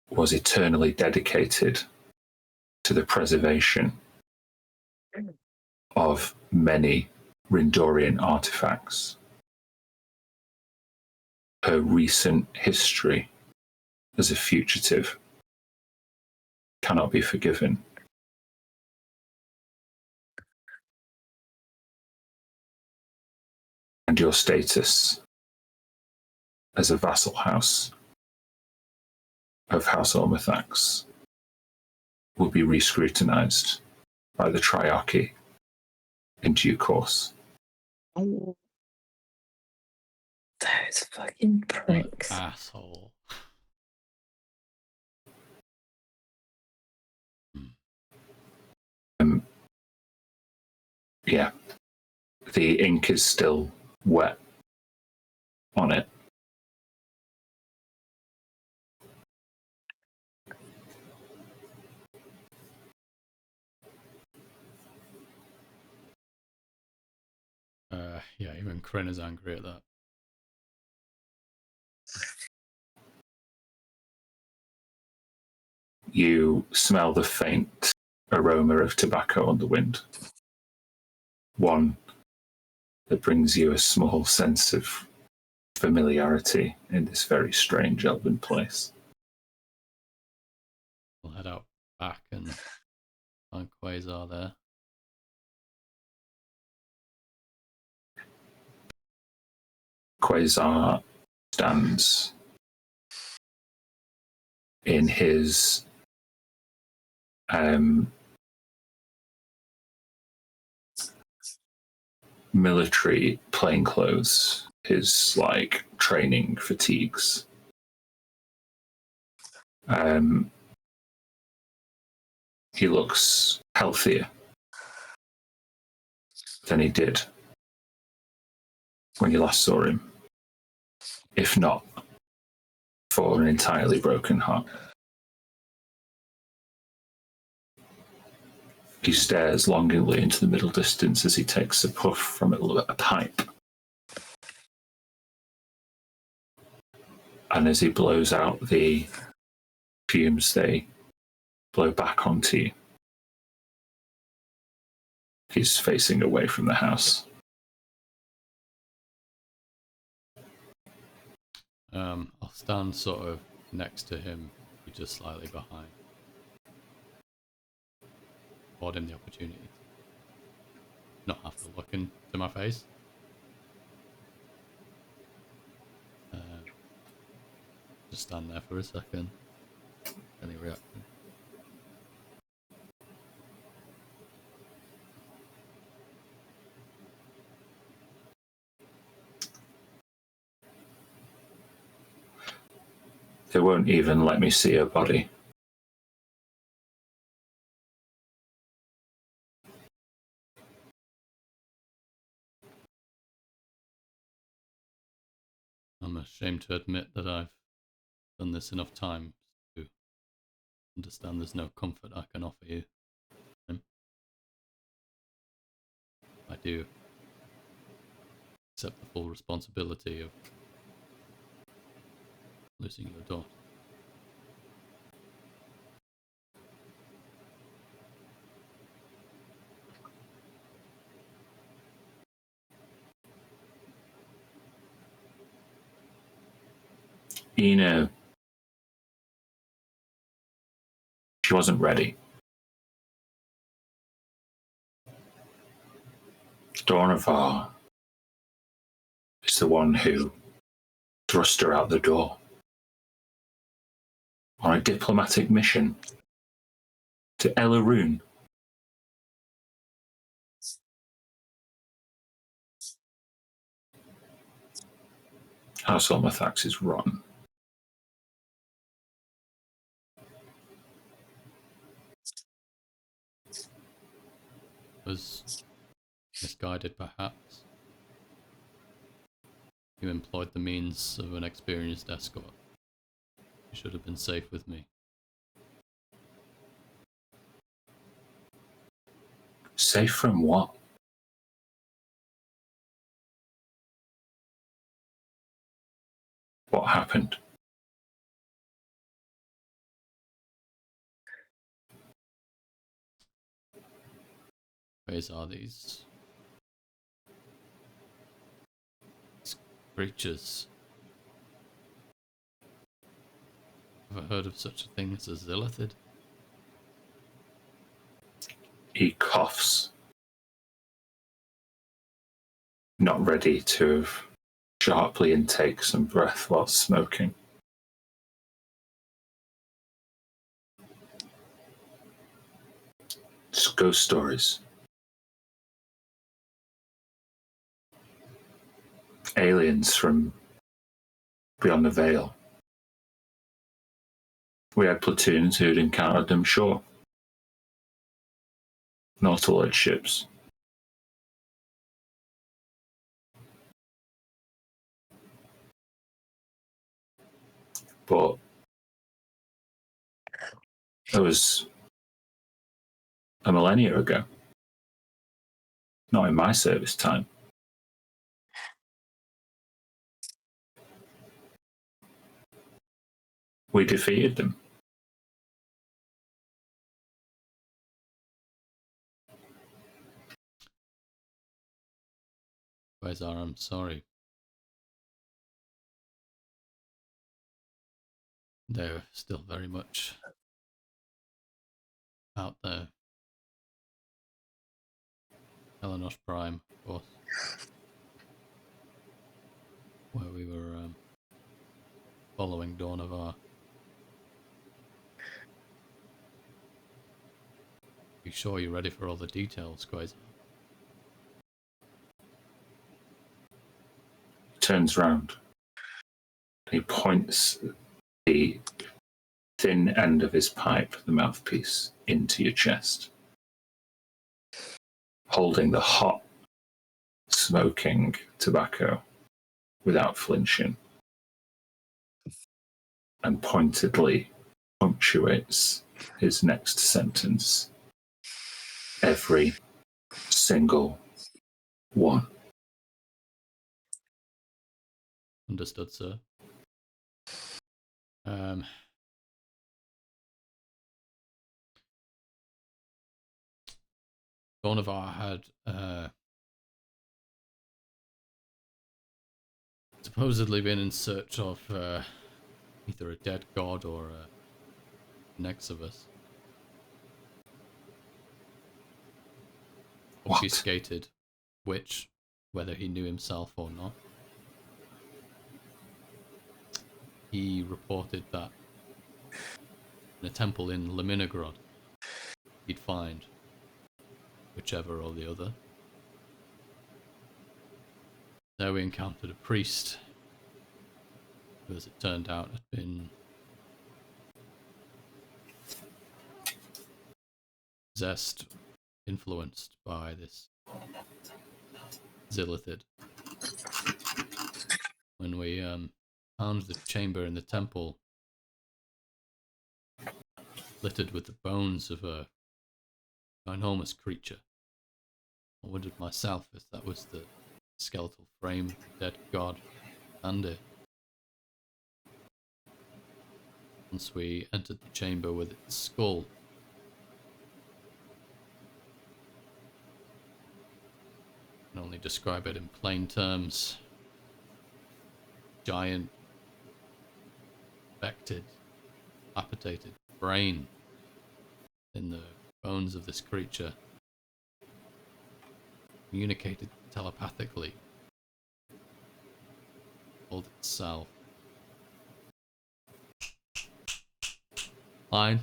was eternally dedicated to the preservation of many Rindorian artifacts, her recent history as a fugitive cannot be forgiven. And your status as a vassal house of House Ormathax will be re-scrutinized by the Triarchy in due course. Oh, Those fucking What pricks. asshole. Yeah, the ink is still wet on it. Yeah, even Kryn is angry at that. You smell the faint aroma of tobacco on the wind. One that brings you a small sense of familiarity in this very strange elven place. We'll head out back and find Quasar there. Quasar stands in his military plainclothes, his like training fatigues. He looks healthier than he did when you last saw him, if not for an entirely broken heart. He stares longingly into the middle distance as he takes a puff from a pipe. And as he blows out the fumes, they blow back onto you. He's facing away from the house. I'll stand sort of next to him, just slightly behind. Afford him the opportunity to not have to look into my face. Just stand there for a second. Any reaction? They won't even let me see her body. I'm ashamed to admit that I've done this enough times to understand there's no comfort I can offer you. I do accept the full responsibility of losing your daughter. You know, she wasn't ready. Dornavar is the one who thrust her out the door on a diplomatic mission to Elaroon. House Olmathax is rotten. Was misguided, perhaps. You employed the means of an experienced escort. You should have been safe with me. Safe from what? What happened? Ways are these creatures? Ever heard of such a thing as a Zilithid? He coughs. Not ready to sharply intake some breath while smoking. It's ghost stories. goblins from beyond the Vale. We had platoons who'd encountered them, sure. Nautilus ships. But it was a millennia ago. Not in my service time. We defeated them. Quasar, I'm sorry. They're still very much out there. Elenos Prime, of course. Where we were following Dawn of Ar. Be sure you're ready for all the details, Quasar. He turns round. He points the thin end of his pipe, the mouthpiece, into your chest, holding the hot, smoking tobacco without flinching, and pointedly punctuates his next sentence. Every single one. Understood, sir. Dawn of Ar had supposedly been in search of either a dead god or an exodus. What? Obfuscated, which, whether he knew himself or not, he reported that in a temple in Leminigrod, he'd find whichever or the other. There we encountered a priest who, as it turned out, had been possessed, influenced by this Zilithid. When we found the chamber in the temple littered with the bones of a ginormous creature, I wondered myself if that was the skeletal frame of the dead god and it. Once we entered the chamber with its skull, I can only describe it in plain terms. Giant, infected, dilapidated brain in the bones of this creature communicated telepathically, told itself. Line.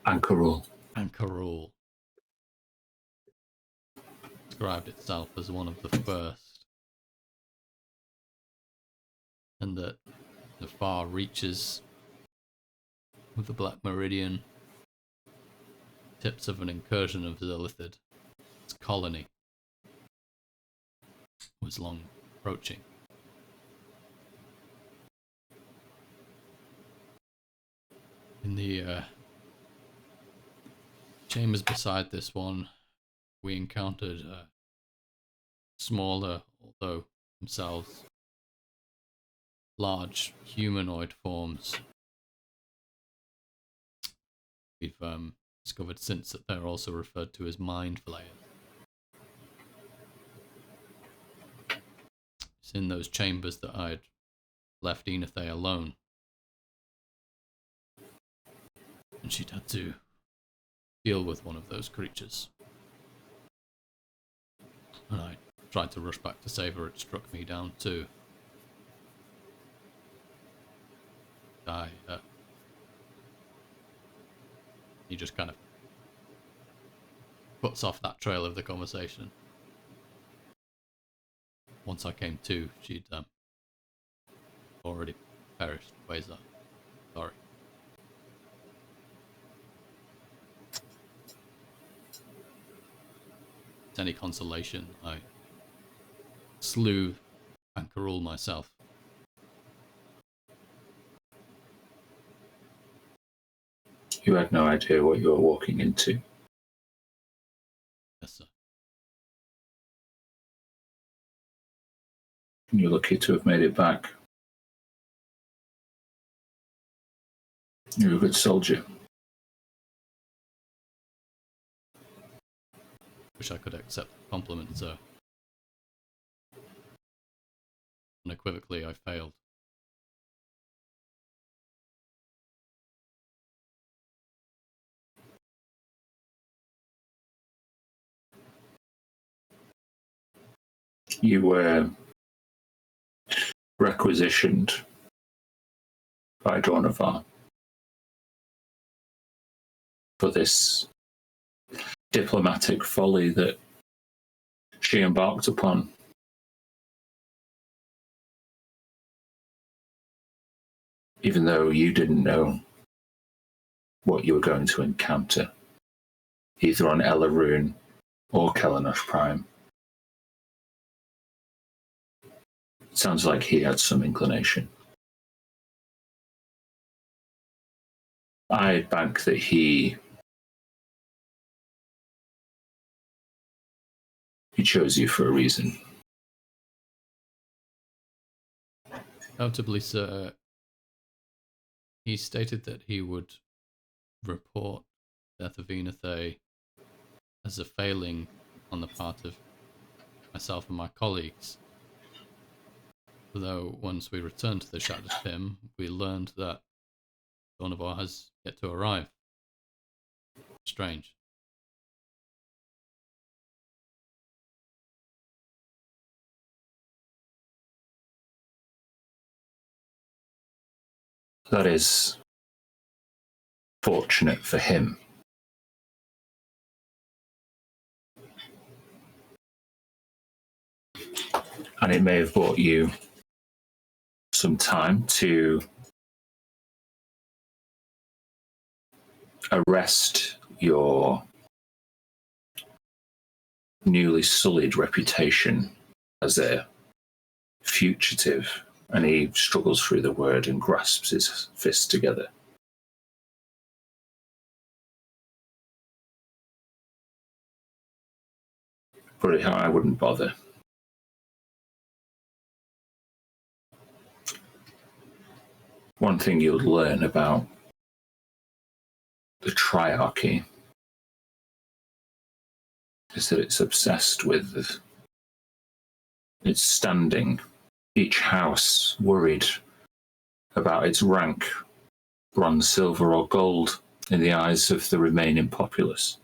Ankarul. Ankarul. Described itself as one of the first, and that the far reaches of the Black Meridian, tips of an incursion of Zilithid, its colony, was long approaching. In the chambers beside this one, we encountered smaller, although themselves large humanoid forms. We've discovered since that they're also referred to as mind flayers. It's in those chambers that I'd left Enethe alone, and she'd had to deal with one of those creatures. And I tried to rush back to save her. It struck me down too. He just kind of cuts off that trail of the conversation. once I came to, she'd already perished. Quasar. Sorry. It's any consolation, I slew Ankarul myself. You had no idea what you were walking into. Yes, sir. You're lucky to have made it back. You're a good soldier. Wish I could accept the compliment, sir. Unequivocally, I failed. You were requisitioned by Dornavar for this diplomatic folly that she embarked upon. Even though you didn't know what you were going to encounter, either on Elaroon or Kelenosh Prime. It sounds like he had some inclination. I'd bank that he chose you for a reason. Notably, sir, he stated that he would report the death of Enathay as a failing on the part of myself and my colleagues. Though once we returned to the Shattered Pim, we learned that Dornavar has yet to arrive. Strange. That is fortunate for him. And it may have bought you some time to arrest your newly sullied reputation as a fugitive. And he struggles through the word and grasps his fists together. But I wouldn't bother. One thing you'll learn about the Triarchy is that it's obsessed with its standing. Each house worried about its rank, bronze, silver, or gold in the eyes of the remaining populace.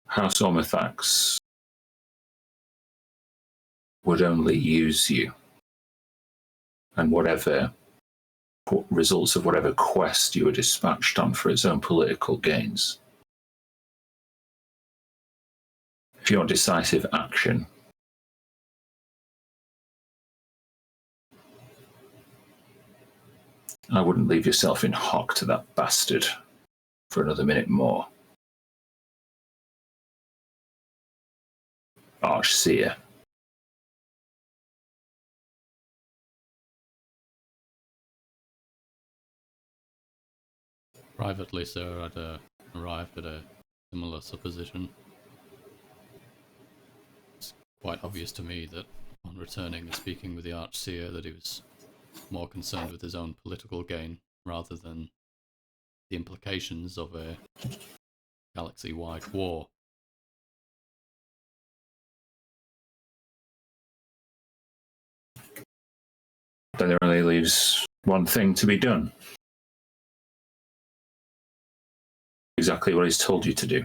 House Ormathax would only use you and whatever results of whatever quest you were dispatched on for its own political gains. If you want decisive action, I wouldn't leave yourself in hock to that bastard for another minute more. Archseer. Privately, sir, I'd arrived at a similar supposition. It's quite obvious to me that on returning and speaking with the Archseer that he was more concerned with his own political gain rather than the implications of a galaxy-wide war. Then there only leaves one thing to be done. Exactly what he's told you to do.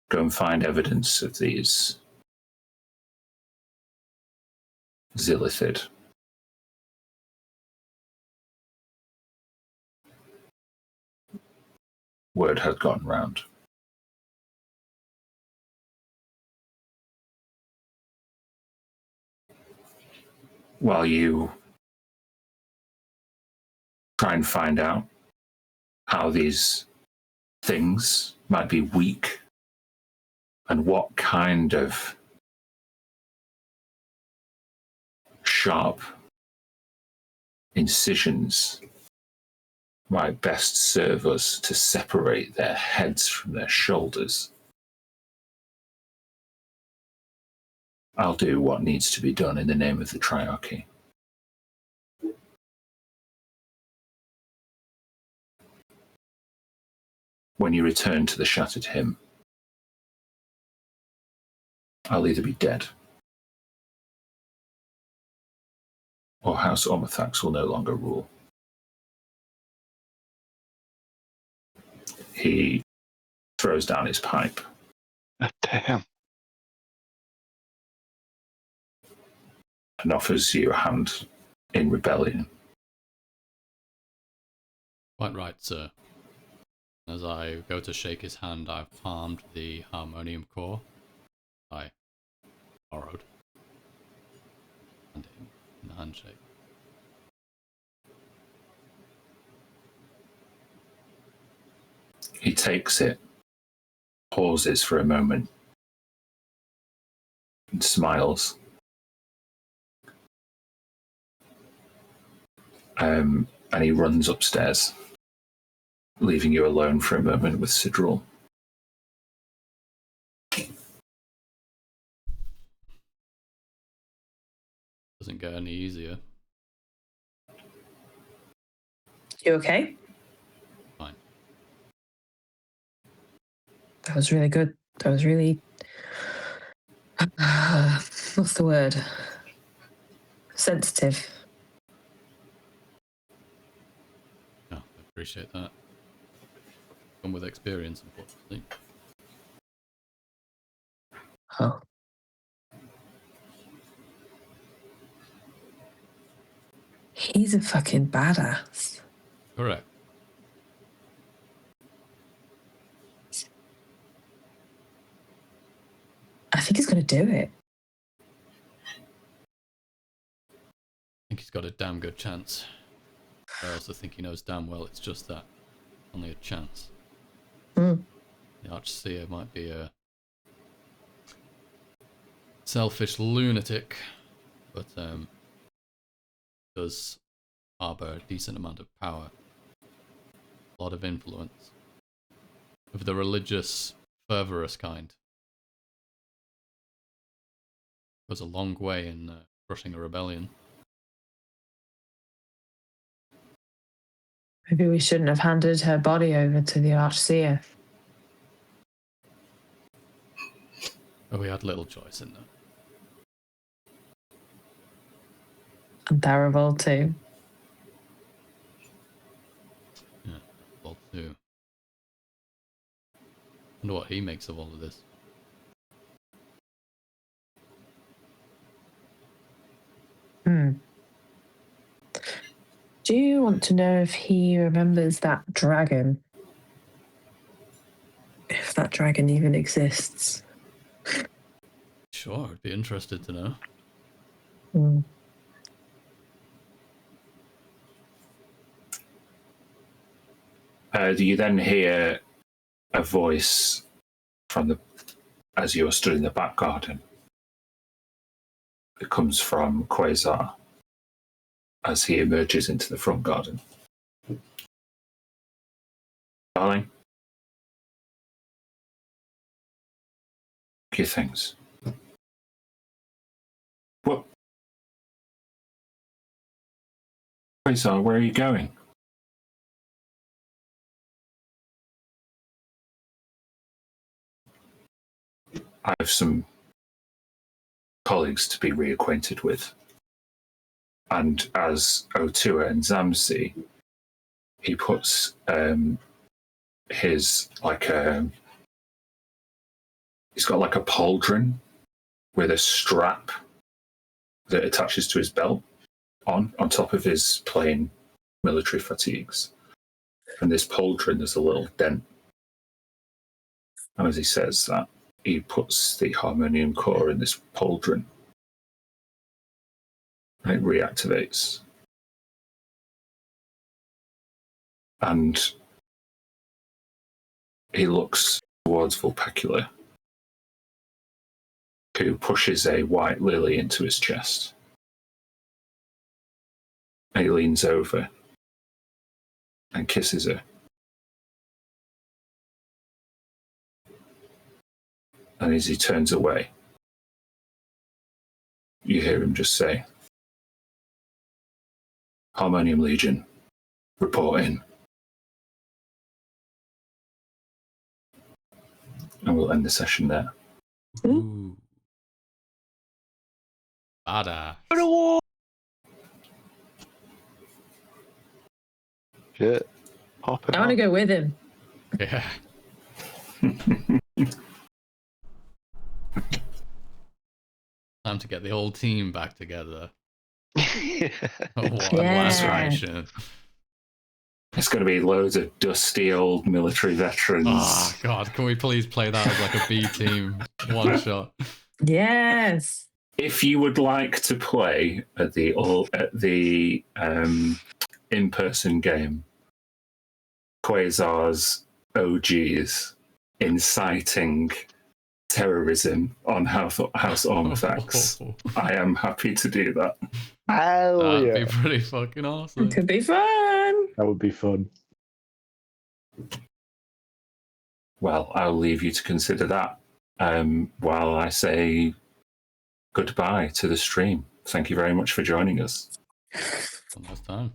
Go and find evidence of these Zilithid. Word had gotten round. while you try and find out how these things might be weak and what kind of sharp incisions might best serve us to separate their heads from their shoulders. I'll do what needs to be done in the name of the Triarchy. When you return to the Shattered Hymn, I'll either be dead, or House Ormathax will no longer rule. He throws down his pipe. Damn. And offers you a hand in rebellion. Quite right, sir. As I go to shake his hand, I've palmed the harmonium core I borrowed. And him in the handshake. He takes it, pauses for a moment, and smiles. And he runs upstairs, leaving you alone for a moment with Sidrul. Doesn't get any easier. You okay? Fine. That was really good. That was really... what's the word? Sensitive. Yeah, I appreciate that. Come with experience, unfortunately. Oh. He's a fucking badass. Correct. I think he's going to do it. I think he's got a damn good chance. I also think he knows damn well it's just that. Only a chance. Mm. The Archseer might be a selfish lunatic, but does harbour a decent amount of power. A lot of influence. Of the religious, fervorous kind. Goes a long way in crushing a rebellion. Maybe we shouldn't have handed her body over to the Archseer. But we had little choice in that. And Tharavel too. Yeah, well too. Wonder what he makes of all of this. Do you want to know if he remembers that dragon? If that dragon even exists? Sure, I'd be interested to know. Mm. You then hear a voice from as you're stood in the back garden. It comes from Quasar as he emerges into the front garden. Darling, your things. What? Quasar, where are you going? I have some colleagues to be reacquainted with. And as Otua and Zamsi, he puts his he's got like a pauldron with a strap that attaches to his belt on top of his plain military fatigues. And this pauldron, there's a little dent. And as he says that, he puts the harmonium core in this pauldron. It reactivates. And he looks towards Vulpecula, who pushes a white lily into his chest. He leans over and kisses her. And as he turns away, you hear him just say, Harmonium Legion, report in. And we'll end the session there. Ooh. Badass. Shit. Hopping I want to on. go with him. Yeah. Time to get the whole team back together. What a last Yeah. mission. It's going to be loads of dusty old military veterans. Oh god, can we please play that as like a B team one shot? Yes. If you would like to play at the in-person game, Quasar's OGs inciting terrorism on House Ormafax, I am happy to do that. Oh, That'd yeah. be pretty fucking awesome. Could be fun. That would be fun. Well, I'll leave you to consider that while I say goodbye to the stream. Thank you very much for joining us. One last time.